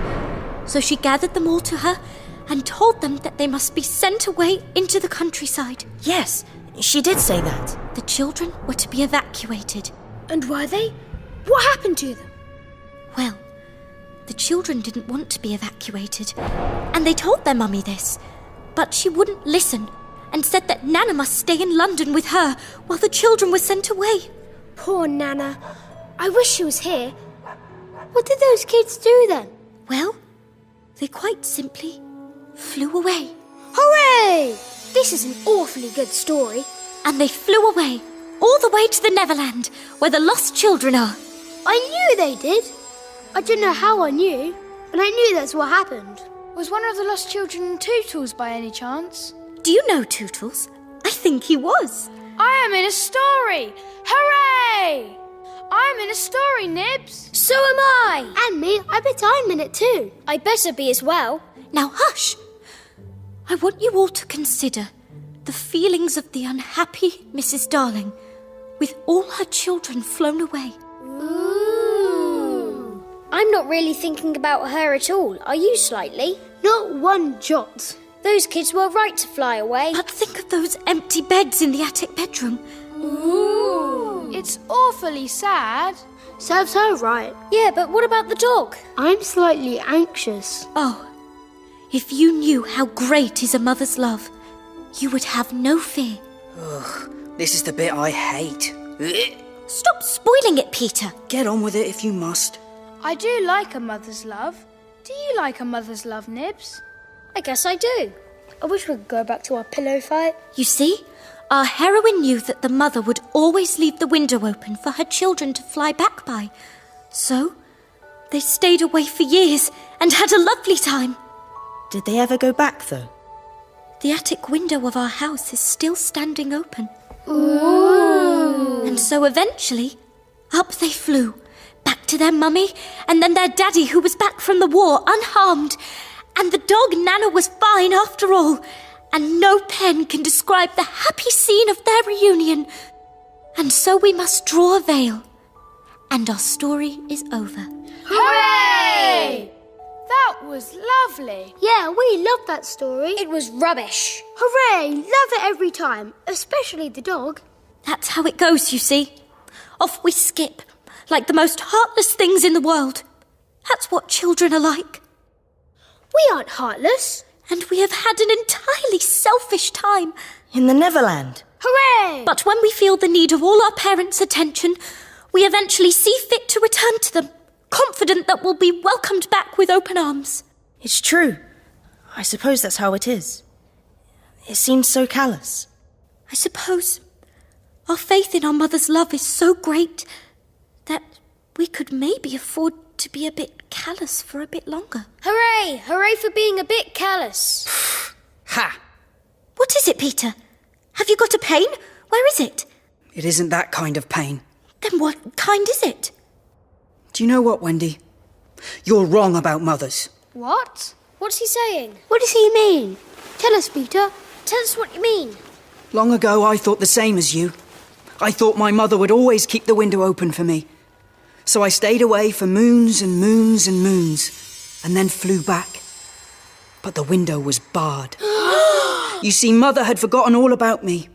So she gathered them all to her and told them that they must be sent away into the countryside. Yes, she did say that. The children were to be evacuated. And were they? What happened to them? Well, the children didn't want to be evacuated, and they told their mummy this, but she wouldn't listen and said that Nana must stay in London with her while the children were sent away. Poor Nana. I wish she was here. What did those kids do then? Well, they quite simply flew away. Hooray! This is an awfully good story. And they flew away, all the way to the Neverland, where the lost children are. I knew they did. I don't know how I knew, but I knew that's what happened. Was one of the lost children Tootles by any chance? Do you know Tootles? I think he was. I am in a story! Hooray! I'm in a story, Nibs. So am I. And me. I bet I'm in it too. I better be as well. Now hush. I want you all to consider the feelings of the unhappy Mrs. Darling, with all her children flown away. Ooh. I'm not really thinking about her at all. Are you, Slightly? Not one jot. Those kids were right to fly away. But think of those empty beds in the attic bedroom. Ooh. It's awfully sad. Serves her right. Yeah, but what about the dog? I'm slightly anxious. Oh, if you knew how great is a mother's love, you would have no fear. Ugh, this is the bit I hate. Stop spoiling it, Peter. Get on with it if you must. I do like a mother's love. Do you like a mother's love, Nibs? I guess I do. I wish we could go back to our pillow fight. You see, our heroine knew that the mother would always leave the window open for her children to fly back by. So, they stayed away for years and had a lovely time. Did they ever go back, though? The attic window of our house is still standing open. Ooh. And so eventually, up they flew, back to their mummy, and then their daddy, who was back from the war unharmed. And the dog Nana was fine after all, and no pen can describe the happy scene of their reunion. And so we must draw a veil, and our story is over. Hooray! That was lovely. Yeah, we loved that story. It was rubbish. Hooray! Love it every time, especially the dog. That's how it goes, you see. Off we skip, like the most heartless things in the world. That's what children are like. We aren't heartless. And we have had an entirely selfish time. In the Neverland. Hooray! But when we feel the need of all our parents' attention, we eventually see fit to return to them, confident that we'll be welcomed back with open arms. It's true. I suppose that's how it is. It seems so callous. I suppose our faith in our mother's love is so great that we could maybe afford to be a bit callous for a bit longer. Hooray! Hooray for being a bit callous. Ha! What is it, Peter? Have you got a pain? Where is it? It isn't that kind of pain. Then what kind is it? Do you know what, Wendy? You're wrong about mothers. What? What's he saying? What does he mean? Tell us, Peter. Tell us what you mean. Long ago, I thought the same as you. I thought my mother would always keep the window open for me. So I stayed away for moons and moons and moons, and then flew back. But the window was barred. You see, Mother had forgotten all about me,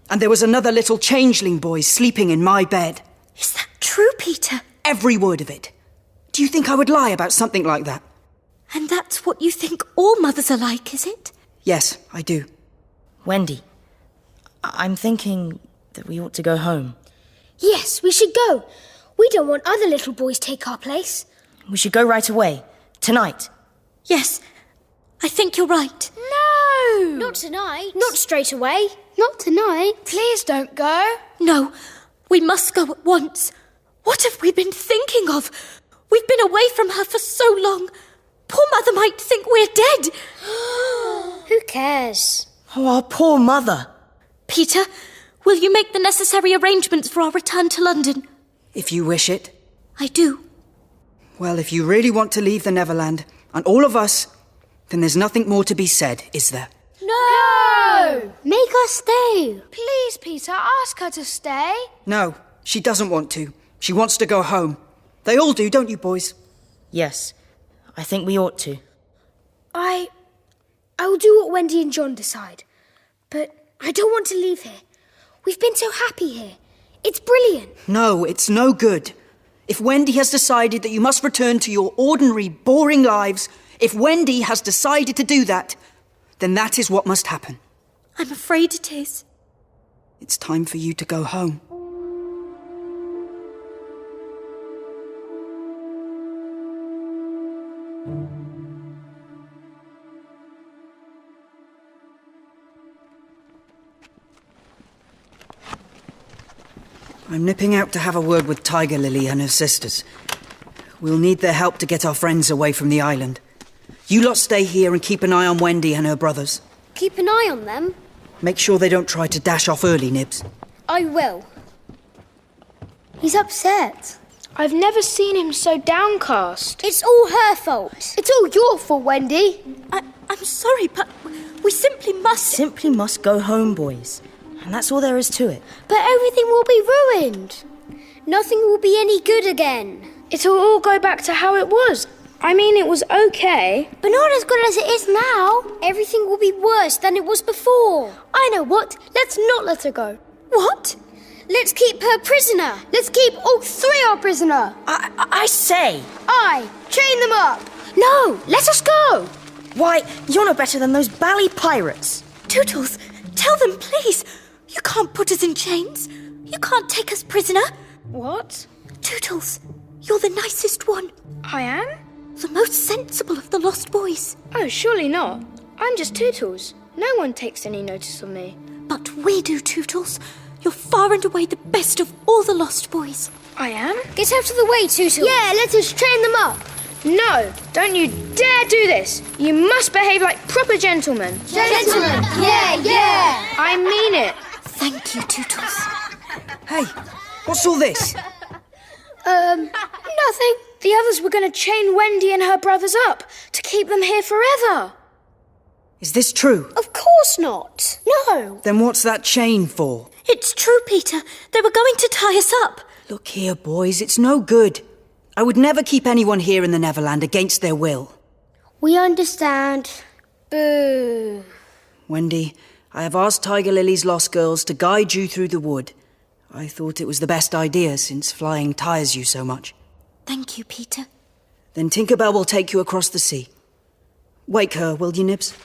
and there was another little changeling boy sleeping in my bed. Is that true, Peter? Every word of it. Do you think I would lie about something like that? And that's what you think all mothers are like, is it? Yes, I do. Wendy, I'm thinking that we ought to go home. Yes, we should go. We don't want other little boys take our place. We should go right away. Tonight. Yes, I think you're right. No! Not tonight. Not straight away. Not tonight. Please don't go. No, we must go at once. What have we been thinking of? We've been away from her for so long. Poor Mother might think we're dead. Who cares? Oh, our poor mother. Peter, will you make the necessary arrangements for our return to London? If you wish it. I do. Well, if you really want to leave the Neverland, and all of us, then there's nothing more to be said, is there? No! Make us stay. Please, Peter, ask her to stay. No, she doesn't want to. She wants to go home. They all do, don't you, boys? Yes, I think we ought to. I will do what Wendy and John decide. But I don't want to leave here. We've been so happy here. It's brilliant. No, it's no good. If Wendy has decided that you must return to your ordinary, boring lives, if Wendy has decided to do that, then that is what must happen. I'm afraid it is. It's time for you to go home. I'm nipping out to have a word with Tiger Lily and her sisters. We'll need their help to get our friends away from the island. You lot stay here and keep an eye on Wendy and her brothers. Keep an eye on them. Make sure they don't try to dash off early, Nibs. I will. He's upset. I've never seen him so downcast. It's all her fault. It's all your fault, Wendy. I'm sorry, but we simply must go home, boys. And that's all there is to it. But everything will be ruined. Nothing will be any good again. It'll all go back to how it was. I mean, it was okay. But not as good as it is now. Everything will be worse than it was before. I know what. Let's not let her go. What? Let's keep her prisoner. Let's keep all three our prisoner. I say. Chain them up. No, let us go. Why, you're no better than those bally pirates. Tootles, tell them, please. You can't put us in chains. You can't take us prisoner. What? Tootles, you're the nicest one. I am? The most sensible of the lost boys. Oh, surely not. I'm just Tootles. No one takes any notice of me. But we do, Tootles. You're far and away the best of all the lost boys. I am? Get out of the way, Tootles. Yeah, let us train them up. No, don't you dare do this. You must behave like proper gentlemen. Gentlemen, yeah. I mean it. Thank you, Tootles. Hey, what's all this? Nothing. The others were going to chain Wendy and her brothers up to keep them here forever. Is this true? Of course not. No. Then what's that chain for? It's true, Peter. They were going to tie us up. Look here, boys, it's no good. I would never keep anyone here in the Neverland against their will. We understand. Boo. Wendy, I have asked Tiger Lily's lost girls to guide you through the wood. I thought it was the best idea since flying tires you so much. Thank you, Peter. Then Tinkerbell will take you across the sea. Wake her, will you, Nibs?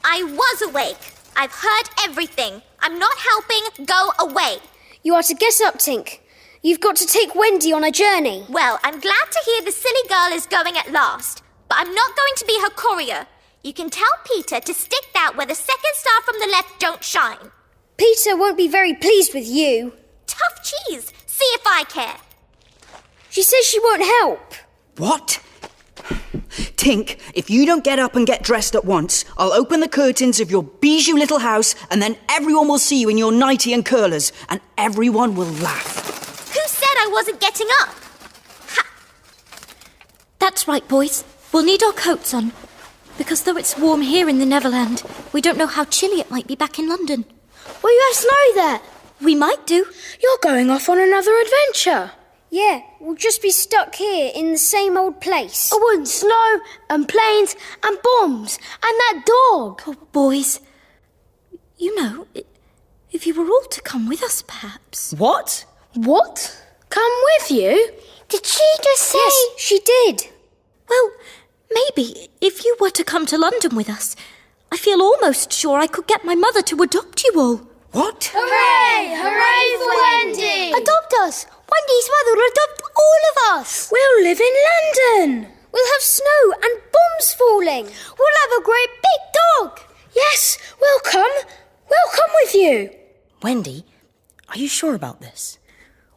I was awake. I've heard everything. I'm not helping. Go away. You are to get up, Tink. You've got to take Wendy on a journey. Well, I'm glad to hear the silly girl is going at last. But I'm not going to be her courier. You can tell Peter to stick that where the second star from the left don't shine. Peter won't be very pleased with you. Tough cheese. See if I care. She says she won't help. What? think if you don't get up and get dressed at once, I'll open the curtains of your bijou little house and then everyone will see you in your nightie and curlers and everyone will laugh. Who said I wasn't getting up? That's right, boys. We'll need our coats on. Because though it's warm here in the Neverland, we don't know how chilly it might be back in London. Will you have snow there? We might do. You're going off on another adventure. Yeah, we'll just be stuck here in the same old place. I want snow and planes and bombs and that dog. Oh, boys. You know, if you were all to come with us, perhaps. What? What? Come with you? Did she just say? Yes, she did. Well, maybe if you were to come to London with us, I feel almost sure I could get my mother to adopt you all. What? Hooray! Hooray for Wendy! Adopt us! Wendy's mother will adopt all of us! We'll live in London. We'll have snow and bombs falling. We'll have a great big dog! Yes, we'll come. We'll come with you. Wendy, are you sure about this?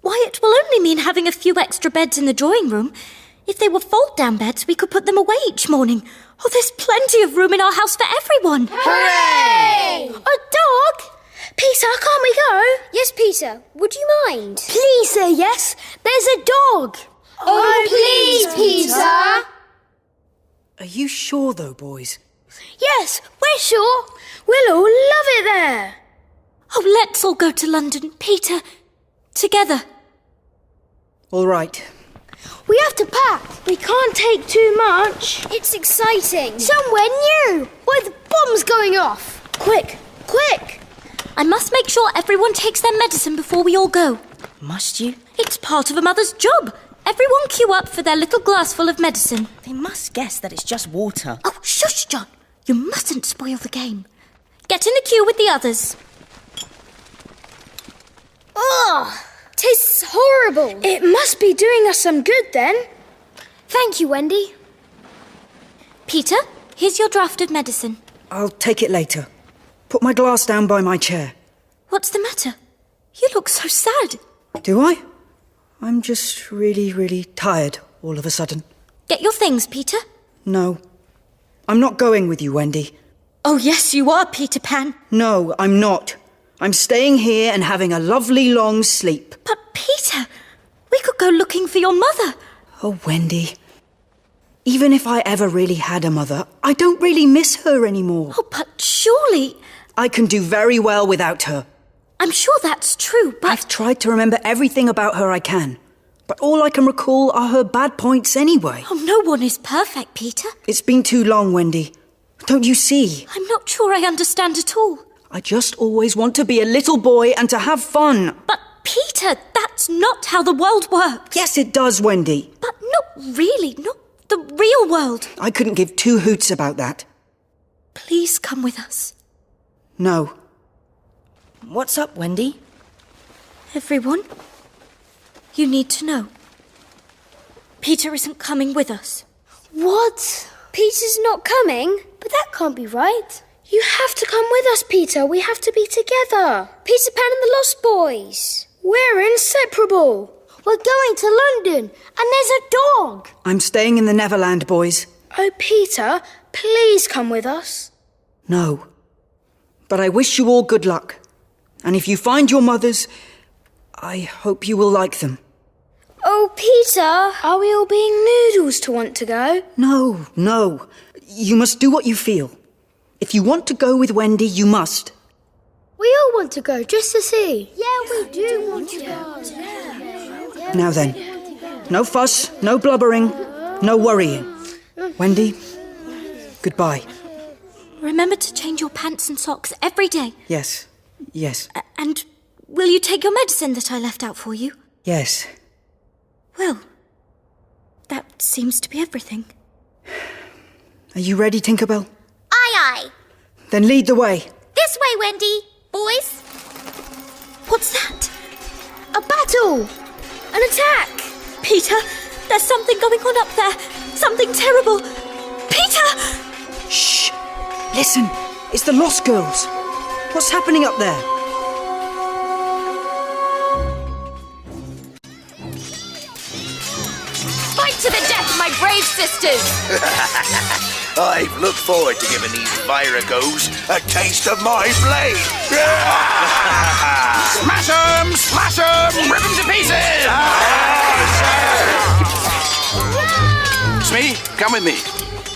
Why, it will only mean having a few extra beds in the drawing room. If they were fold-down beds, we could put them away each morning. Oh, there's plenty of room in our house for everyone. Hooray! A dog? Peter, can't we go? Yes, Peter. Would you mind? Please say yes. There's a dog. Oh, please, Peter. Are you sure, though, boys? Yes, we're sure. We'll all love it there. Oh, let's all go to London, Peter. Together. All right. We have to pack. We can't take too much. It's exciting. Somewhere new. Where the bomb's going off. Quick, quick. I must make sure everyone takes their medicine before we all go. Must you? It's part of a mother's job. Everyone queue up for their little glass full of medicine. They must guess that it's just water. Oh, shush, John. You mustn't spoil the game. Get in the queue with the others. Ugh, tastes horrible. It must be doing us some good then. Thank you, Wendy. Peter, here's your draft of medicine. I'll take it later. Put my glass down by my chair. What's the matter? You look so sad. Do I? I'm just really tired all of a sudden. Get your things, Peter. No. I'm not going with you, Wendy. Oh, yes, you are, Peter Pan. No, I'm not. I'm staying here and having a lovely long sleep. But, Peter, we could go looking for your mother. Oh, Wendy. Even if I ever really had a mother, I don't really miss her anymore. Oh, but surely... I can do very well without her. I'm sure that's true, but... I've tried to remember everything about her I can. But all I can recall are her bad points anyway. Oh, no one is perfect, Peter. It's been too long, Wendy. Don't you see? I'm not sure I understand at all. I just always want to be a little boy and to have fun. But, Peter, that's not how the world works. Yes, it does, Wendy. But not really, not the real world. I couldn't give two hoots about that. Please come with us. No. What's up, Wendy? Everyone, you need to know. Peter isn't coming with us. What? Peter's not coming? But that can't be right. You have to come with us, Peter. We have to be together. Peter Pan and the Lost Boys. We're inseparable. We're going to London, and there's a dog. I'm staying in the Neverland, boys. Oh, Peter, please come with us. No. But I wish you all good luck. And if you find your mothers, I hope you will like them. Oh, Peter, are we all being noodles to want to go? No. You must do what you feel. If you want to go with Wendy, you must. We all want to go, just to see. Yeah, we do want to go. Now then, no fuss, no blubbering, no worrying. Wendy, goodbye. Remember to change your pants and socks every day. Yes. And will you take your medicine that I left out for you? Yes. Well, that seems to be everything. Are you ready, Tinkerbell? Aye. Then lead the way. This way, Wendy. Boys. What's that? A battle! An attack! Peter, there's something going on up there. Something terrible. Peter! Shh! Listen, it's the Lost Girls. What's happening up there? Fight to the death, my brave sisters! I've looked forward to giving these viragos a taste of my blade. Smash 'em! Smash 'em! Rip 'em to pieces! Smee, come with me.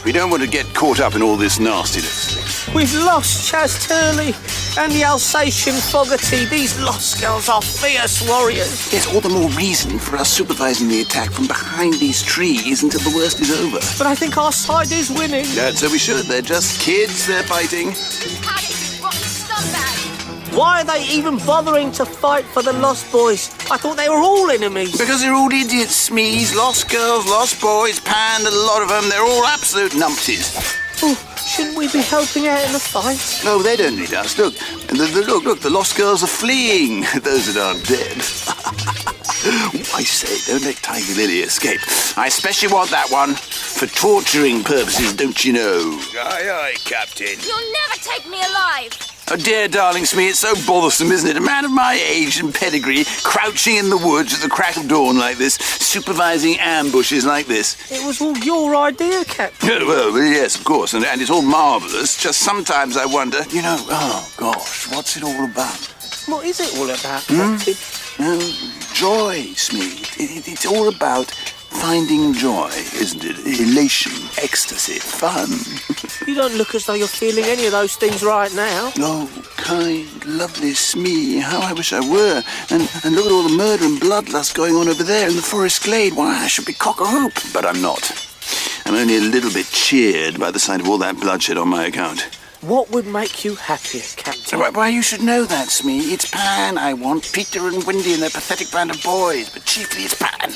We don't want to get caught up in all this nastiness. We've lost Chaz Turley and the Alsatian Fogarty. These lost girls are fierce warriors. There's all the more reason for us supervising the attack from behind these trees until the worst is over. But I think our side is winning. That's so we should. They're just kids they're fighting. Why are they even bothering to fight for the Lost Boys? I thought they were all enemies. Because they're all idiots, Smees. Lost girls, lost boys, Pan, a lot of them. They're all absolute numpties. Oh, shouldn't we be helping out in the fight? No, they don't need us. Look, look, the lost girls are fleeing. Those that aren't dead. I say, don't let Tiger Lily escape. I especially want that one for torturing purposes, don't you know? Aye, aye, Captain. You'll never take me alive! Oh, dear darling Smee, it's so bothersome, isn't it? A man of my age and pedigree, crouching in the woods at the crack of dawn like this, supervising ambushes like this. It was all your idea, Captain. Well, yes, of course, and it's all marvellous. Just sometimes I wonder, oh, gosh, what's it all about? What is it all about, Captain? Joy, Smee. It's all about finding joy, isn't it? Elation, ecstasy, fun. You don't look as though you're feeling any of those things right now. Oh, kind, lovely Smee. How I wish I were. And look at all the murder and bloodlust going on over there in the forest glade. Why, I should be cock-a-hoop. But I'm not. I'm only a little bit cheered by the sight of all that bloodshed on my account. What would make you happier, Captain? Why, you should know that, Smee. It's Pan I want. Peter and Wendy and their pathetic band of boys. But chiefly it's Pan.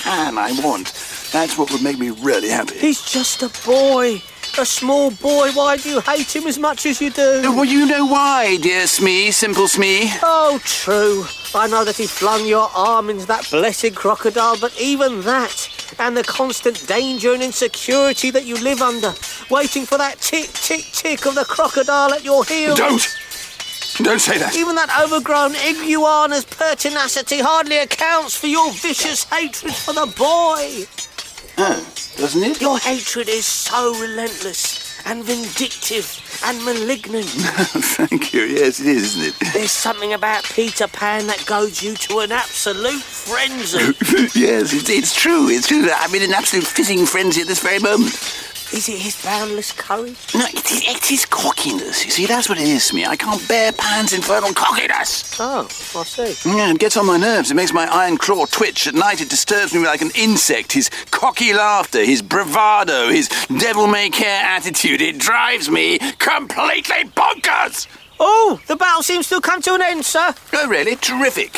Pan I want. That's what would make me really happy. He's just a boy. A small boy. Why do you hate him as much as you do? Well, you know why, dear Smee. Simple Smee. Oh, true. I know that he flung your arm into that blessed crocodile, but even that, and the constant danger and insecurity that you live under, waiting for that tick, tick, tick of the crocodile at your heels. Don't say that. Even that overgrown iguana's pertinacity hardly accounts for your vicious hatred for the boy. Oh, doesn't it? Your hatred is so relentless and vindictive and malignant. Thank you. Yes, it is, isn't it? There's something about Peter Pan that goads you to an absolute frenzy. Yes, it's true. It's true. I'm in an absolute fizzing frenzy at this very moment. Is it his boundless courage? No, it's his cockiness. You see, that's what it is, Smee. I can't bear Pan's infernal cockiness. Oh, I see. Yeah, it gets on my nerves. It makes my iron claw twitch. At night, it disturbs me like an insect. His cocky laughter, his bravado, his devil-may-care attitude. It drives me completely bonkers. Oh, the battle seems to have come to an end, sir. Oh, really? Terrific.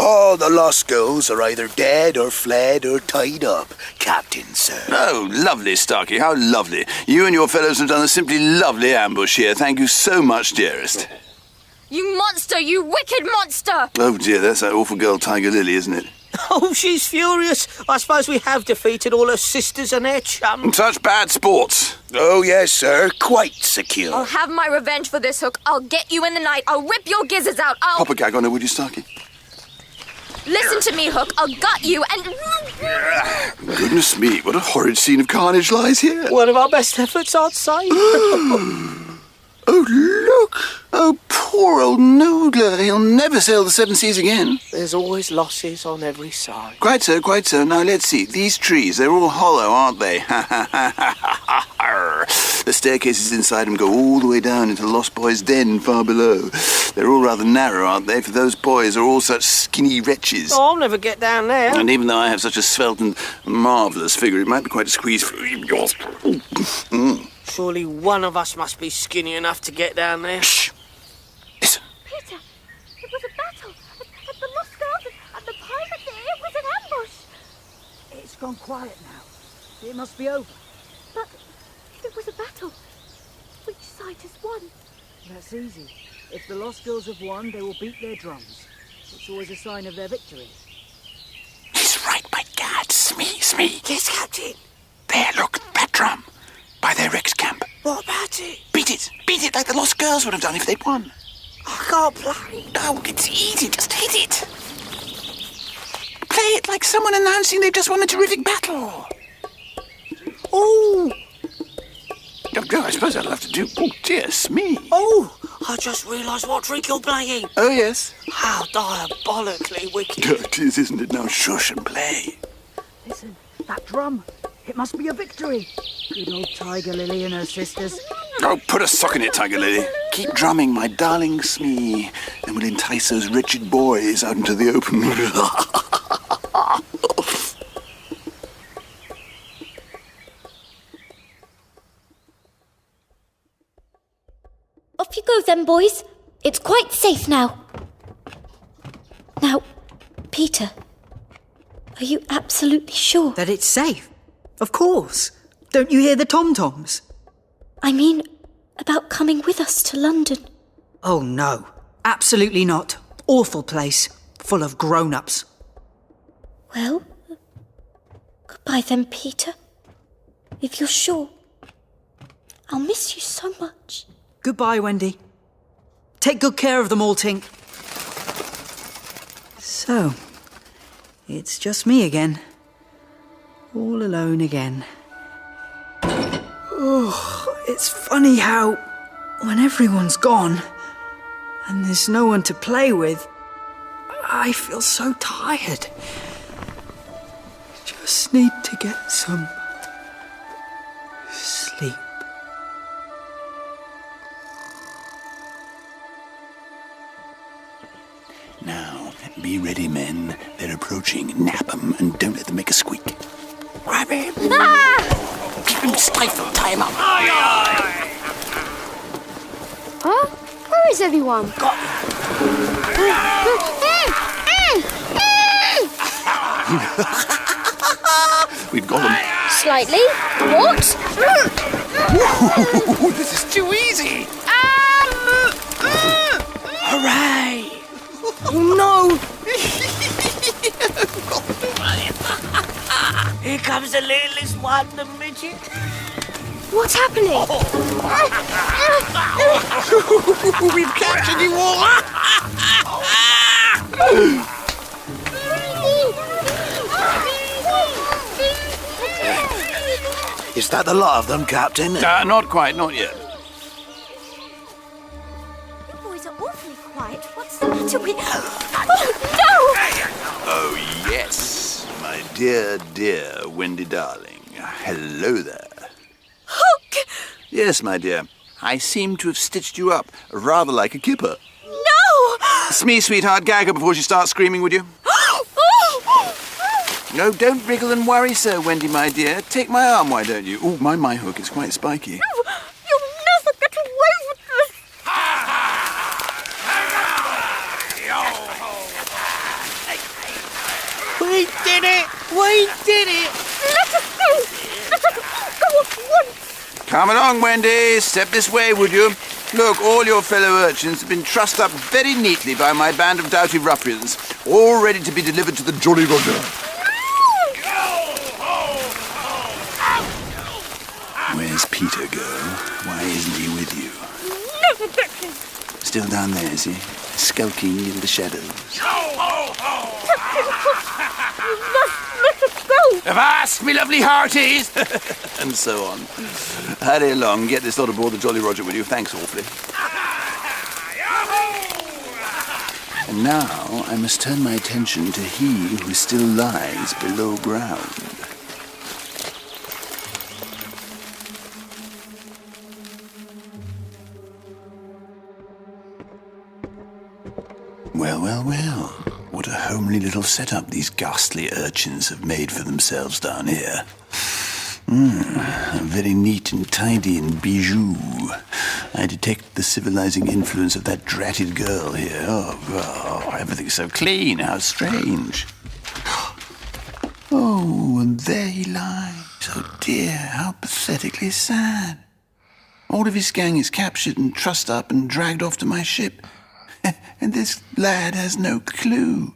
All the lost girls are either dead or fled or tied up, Captain, sir. Oh, lovely, Starkey. How lovely. You and your fellows have done a simply lovely ambush here. Thank you so much, dearest. You monster! You wicked monster! Oh, dear, that's that awful girl Tiger Lily, isn't it? Oh, she's furious. I suppose we have defeated all her sisters and their chums. Such bad sports. Oh, yes, sir. Quite secure. I'll have my revenge for this, Hook. I'll get you in the night. I'll rip your gizzards out. Pop a gag on her, would you, Starkey? Listen to me, Hook. I'll gut you and... Goodness me, what a horrid scene of carnage lies here. One of our best efforts, I'd say. Oh, look. Oh, poor old Noodler. He'll never sail the seven seas again. There's always losses on every side. Quite so, quite so. Now, let's see. These trees, they're all hollow, aren't they? The staircases inside them go all the way down into the Lost Boys' den far below. They're all rather narrow, aren't they? For those boys are all such skinny wretches. Oh, I'll never get down there. And even though I have such a svelte and marvellous figure, it might be quite a squeeze for yours. Surely one of us must be skinny enough to get down there. Shh. Listen. Peter, it was a battle. At the Lost Girls and the pirates. It was an ambush. It's gone quiet now. It must be over. But it was a battle. Which side has won? That's easy. If the Lost Girls have won, they will beat their drums. It's always a sign of their victory. He's right, by gad. Smee. Yes, Captain. There, look, that drum. By their Rex camp. What about it? Beat it like the Lost Girls would have done if they'd won. I can't play. No, it's easy, just hit it. play it like someone announcing they've just won a terrific battle. Oh! Oh, I suppose I'll have to do... Oh, dear me. Oh! I just realised what trick you're playing. Oh, yes. How diabolically wicked. It is, isn't it? Now shush and play. Listen, that drum. It must be a victory. Good old Tiger Lily and her sisters. Oh, put a sock in it, Tiger Lily. Keep drumming, my darling Smee, and we'll entice those wretched boys out into the open. Off you go then, boys. It's quite safe now. Now, Peter, are you absolutely sure? That it's safe? Of course. Don't you hear the tom-toms? I mean, about coming with us to London. Oh, no. Absolutely not. Awful place. Full of grown-ups. Well, goodbye then, Peter. If you're sure. I'll miss you so much. Goodbye, Wendy. Take good care of them all, Tink. So, it's just me again. All alone again. Oh, it's funny how, when everyone's gone, and there's no one to play with, I feel so tired. Just need to get some sleep. Now, be ready, men. They're approaching. Nab 'em and don't let them make a squeak. Grab him! Ah! Keep him stifled. Tie him up. Huh? Where is everyone? We've got him. Slightly. What? Ooh, this is too easy. Hooray! Oh, no! Here comes the littlest one, the midget. What's happening? We've captured you all. Is that the lot of them, Captain? Not quite, not yet. You boys are awfully quiet. What's the matter with... Oh, Oh, yes. My dear, dear Wendy darling. Hello there. Hook! Yes, my dear. I seem to have stitched you up rather like a kipper. No! Smee, sweetheart, gag her before she starts screaming, would you? No, don't wriggle and worry so, Wendy, my dear. Take my arm, why don't you? Oh, my hook is quite spiky. You'll never get away with this! We did it! We did it! Let us go! Let us go at once! Come along, Wendy. Step this way, would you? Look, all your fellow urchins have been trussed up very neatly by my band of doughty ruffians, all ready to be delivered to the Jolly Roger. Where's Peter, girl? Why isn't he with you? Never get him! Still down there, is he? Skulking in the shadows. Captain Hook, you must let us go! Avast, me lovely hearties! And so on. Hurry along, get this lot aboard the Jolly Roger, will you? Thanks awfully. And now I must turn my attention to he who still lies below ground. Well. What a homely little setup these ghastly urchins have made for themselves down here. Very neat and tidy and bijou. I detect the civilizing influence of that dratted girl here. Oh, everything's so clean. How strange. Oh, and there he lies. Oh dear, how pathetically sad. All of his gang is captured and trussed up and dragged off to my ship. And this lad has no clue.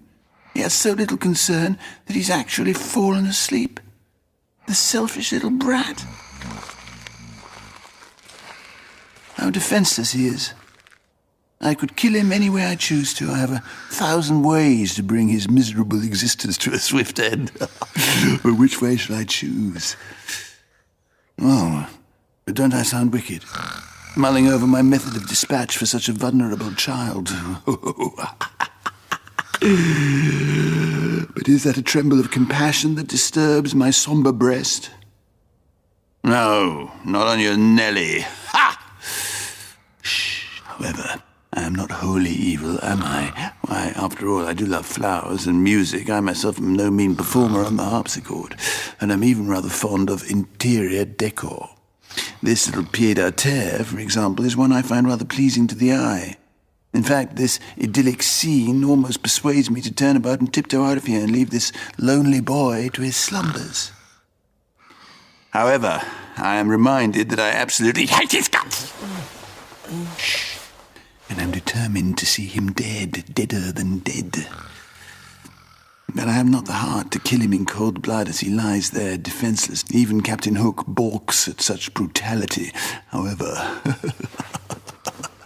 He has so little concern that he's actually fallen asleep. The selfish little brat. How defenseless he is. I could kill him any way I choose to. I have 1,000 ways to bring his miserable existence to a swift end. But which way shall I choose? Oh, but don't I sound wicked? Mulling over my method of dispatch for such a vulnerable child. But is that a tremble of compassion that disturbs my sombre breast? No, not on your Nelly. Ha! Shh. However, I am not wholly evil, am I? Why, after all, I do love flowers and music. I myself am no mean performer on the harpsichord, and I'm even rather fond of interior decor. This little pied-à-terre, for example, is one I find rather pleasing to the eye. In fact, this idyllic scene almost persuades me to turn about and tiptoe out of here and leave this lonely boy to his slumbers. However, I am reminded that I absolutely hate his guts. Shh. And I'm determined to see him dead, deader than dead. But I have not the heart to kill him in cold blood as he lies there defenseless. Even Captain Hook balks at such brutality. However,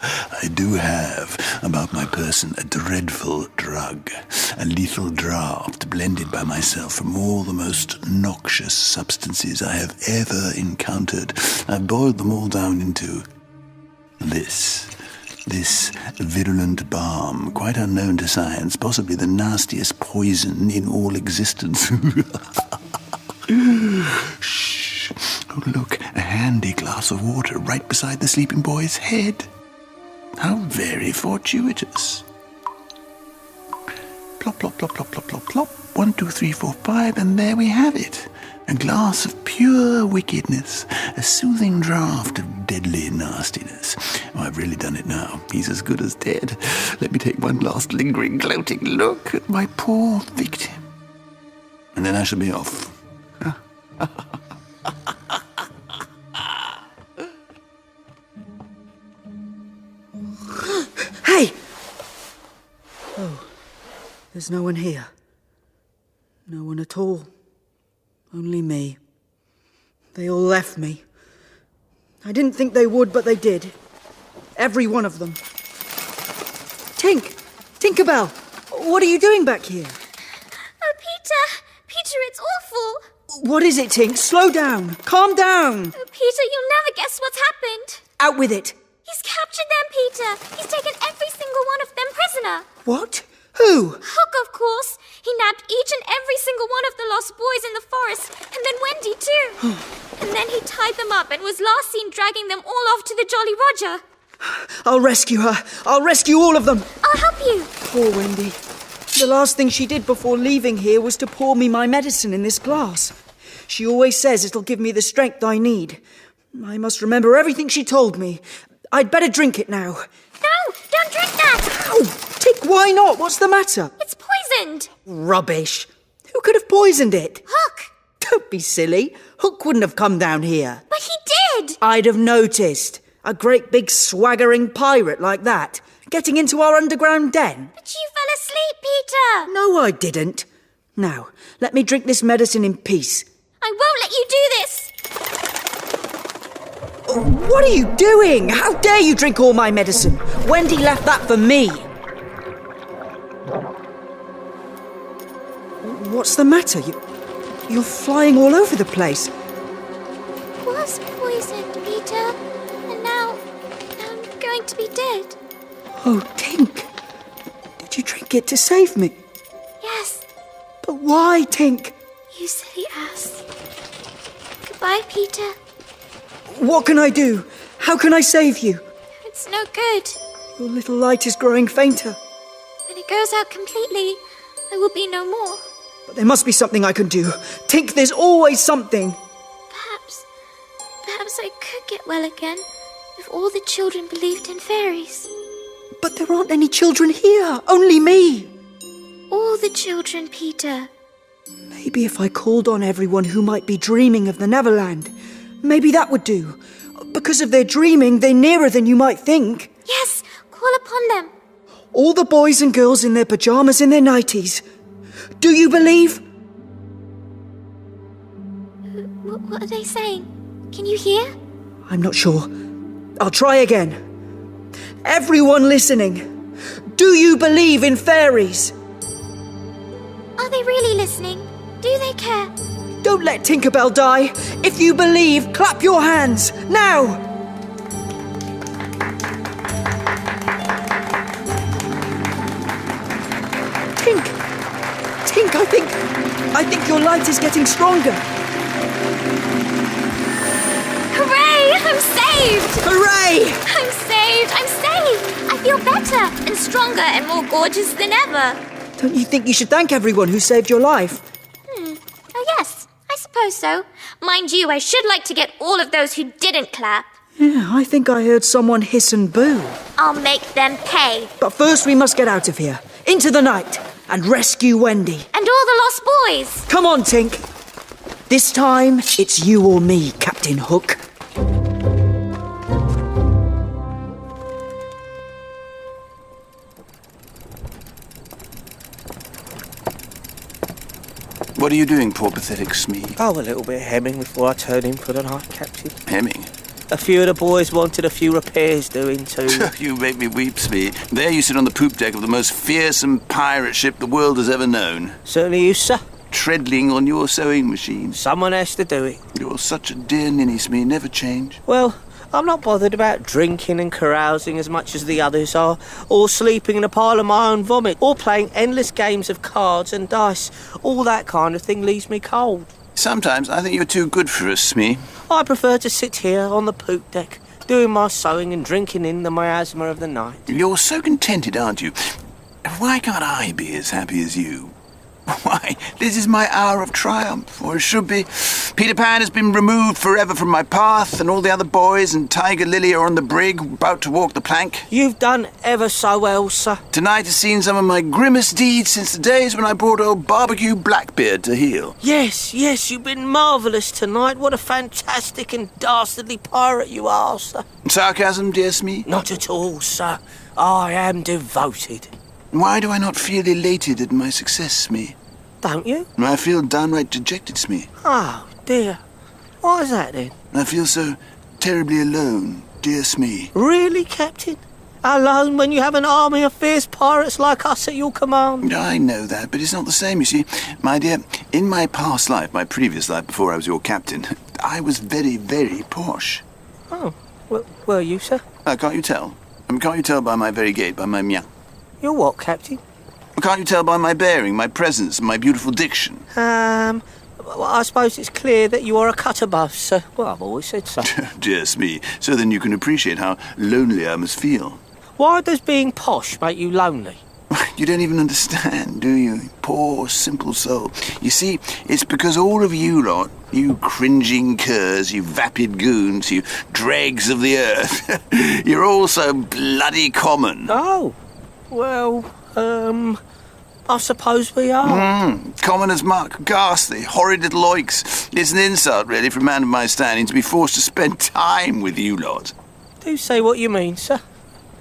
I do have about my person a dreadful drug, a lethal draught blended by myself from all the most noxious substances I have ever encountered. I've boiled them all down into this virulent balm, quite unknown to science, possibly the nastiest poison in all existence. Shh. Oh, look, a handy glass of water right beside the sleeping boy's head. How very fortuitous. Plop, plop, plop, plop, plop, plop, plop. 1, 2, 3, 4, 5, and there we have it. A glass of pure wickedness, a soothing draught of deadly nastiness. Oh, I've really done it now. He's as good as dead. Let me take one last lingering, gloating look at my poor victim. And then I shall be off. Hey! Oh, there's no one here. No one at all. Only me. They all left me. I didn't think they would, but they did. Every one of them. Tinkerbell! What are you doing back here? Oh, Peter! Peter, it's awful! What is it, Tink? Slow down. Calm down. Oh, Peter, you'll never guess what's happened. Out with it. He's captured them, Peter. He's taken every single one of them prisoner. What? Who? Hook, of course. He nabbed each and every single one of the lost boys in the forest, and then Wendy too. And then he tied them up and was last seen dragging them all off to the Jolly Roger. I'll rescue her. I'll rescue all of them. I'll help you. Poor Wendy. The last thing she did before leaving here was to pour me my medicine in this glass. She always says it'll give me the strength I need. I must remember everything she told me. I'd better drink it now. No, don't drink that! Ow! Tick, why not? What's the matter? It's poisoned. Rubbish. Who could have poisoned it? Hook. Don't be silly. Hook wouldn't have come down here. But he did. I'd have noticed. A great big swaggering pirate like that, getting into our underground den. But you fell asleep, Peter. No, I didn't. Now, let me drink this medicine in peace. I won't let you do this. What are you doing? How dare you drink all my medicine? Wendy left that for me. What's the matter? You're flying all over the place. Was poisoned, Peter. And now I'm going to be dead. Oh, Tink. Did you drink it to save me? Yes. But why, Tink? You silly ass. Goodbye, Peter. What can I do? How can I save you? It's no good. Your little light is growing fainter. When it goes out completely, there will be no more. But there must be something I can do. Tink, there's always something. Perhaps I could get well again if all the children believed in fairies. But there aren't any children here, only me. All the children, Peter. Maybe if I called on everyone who might be dreaming of the Neverland, maybe that would do. Because of their dreaming, they're nearer than you might think. Yes, call upon them. All the boys and girls in their pyjamas and their nighties. Do you believe? What are they saying? Can you hear? I'm not sure. I'll try again. Everyone listening, do you believe in fairies? Are they really listening? Do they care? Don't let Tinkerbell die. If you believe, clap your hands, now! Tink, I think your light is getting stronger. Hooray! I'm saved! Hooray! I'm saved! I'm saved! I feel better and stronger and more gorgeous than ever. Don't you think you should thank everyone who saved your life? Oh, yes. I suppose so. Mind you, I should like to get all of those who didn't clap. Yeah, I think I heard someone hiss and boo. I'll make them pay. But first we must get out of here, into the night, and rescue Wendy. And all the lost boys. Come on, Tink. This time, it's you or me, Captain Hook. What are you doing, poor pathetic Smee? Oh, a little bit of hemming before I turn in for the night, Captain. Hemming? A few of the boys wanted a few repairs doing too. You make me weep, Smee. There you sit on the poop deck of the most fearsome pirate ship the world has ever known. Certainly you, sir. Treadling on your sewing machine. Someone has to do it. You're such a dear ninny, Smee. Never change. Well, I'm not bothered about drinking and carousing as much as the others are, or sleeping in a pile of my own vomit, or playing endless games of cards and dice. All that kind of thing leaves me cold. Sometimes I think you're too good for us, Smee. I prefer to sit here on the poop deck, doing my sewing and drinking in the miasma of the night. You're so contented, aren't you? Why can't I be as happy as you? Why, this is my hour of triumph, or it should be. Peter Pan has been removed forever from my path, and all the other boys and Tiger Lily are on the brig, about to walk the plank. You've done ever so well, sir. Tonight has seen some of my grimmest deeds since the days when I brought old Barbecue Blackbeard to heel. Yes, you've been marvellous tonight. What a fantastic and dastardly pirate you are, sir. Sarcasm, dear Smee? Not at all, sir. I am devoted. Why do I not feel elated at my success, Smee? Don't you? I feel downright dejected, Smee. Oh, dear. What is that, then? I feel so terribly alone, dear Smee. Really, Captain? Alone when you have an army of fierce pirates like us at your command? I know that, but it's not the same, you see. My dear, in my past life, my previous life before I was your captain, I was very, very posh. Oh, were you, sir? Can't you tell? Can't you tell by my very gait, by my meow? You're what, Captain? Can't you tell by my bearing, my presence, and my beautiful diction? Well, I suppose it's clear that you are a cut above, sir. Well, I've always said so. Dear Smee, so then you can appreciate how lonely I must feel. Why does being posh make you lonely? You don't even understand, do you? Poor, simple soul. You see, it's because all of you lot, you cringing curs, you vapid goons, you dregs of the earth, you're all so bloody common. Oh, well, I suppose we are. Common as muck, ghastly, horrid little oiks. It's an insult, really, for a man of my standing to be forced to spend time with you lot. Do say what you mean, sir.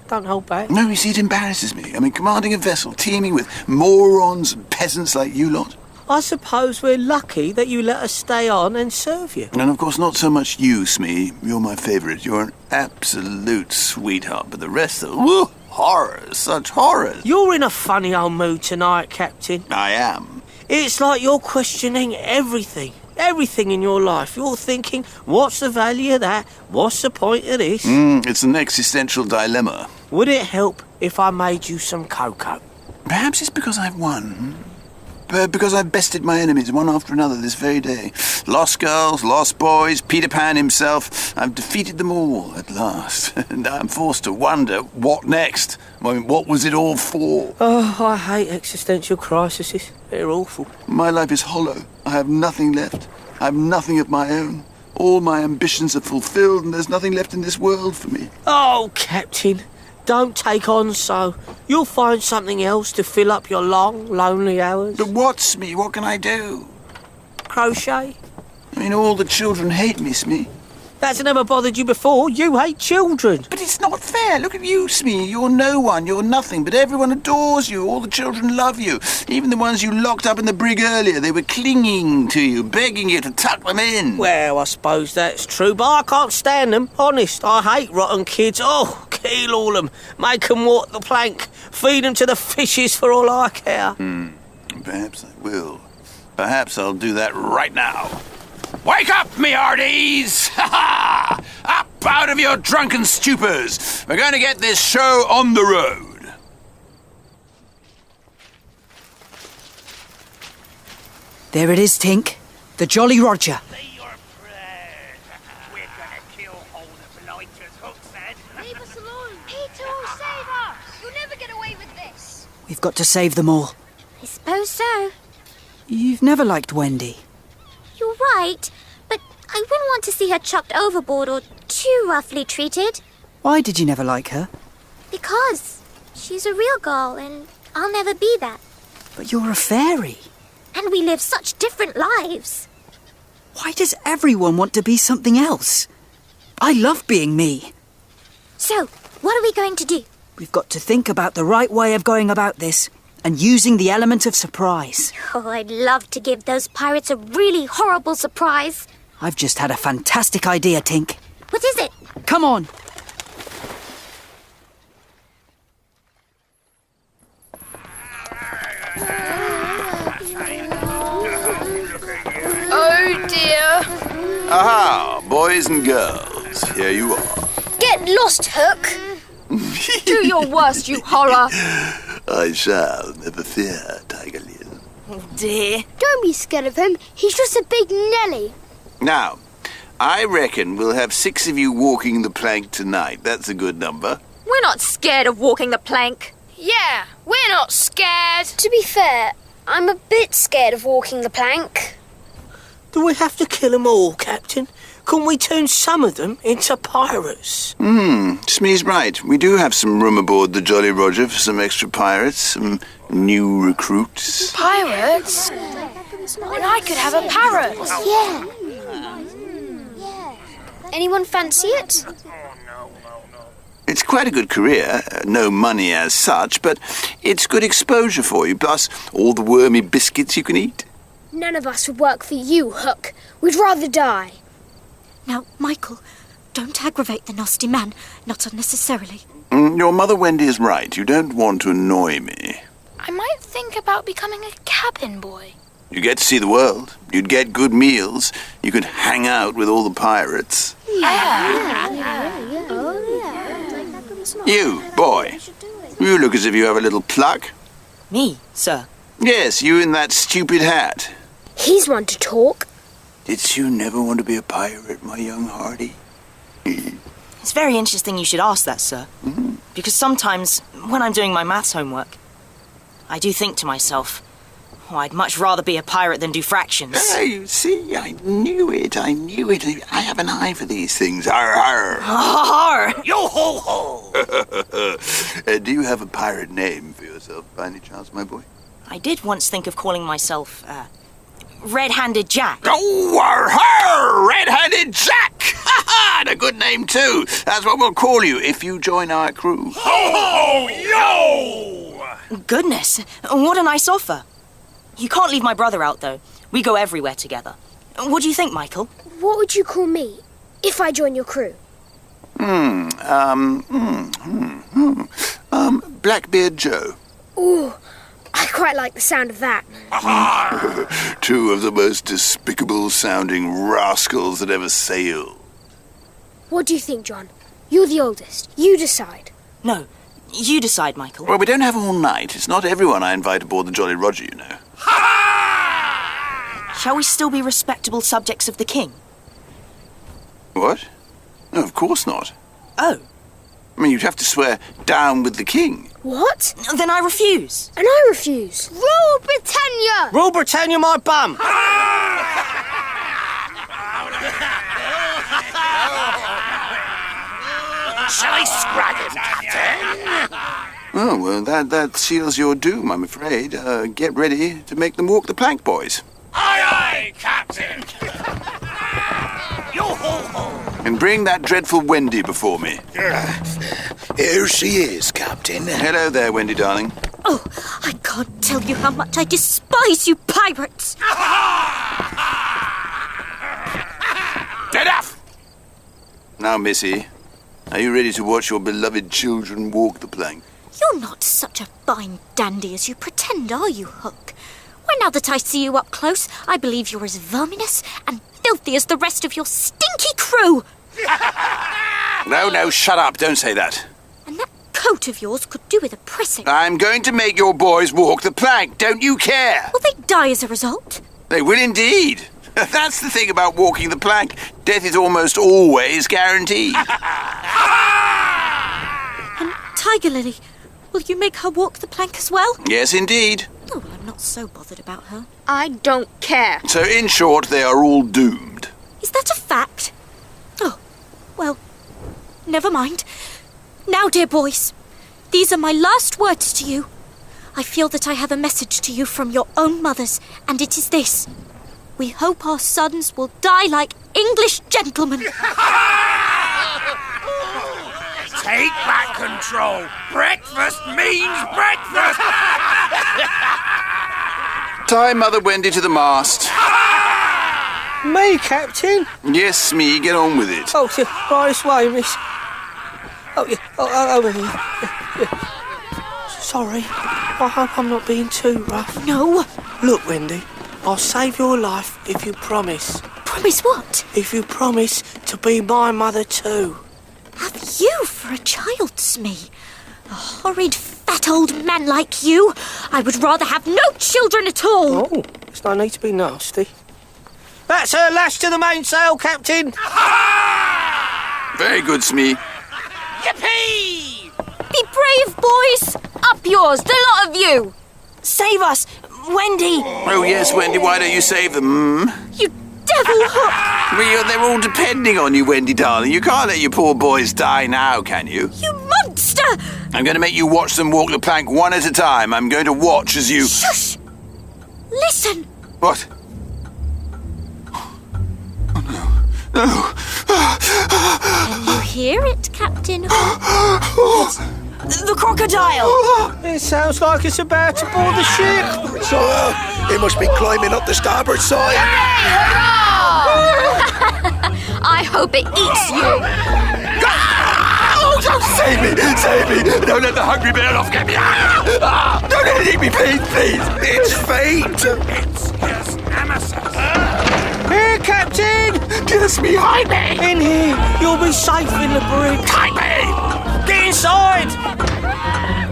Don't hold back. No, you see, it embarrasses me. Commanding a vessel teeming with morons and peasants like you lot. I suppose we're lucky that you let us stay on and serve you. And of course, not so much you, Smee. You're my favourite. You're an absolute sweetheart. But the rest of woo, horrors, such horrors. You're in a funny old mood tonight, Captain. I am. It's like you're questioning everything. Everything in your life. You're thinking, what's the value of that? What's the point of this? It's an existential dilemma. Would it help if I made you some cocoa? Perhaps it's because I've won. Because I've bested my enemies one after another this very day. Lost girls, lost boys, Peter Pan himself. I've defeated them all at last. And I'm forced to wonder, what next? What was it all for? Oh, I hate existential crises. They're awful. My life is hollow. I have nothing left. I have nothing of my own. All my ambitions are fulfilled and there's nothing left in this world for me. Oh, Captain, don't take on so. You'll find something else to fill up your long, lonely hours. But what, Smee? What can I do? Crochet? All the children hate me, Smee. That's never bothered you before. You hate children. But it's not fair. Look at you, Smee. You're no one. You're nothing. But everyone adores you. All the children love you. Even the ones you locked up in the brig earlier. They were clinging to you, begging you to tuck them in. Well, I suppose that's true, but I can't stand them. Honest, I hate rotten kids. Oh, heal all 'em, make 'em walk the plank, feed 'em to the fishes for all I care. Perhaps I will. Perhaps I'll do that right now. Wake up, me hearties! Ha ha! Up out of your drunken stupors! We're going to get this show on the road. There it is, Tink. The Jolly Roger. Leave us alone. Peter will save us. You'll never get away with this. We've got to save them all. I suppose so. You've never liked Wendy. You're right, but I wouldn't want to see her chucked overboard or too roughly treated. Why did you never like her? Because she's a real girl and I'll never be that. But you're a fairy. And we live such different lives. Why does everyone want to be something else? I love being me. So, what are we going to do? We've got to think about the right way of going about this and using the element of surprise. Oh, I'd love to give those pirates a really horrible surprise. I've just had a fantastic idea, Tink. What is it? Come on. Oh dear. Aha, boys and girls, here you are. Get lost, Hook. Do your worst, you horror. I shall, never fear, Tiger Lil. Oh dear. Don't be scared of him. He's just a big Nelly. Now, I reckon we'll have 6 of you walking the plank tonight. That's a good number. We're not scared of walking the plank. Yeah, we're not scared. To be fair, I'm a bit scared of walking the plank. Do we have to kill 'em all, Captain? Couldn't we turn some of them into pirates? Smee's right. We do have some room aboard the Jolly Roger for some extra pirates, some new recruits. Pirates? And I could have a parrot. Yeah. Anyone fancy it? It's quite a good career. No money as such, but it's good exposure for you, plus all the wormy biscuits you can eat. None of us would work for you, Hook. We'd rather die. Now, Michael, don't aggravate the nasty man, not unnecessarily. Your mother Wendy is right. You don't want to annoy me. I might think about becoming a cabin boy. You get to see the world. You'd get good meals. You could hang out with all the pirates. You, boy. You look as if you have a little pluck. Me, sir? Yes, you in that stupid hat. He's one to talk. Did you never want to be a pirate, my young hearty? It's very interesting you should ask that, sir. Because sometimes, when I'm doing my maths homework, I do think to myself, I'd much rather be a pirate than do fractions. You see, I knew it. I have an eye for these things. Arr, arr. Arr! Yo ho ho! Do you have a pirate name for yourself, by any chance, my boy? I did once think of calling myself, Red-Handed Jack. Oh, arr, Red-Handed Jack! Ha ha! And a good name, too. That's what we'll call you if you join our crew. Ho ho yo! Goodness, what a nice offer. You can't leave my brother out, though. We go everywhere together. What do you think, Michael? What would you call me if I join your crew? Blackbeard Joe. Ooh, I quite like the sound of that. 2 of the most despicable-sounding rascals that ever sailed. What do you think, John? You're the oldest. You decide. No, you decide, Michael. Well, we don't have all night. It's not everyone I invite aboard the Jolly Roger, you know. Shall we still be respectable subjects of the king? What? No, of course not. Oh. I mean, you'd have to swear down with the king. What? Then I refuse. And I refuse. Rule Britannia! Rule Britannia, my bum! Shall I scrag him, Captain? Oh, well, that seals your doom, I'm afraid. Get ready to make them walk the plank, boys. Aye, aye, Captain! Yo ho ho! And bring that dreadful Wendy before me. Here she is, Captain. Hello there, Wendy, darling. Oh, I can't tell you how much I despise you pirates! Enough! Now, Missy, Are you ready to watch your beloved children walk the plank? You're not such a fine dandy as you pretend, are you, Hook? Why, now that I see you up close, I believe you're as verminous and filthy as the rest of your stinky crew. No, shut up. Don't say that. And that coat of yours could do with a pressing. I'm going to make your boys walk the plank. Don't you care? Will they die as a result? They will indeed. That's the thing about walking the plank. Death is almost always guaranteed. And Tiger Lily, will you make her walk the plank as well? Yes, indeed. Oh, well, I'm not so bothered about her. I don't care. So, in short, they are all doomed. Is that a fact? Oh, well, never mind. Now, dear boys, these are my last words to you. I feel that I have a message to you from your own mothers, and it is this. We hope our sons will die like English gentlemen. Take back control. Breakfast means breakfast. Tie Mother Wendy to the mast. Me, Captain? Yes, me. Get on with it. Oh, right this way, miss. Oh, yeah. Over here. Yeah. Sorry. I hope I'm not being too rough. No. Look, Wendy, I'll save your life if you promise. Promise what? If you promise to be my mother too. Have you for a child, Smee? A horrid, fat old man like you. I would rather have no children at all. Oh, there's no need to be nasty. That's her lash to the mainsail, Captain. Very good, Smee. Yippee! Be brave, boys. Up yours, the lot of you. Save us! Wendy! Oh, yes, Wendy, why don't you save them? You devil Hook! They're all depending on you, Wendy, darling. You can't let your poor boys die now, can you? You monster! I'm going to make you watch them walk the plank one at a time. I'm going to watch as you... Shush! Listen! What? Oh, no. Can you hear it, Captain Hook? The crocodile! It sounds like it's about to board the ship. So, it must be climbing up the starboard side. I hope it eats you. Oh, save me! Don't let the hungry bear off get me! Don't let it eat me, please! It's fate! It's his nemesis! Here, Captain! Kiss me, hide me! In here, you'll be safe in the brig. Hide me! Get inside!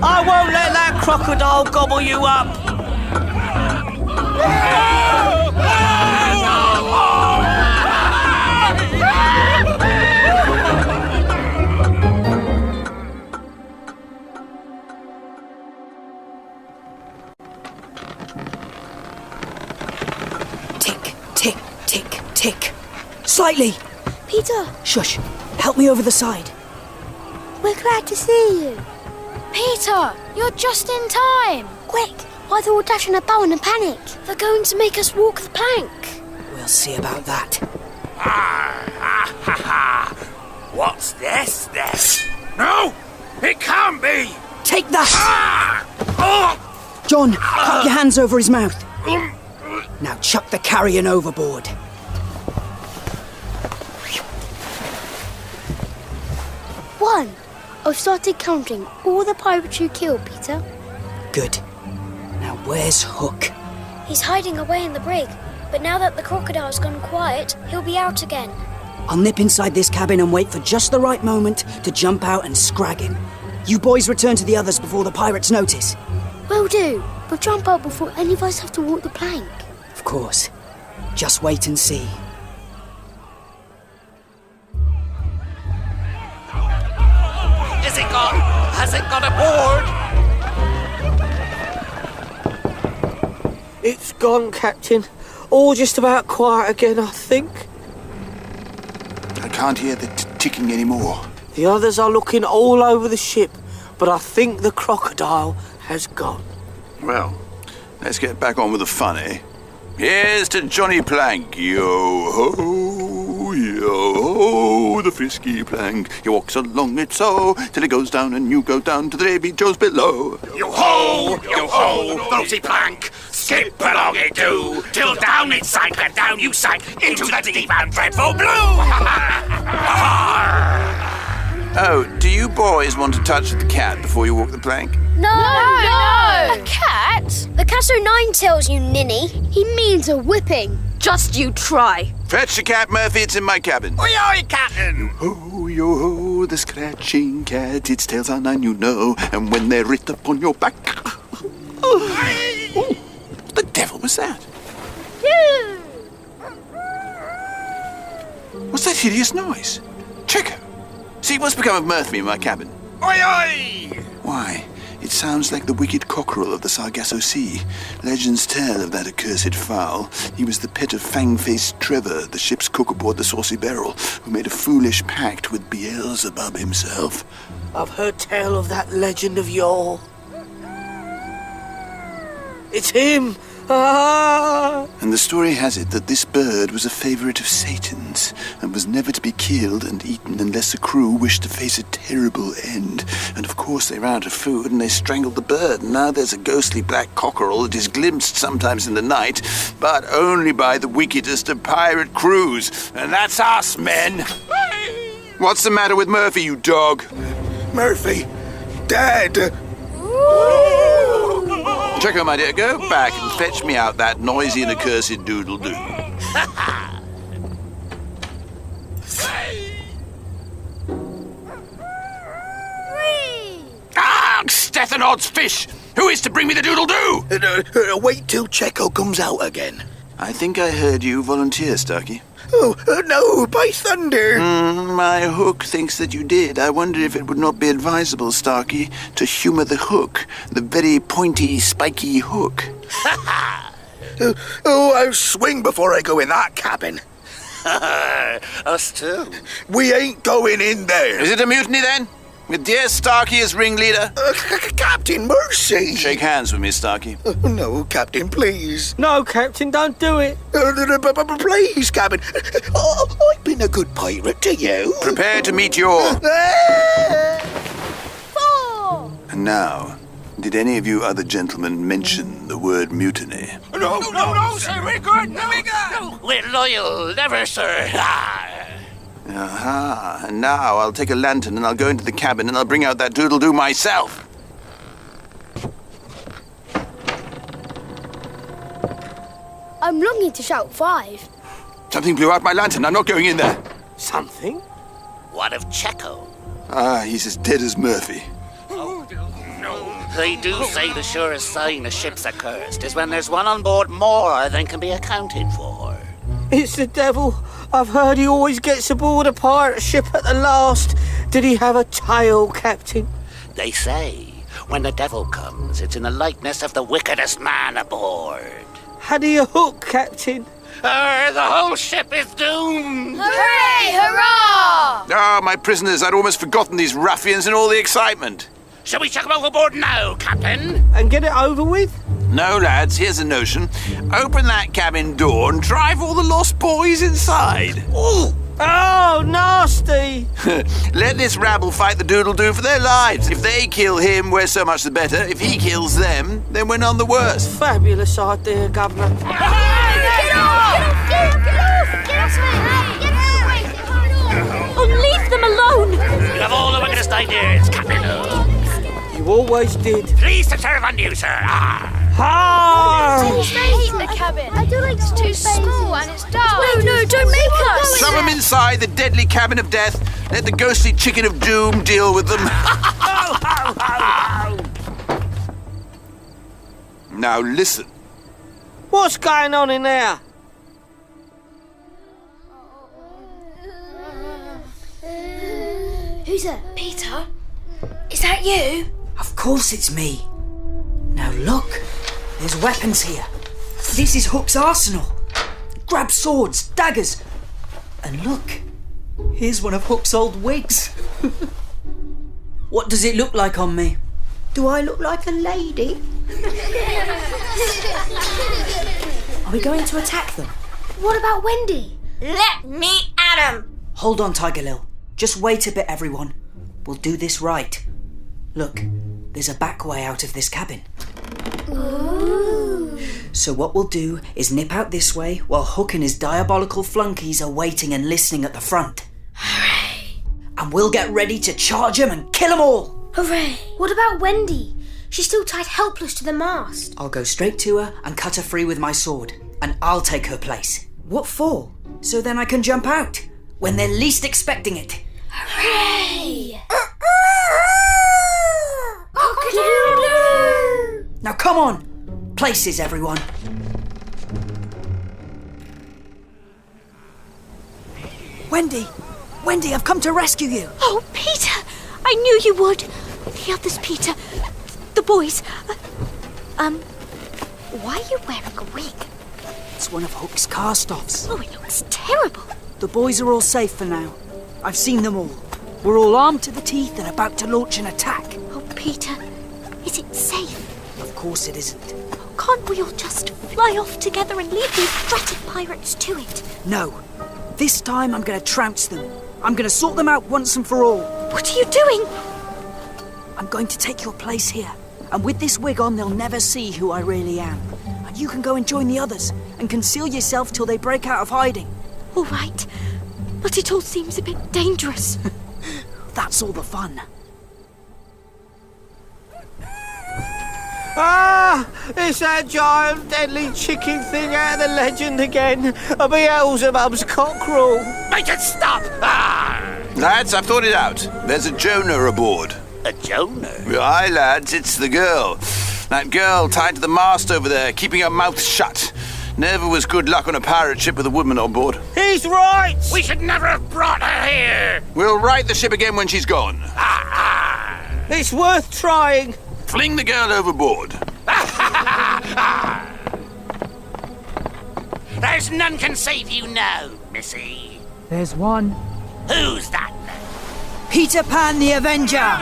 I won't let that crocodile gobble you up! Tick, tick, tick, tick. Slightly. Peter, Shush. Help me over the side. we're glad to see you. Peter, you're just in time. Quick, why they're all dashing about in a panic? They're going to make us walk the plank. We'll see about that. What's this? No! It can't be! Take that! John, put your hands over his mouth. Now chuck the carrion overboard. One. I've started counting all the pirates you killed, Peter. Good. Now where's Hook? He's hiding away in the brig, but now that the crocodile's gone quiet, he'll be out again. I'll nip inside this cabin and wait for just the right moment to jump out and scrag him. You boys return to the others before the pirates notice. Will do, but jump out before any of us have to walk the plank. Of course. Just wait and see. Is it gone? Has it got aboard? It's gone, Captain. All just about quiet again, I think. I can't hear the ticking anymore. The others are looking all over the ship, but I think the crocodile has gone. Well, let's get back on with the fun, eh? Here's to Johnny Plank. Yo-ho, yo-ho, the frisky plank. He walks along it so, till he goes down and you go down to the Davy Joes below. Yo-ho, floaty plank. Skip along it do, till down it sank and down you sank into the deep and dreadful blue. Oh, do you boys want to touch the cat before you walk the plank? No! A cat? The cat's so nine-tails, you ninny. He means a whipping. Just you try. Fetch the cat, Murphy. It's in my cabin. Oi, Captain! Oh, yo, the scratching cat, its tails are nine, you know, and when they're writ upon your back... Oh, what the devil was that? What's that hideous noise? Checo! See, what's become of Murphy in my cabin? Oi, oi! Why, it sounds like the wicked cockerel of the Sargasso Sea. Legends tell of that accursed fowl. He was the pet of fang-faced Trevor, the ship's cook aboard the Saucy Beryl, who made a foolish pact with Beelzebub himself. I've heard tell of that legend of yore. It's him! Ah! And the story has it that this bird was a favourite of Satan's and was never to be killed and eaten unless the crew wished to face a terrible end. And of course they ran out of food and they strangled the bird. And now there's a ghostly black cockerel that is glimpsed sometimes in the night, but only by the wickedest of pirate crews. And that's us, men. What's the matter with Murphy, you dog? Murphy, dead. Checo, my dear, go back and fetch me out that noisy and accursed doodle-doo. Ah, Stethanodd's fish! Who is to bring me the doodle-doo? Wait till Checo comes out again. I think I heard you volunteer, Starkey. Oh, no, by thunder! My hook thinks that you did. I wonder if it would not be advisable, Starkey, to humour the hook, the very pointy, spiky hook. I'll swing before I go in that cabin. Us too. We ain't going in there. Is it a mutiny, then? With dear Starkey as ringleader? Captain, mercy! Shake hands with me, Starkey. No, Captain, please. No, Captain, don't do it. Please, Captain. I've been a good pirate to you. Prepare to meet your... 4! And now, did any of you other gentlemen mention the word mutiny? No, sir, we're good. No. We're loyal, never, sir. Aha, and now I'll take a lantern and I'll go into the cabin and I'll bring out that doodle-doo myself. I'm longing to shout 5. Something blew out my lantern. I'm not going in there. Something? What of Checo? Ah, he's as dead as Murphy. No. They do say the surest sign a ship's accursed is when there's one on board more than can be accounted for. It's the devil. I've heard he always gets aboard a pirate ship at the last. Did he have a tail, Captain? They say when the devil comes, it's in the likeness of the wickedest man aboard. Had he a hook, Captain? The whole ship is doomed! Hooray! Hurrah! Ah, my prisoners, I'd almost forgotten these ruffians in all the excitement. Shall we chuck them overboard now, Captain? And get it over with? No, lads, here's a notion. Open that cabin door and drive all the lost boys inside. Ooh. Oh, nasty! Let this rabble fight the doodle-doo for their lives. If they kill him, we're so much the better. If he kills them, then we're none the worse. Fabulous idea, Governor. Get off! Oh, leave them alone! You have all the wickedest ideas, Captain. You always did. Pleased to serve on you, sir. Ha! I hate the cabin. I don't like it's too small and it's dark. No, don't make us. Shove them inside the deadly cabin of death. Let the ghostly chicken of doom deal with them. Now listen. What's going on in there? Who's that? Peter? Is that you? Of course it's me. Now look, there's weapons here. This is Hook's arsenal. Grab swords, daggers. And look, here's one of Hook's old wigs. What does it look like on me? Do I look like a lady? Are we going to attack them? What about Wendy? Let me at him! Hold on, Tiger Lil. Just wait a bit, everyone. We'll do this right. Look, there's a back way out of this cabin. Ooh. So what we'll do is nip out this way while Hook and his diabolical flunkies are waiting and listening at the front. Hooray! and we'll get ready to charge 'em and kill 'em all. Hooray! What about Wendy? She's still tied helpless to the mast. I'll go straight to her and cut her free with my sword, and I'll take her place. What for? So then I can jump out when they're least expecting it. Hooray! Now come on! Places, everyone. Wendy! Wendy, I've come to rescue you! Oh, Peter! I knew you would! The others, Peter. The boys. Why are you wearing a wig? It's one of Hook's cast-offs. Oh, it looks terrible. The boys are all safe for now. I've seen them all. We're all armed to the teeth and about to launch an attack. Oh, Peter, is it safe? Of course it isn't. Can't we all just fly off together and leave these dratted pirates to it? No. This time I'm going to trounce them. I'm going to sort them out once and for all. What are you doing? I'm going to take your place here. And with this wig on, they'll never see who I really am. And you can go and join the others and conceal yourself till they break out of hiding. All right. But it all seems a bit dangerous. That's all the fun. Ah! It's that giant deadly chicken thing out of the legend again. A Beelzebub's cockerel. Make it stop! Ah! Lads, I've thought it out. There's a Jonah aboard. A Jonah? Aye, lads, it's the girl. That girl tied to the mast over there, keeping her mouth shut. Never was good luck on a pirate ship with a woman on board. He's right! We should never have brought her here. We'll right the ship again when she's gone. It's worth trying. Fling the girl overboard. There's none can save you now, missy. There's one. Who's that? Peter Pan the Avenger!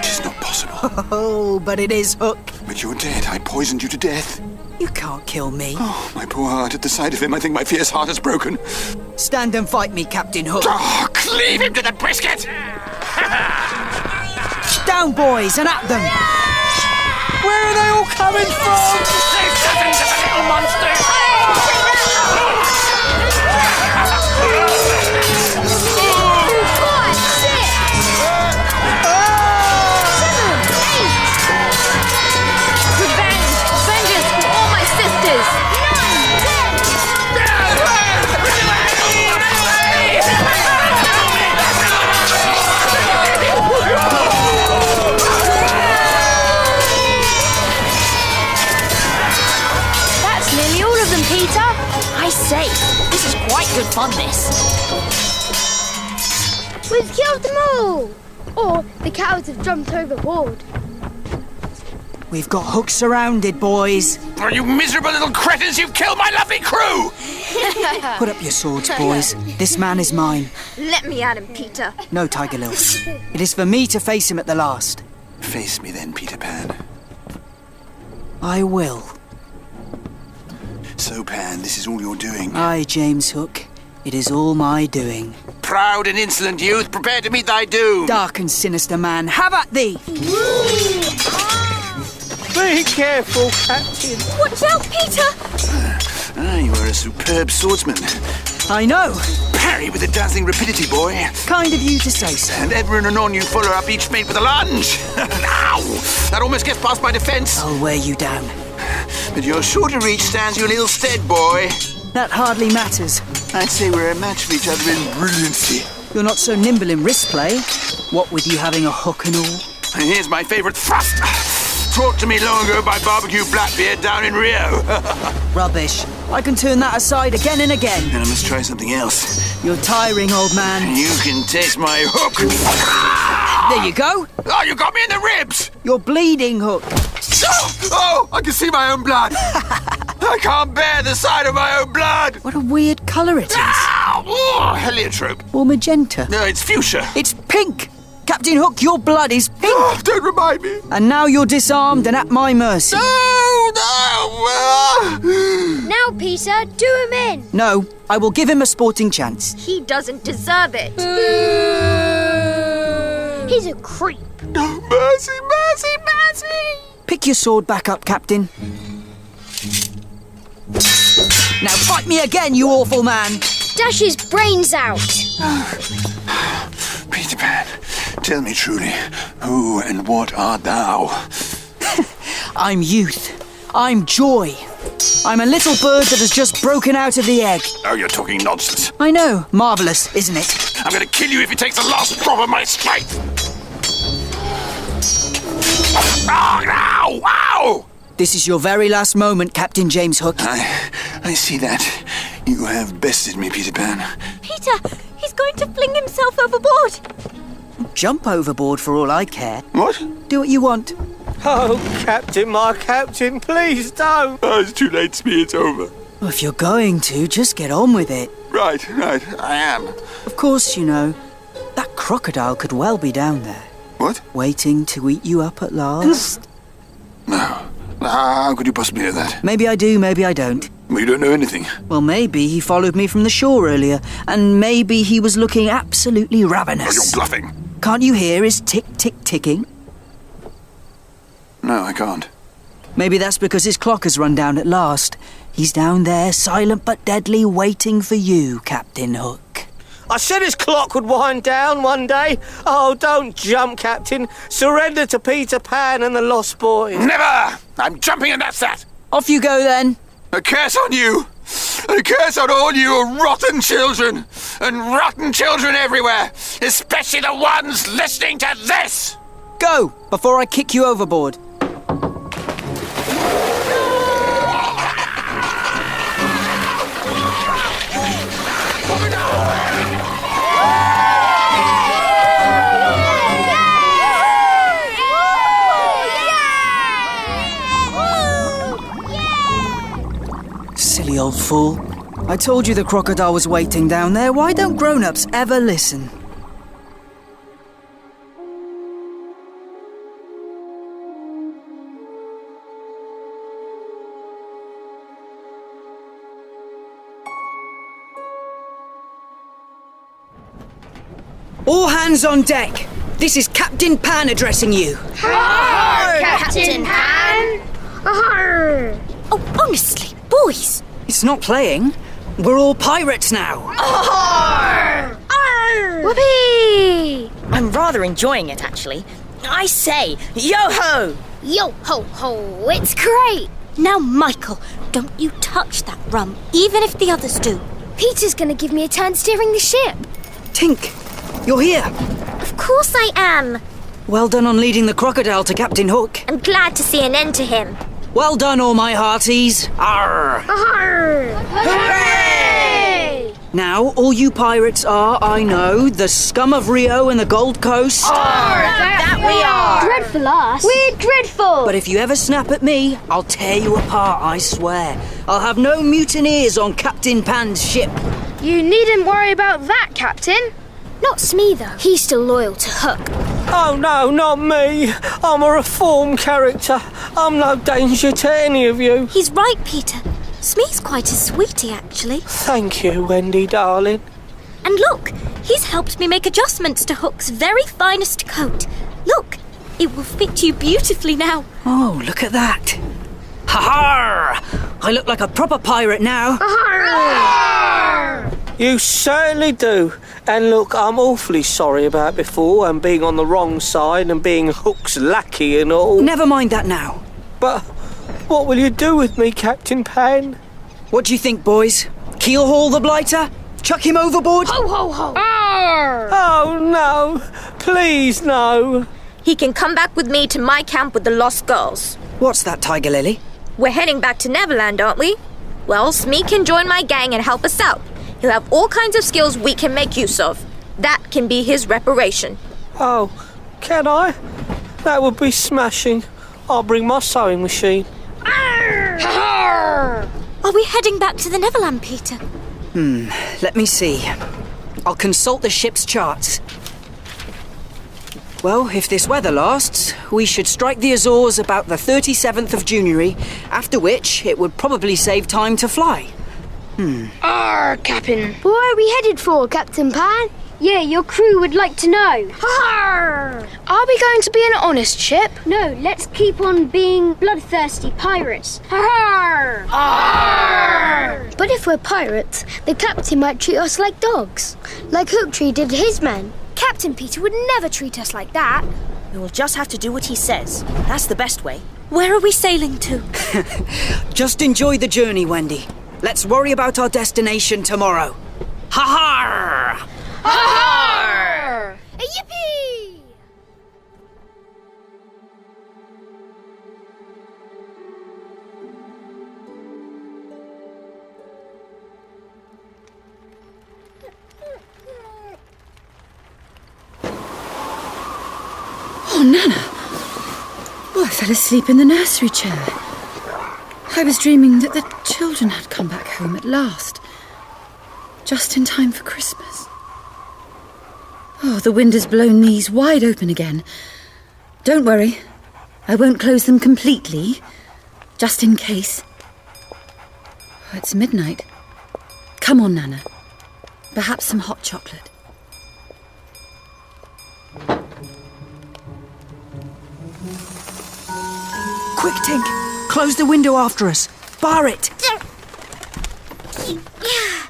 It's not possible. Oh, but it is, Hook. But you're dead. I poisoned you to death. You can't kill me. Oh, my poor heart. At the sight of him, I think my fierce heart has broken. Stand and fight me, Captain Hook. Oh, cleave him to the brisket! Down, boys, and at them! Where are they all coming from? There's dozens of the little monsters! Say, this is quite good fun, this. We've killed them all! Or the cowards have jumped overboard. We've got Hook surrounded, boys. Oh, you miserable little cretins, you've killed my lovely crew! Put up your swords, boys. This man is mine. Let me at him, Peter. No, Tiger Lil. It is for me to face him at the last. Face me then, Peter Pan. I will. So, Pan, this is all you're doing. Aye, James Hook. It is all my doing. Proud and insolent youth, prepare to meet thy doom. Dark and sinister man, have at thee! Be careful, Captain. Watch out, Peter! You are a superb swordsman. I know. Parry with a dazzling rapidity, boy. Kind of you to say so. And ever and anon you follow up each mate with a lunge. Ow! That almost gets past my defence. I'll wear you down. But your shorter reach stands you in ill stead, boy. That hardly matters. I'd say we're a match for each other in brilliancy. You're not so nimble in wrist play. What with you having a hook and all. And here's my favourite thrust. Taught to me long ago by Barbecue Blackbeard down in Rio. Rubbish. I can turn that aside again and again. Then I must try something else. You're tiring, old man. You can taste my hook. There you go. Oh, you got me in the ribs. You're bleeding, Hook. Oh, I can see my own blood. I can't bear the sight of my own blood. What a weird colour it is. Oh, heliotrope. Or magenta. No, it's fuchsia. It's pink. Captain Hook, your blood is pink. Oh, don't remind me. And now you're disarmed and at my mercy. No. Now, Peter, do him in. No, I will give him a sporting chance. He doesn't deserve it. He's a creep. Oh, mercy, mercy, mercy. Pick your sword back up, Captain. Now fight me again, you awful man. Dash his brains out. Tell me truly, who and what art thou? I'm youth. I'm joy. I'm a little bird that has just broken out of the egg. Oh, you're talking nonsense. I know. Marvellous, isn't it? I'm going to kill you if it takes the last drop of my strength. Ow! Ow! This is your very last moment, Captain James Hook. I see that. You have bested me, Peter Pan. Peter, he's going to fling himself overboard. Jump overboard for all I care. What? Do what you want. Oh, Captain, my Captain, please don't. Oh, it's too late, Smee. It's over. Well, if you're going to, just get on with it. Right. I am. Of course, you know, that crocodile could well be down there. What? Waiting to eat you up at last. No. How could you possibly know that? Maybe I do, maybe I don't. Well, you don't know anything. Well, maybe he followed me from the shore earlier, and maybe he was looking absolutely ravenous. Oh, you're bluffing. Can't you hear his tick-tick-ticking? No, I can't. Maybe that's because his clock has run down at last. He's down there, silent but deadly, waiting for you, Captain Hook. I said his clock would wind down one day. Oh, don't jump, Captain. Surrender to Peter Pan and the Lost Boys. Never! I'm jumping and that's that. Off you go, then. A curse on you. A curse on all you rotten children. And rotten children everywhere. Especially the ones listening to this. Go, before I kick you overboard. Silly old fool. I told you the crocodile was waiting down there. Why don't grown-ups ever listen? All hands on deck. This is Captain Pan addressing you. Arr, Captain Pan! Arr! Oh, honestly, boys. It's not playing. We're all pirates now. Arr! Arr! Whoopee! I'm rather enjoying it, actually. I say, yo-ho! Yo-ho-ho, it's great! Now, Michael, don't you touch that rum, even if the others do. Peter's gonna give me a turn steering the ship. Tink, you're here. Of course I am. Well done on leading the crocodile to Captain Hook. I'm glad to see an end to him. Well done, all my hearties. Arr! Arr! Hooray! Now, all you pirates are, I know, the scum of Rio and the Gold Coast. Arr! That we are! Dreadful us! We're dreadful! But if you ever snap at me, I'll tear you apart, I swear. I'll have no mutineers on Captain Pan's ship. You needn't worry about that, Captain. Not Smee, though. He's still loyal to Hook. Oh, no, not me. I'm a reformed character. I'm no danger to any of you. He's right, Peter. Smee's quite a sweetie, actually. Thank you, Wendy, darling. And look, he's helped me make adjustments to Hook's very finest coat. Look, it will fit you beautifully now. Oh, look at that. Ha-ha! I look like a proper pirate now. Arr! You certainly do. And look, I'm awfully sorry about before and being on the wrong side and being Hook's lackey and all. Never mind that now. But what will you do with me, Captain Pan? What do you think, boys? Keel haul the blighter? Chuck him overboard? Ho, ho, ho! Arr! Oh, no. Please, no. He can come back with me to my camp with the lost girls. What's that, Tiger Lily? We're heading back to Neverland, aren't we? Well, Smee can join my gang and help us out. He'll have all kinds of skills we can make use of. That can be his reparation. Oh, can I? That would be smashing. I'll bring my sewing machine. Arr! Are we heading back to the Neverland, Peter? Let me see. I'll consult the ship's charts. Well, if this weather lasts, we should strike the Azores about the 37th of January, after which it would probably save time to fly. Arr, Captain. Where are we headed for, Captain Pan? Yeah, your crew would like to know. Arr! Are we going to be an honest ship? No, let's keep on being bloodthirsty pirates. Arr! Arr! But if we're pirates, the captain might treat us like dogs, like Hook treated his men. Captain Peter would never treat us like that. We will just have to do what he says. That's the best way. Where are we sailing to? Just enjoy the journey, Wendy. Let's worry about our destination tomorrow. Ha-ha! Ha-ha! Yippee! Oh, Nana. Oh, I fell asleep in the nursery chair. I was dreaming that the children had come back home at last. Just in time for Christmas. Oh, the wind has blown these wide open again. Don't worry. I won't close them completely. Just in case. Oh, it's midnight. Come on, Nana. Perhaps some hot chocolate. Quick, Tink! Close the window after us. Bar it!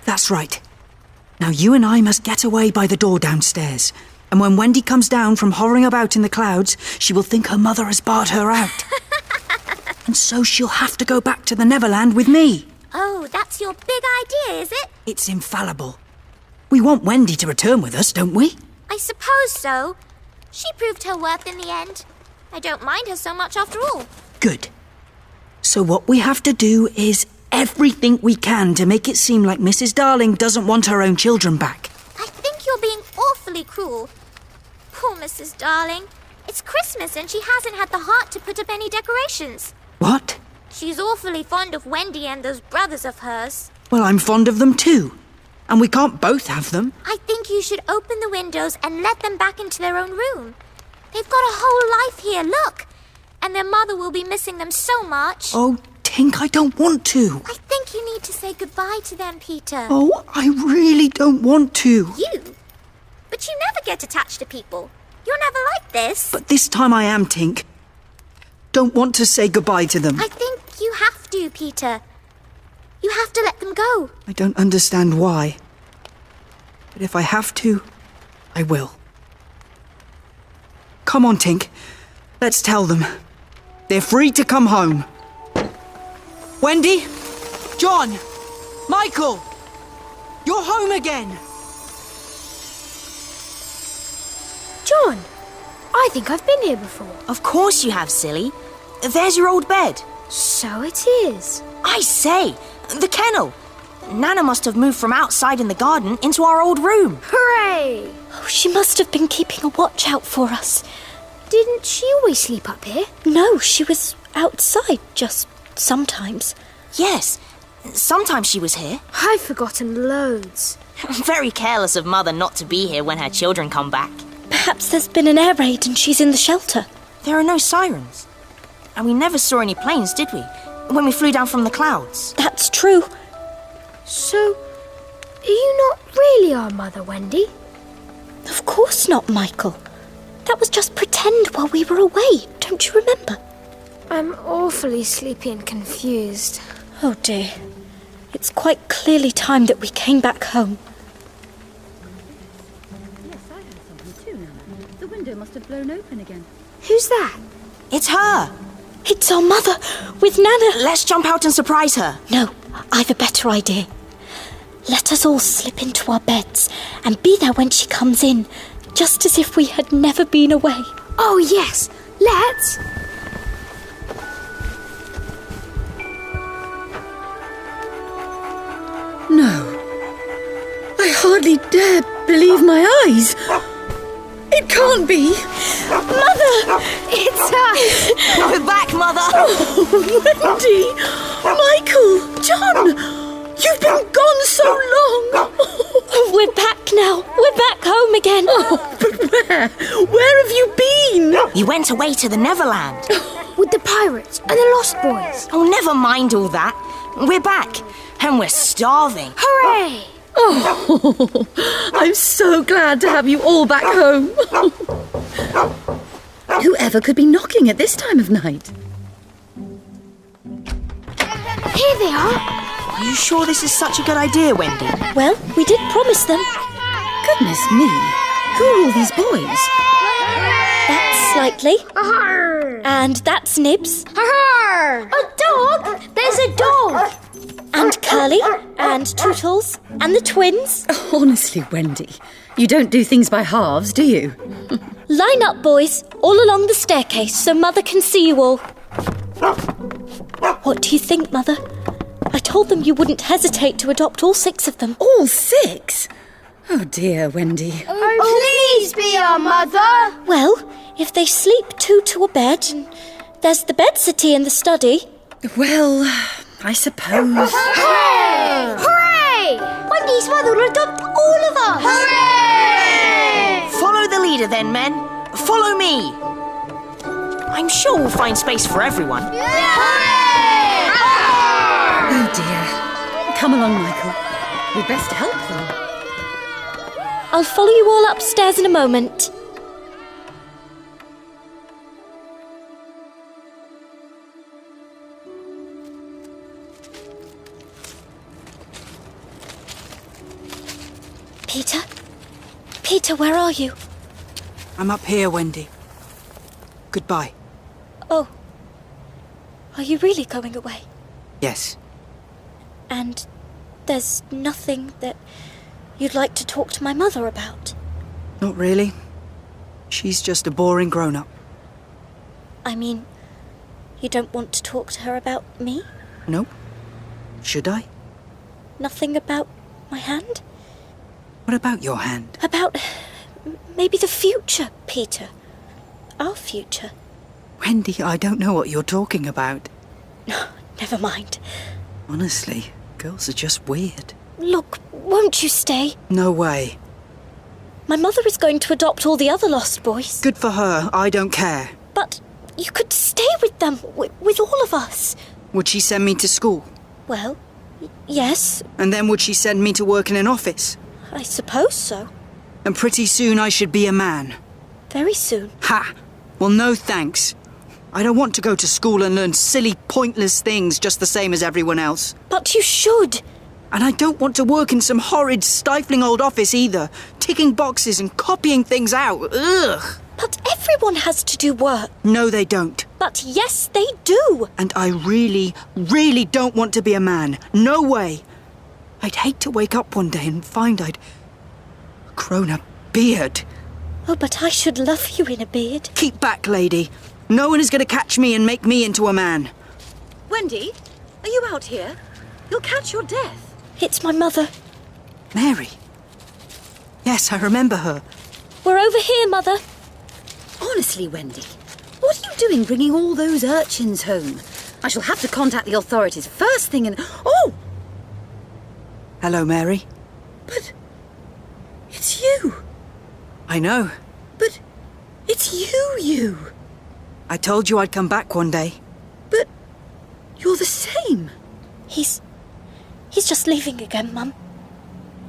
That's right. Now you and I must get away by the door downstairs. And when Wendy comes down from hovering about in the clouds, she will think her mother has barred her out. And so she'll have to go back to the Neverland with me. Oh, that's your big idea, is it? It's infallible. We want Wendy to return with us, don't we? I suppose so. She proved her worth in the end. I don't mind her so much after all. Good. So what we have to do is everything we can to make it seem like Mrs. Darling doesn't want her own children back. I think you're being awfully cruel. Poor Mrs. Darling. It's Christmas and she hasn't had the heart to put up any decorations. What? She's awfully fond of Wendy and those brothers of hers. Well, I'm fond of them too. And we can't both have them. I think you should open the windows and let them back into their own room. They've got a whole life here, look. And their mother will be missing them so much. Oh, Tink, I don't want to. I think you need to say goodbye to them, Peter. Oh, I really don't want to. You? But you never get attached to people. You're never like this. But this time I am, Tink. Don't want to say goodbye to them. I think you have to, Peter. You have to let them go. I don't understand why. But if I have to, I will. Come on, Tink. Let's tell them. They're free to come home. Wendy? John? Michael? You're home again! John, I think I've been here before. Of course you have, silly. There's your old bed. So it is. I say, the kennel. Nana must have moved from outside in the garden into our old room. Hooray! Oh, she must have been keeping a watch out for us. Didn't she always sleep up here? No, she was outside, just sometimes. Yes, sometimes she was here. I've forgotten loads. Very careless of Mother not to be here when her children come back. Perhaps there's been an air raid and she's in the shelter. There are no sirens. And we never saw any planes, did we? When we flew down from the clouds. That's true. So, are you not really our mother, Wendy? Of course not, Michael. That was just pretend while we were away, don't you remember? I'm awfully sleepy and confused. Oh dear. It's quite clearly time that we came back home. Yes, I heard something too, Nana. The window must have blown open again. Who's that? It's her. It's our mother, with Nana. Let's jump out and surprise her. No, I've a better idea. Let us all slip into our beds and be there when she comes in, just as if we had never been away. Oh, yes. Let's. No. I hardly dare believe my eyes. It can't be. Mother! It's us! We're back, Mother! Oh, Wendy! Michael! John! You've been gone so long! We're back now. We're back home again. Oh, but where? Where have you been? You went away to the Neverland. With the pirates and the Lost Boys. Oh, never mind all that. We're back. And we're starving. Hooray! Oh, I'm so glad to have you all back home. Whoever could be knocking at this time of night? Here they are. Are you sure this is such a good idea, Wendy? Well, we did promise them. Goodness me. Who are all these boys? That's Slightly. And that's Nibs. A dog? There's a dog! And Curly. And Tootles. And the twins. Honestly, Wendy, you don't do things by halves, do you? Line up, boys, all along the staircase so Mother can see you all. What do you think, Mother? I told them you wouldn't hesitate to adopt all 6 of them. All 6? Oh dear, Wendy. Oh, please be our mother! Well, if they sleep 2 to a bed, and there's the bed city in the study. Well, I suppose. Hooray! Hooray! Wendy's mother will adopt all of us! Hooray! Follow the leader then, men. Follow me. I'm sure we'll find space for everyone. Oh dear. Come along, Michael. We'd best help them. I'll follow you all upstairs in a moment. Peter? Peter, where are you? I'm up here, Wendy. Goodbye. Oh. Are you really going away? Yes. And there's nothing that you'd like to talk to my mother about? Not really. She's just a boring grown-up. I mean, you don't want to talk to her about me? Nope. Should I? Nothing about my hand? What about your hand? About maybe the future, Peter. Our future. Wendy, I don't know what you're talking about. Never mind. Honestly, girls are just weird. Look, won't you stay? No way. My mother is going to adopt all the other lost boys. Good for her, I don't care. But you could stay with them, with all of us. Would she send me to school? Well, yes. And then would she send me to work in an office? I suppose so. And pretty soon I should be a man. Very soon. Ha! Well, no thanks. I don't want to go to school and learn silly, pointless things just the same as everyone else. But you should. And I don't want to work in some horrid, stifling old office either, ticking boxes and copying things out. Ugh! But everyone has to do work. No, they don't. But yes, they do. And I really, really don't want to be a man. No way. I'd hate to wake up one day and find I'd grown a beard. Oh, but I should love you in a beard. Keep back, lady. No one is going to catch me and make me into a man. Wendy, are you out here? You'll catch your death. It's my mother. Mary. Yes, I remember her. We're over here, Mother. Honestly, Wendy, what are you doing bringing all those urchins home? I shall have to contact the authorities first thing and... Oh! Hello, Mary. But... it's you. I know. But it's you. I told you I'd come back one day. But you're the same. He's just leaving again, Mum.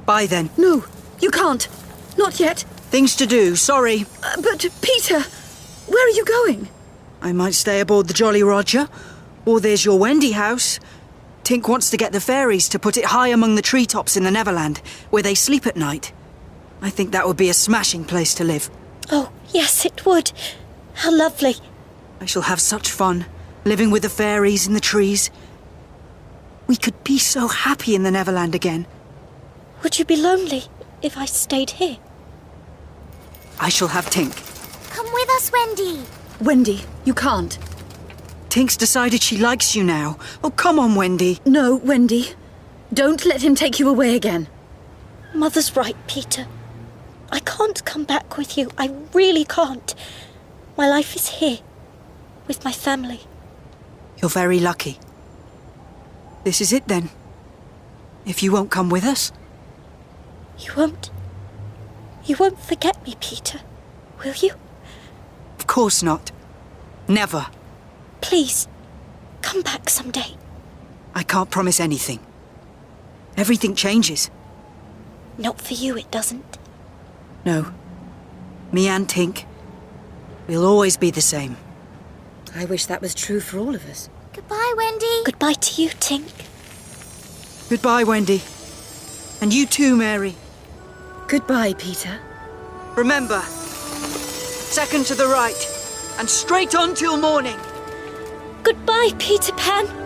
Bye then. No, you can't. Not yet. Things to do, sorry. But Peter, where are you going? I might stay aboard the Jolly Roger. Or there's your Wendy house. Tink wants to get the fairies to put it high among the treetops in the Neverland, where they sleep at night. I think that would be a smashing place to live. Oh, yes, it would. How lovely. I shall have such fun, living with the fairies in the trees. We could be so happy in the Neverland again. Would you be lonely if I stayed here? I shall have Tink. Come with us, Wendy. Wendy, you can't. Tink's decided she likes you now. Oh, come on, Wendy. No, Wendy. Don't let him take you away again. Mother's right, Peter. I can't come back with you. I really can't. My life is here, with my family. You're very lucky. This is it then. If you won't come with us. You won't forget me, Peter, will you? Of course not. Never. Please, come back someday. I can't promise anything. Everything changes. Not for you, it doesn't. No. Me and Tink, we'll always be the same. I wish that was true for all of us. Goodbye, Wendy. Goodbye to you, Tink. Goodbye, Wendy. And you too, Mary. Goodbye, Peter. Remember, second to the right, and straight on till morning. Goodbye, Peter Pan.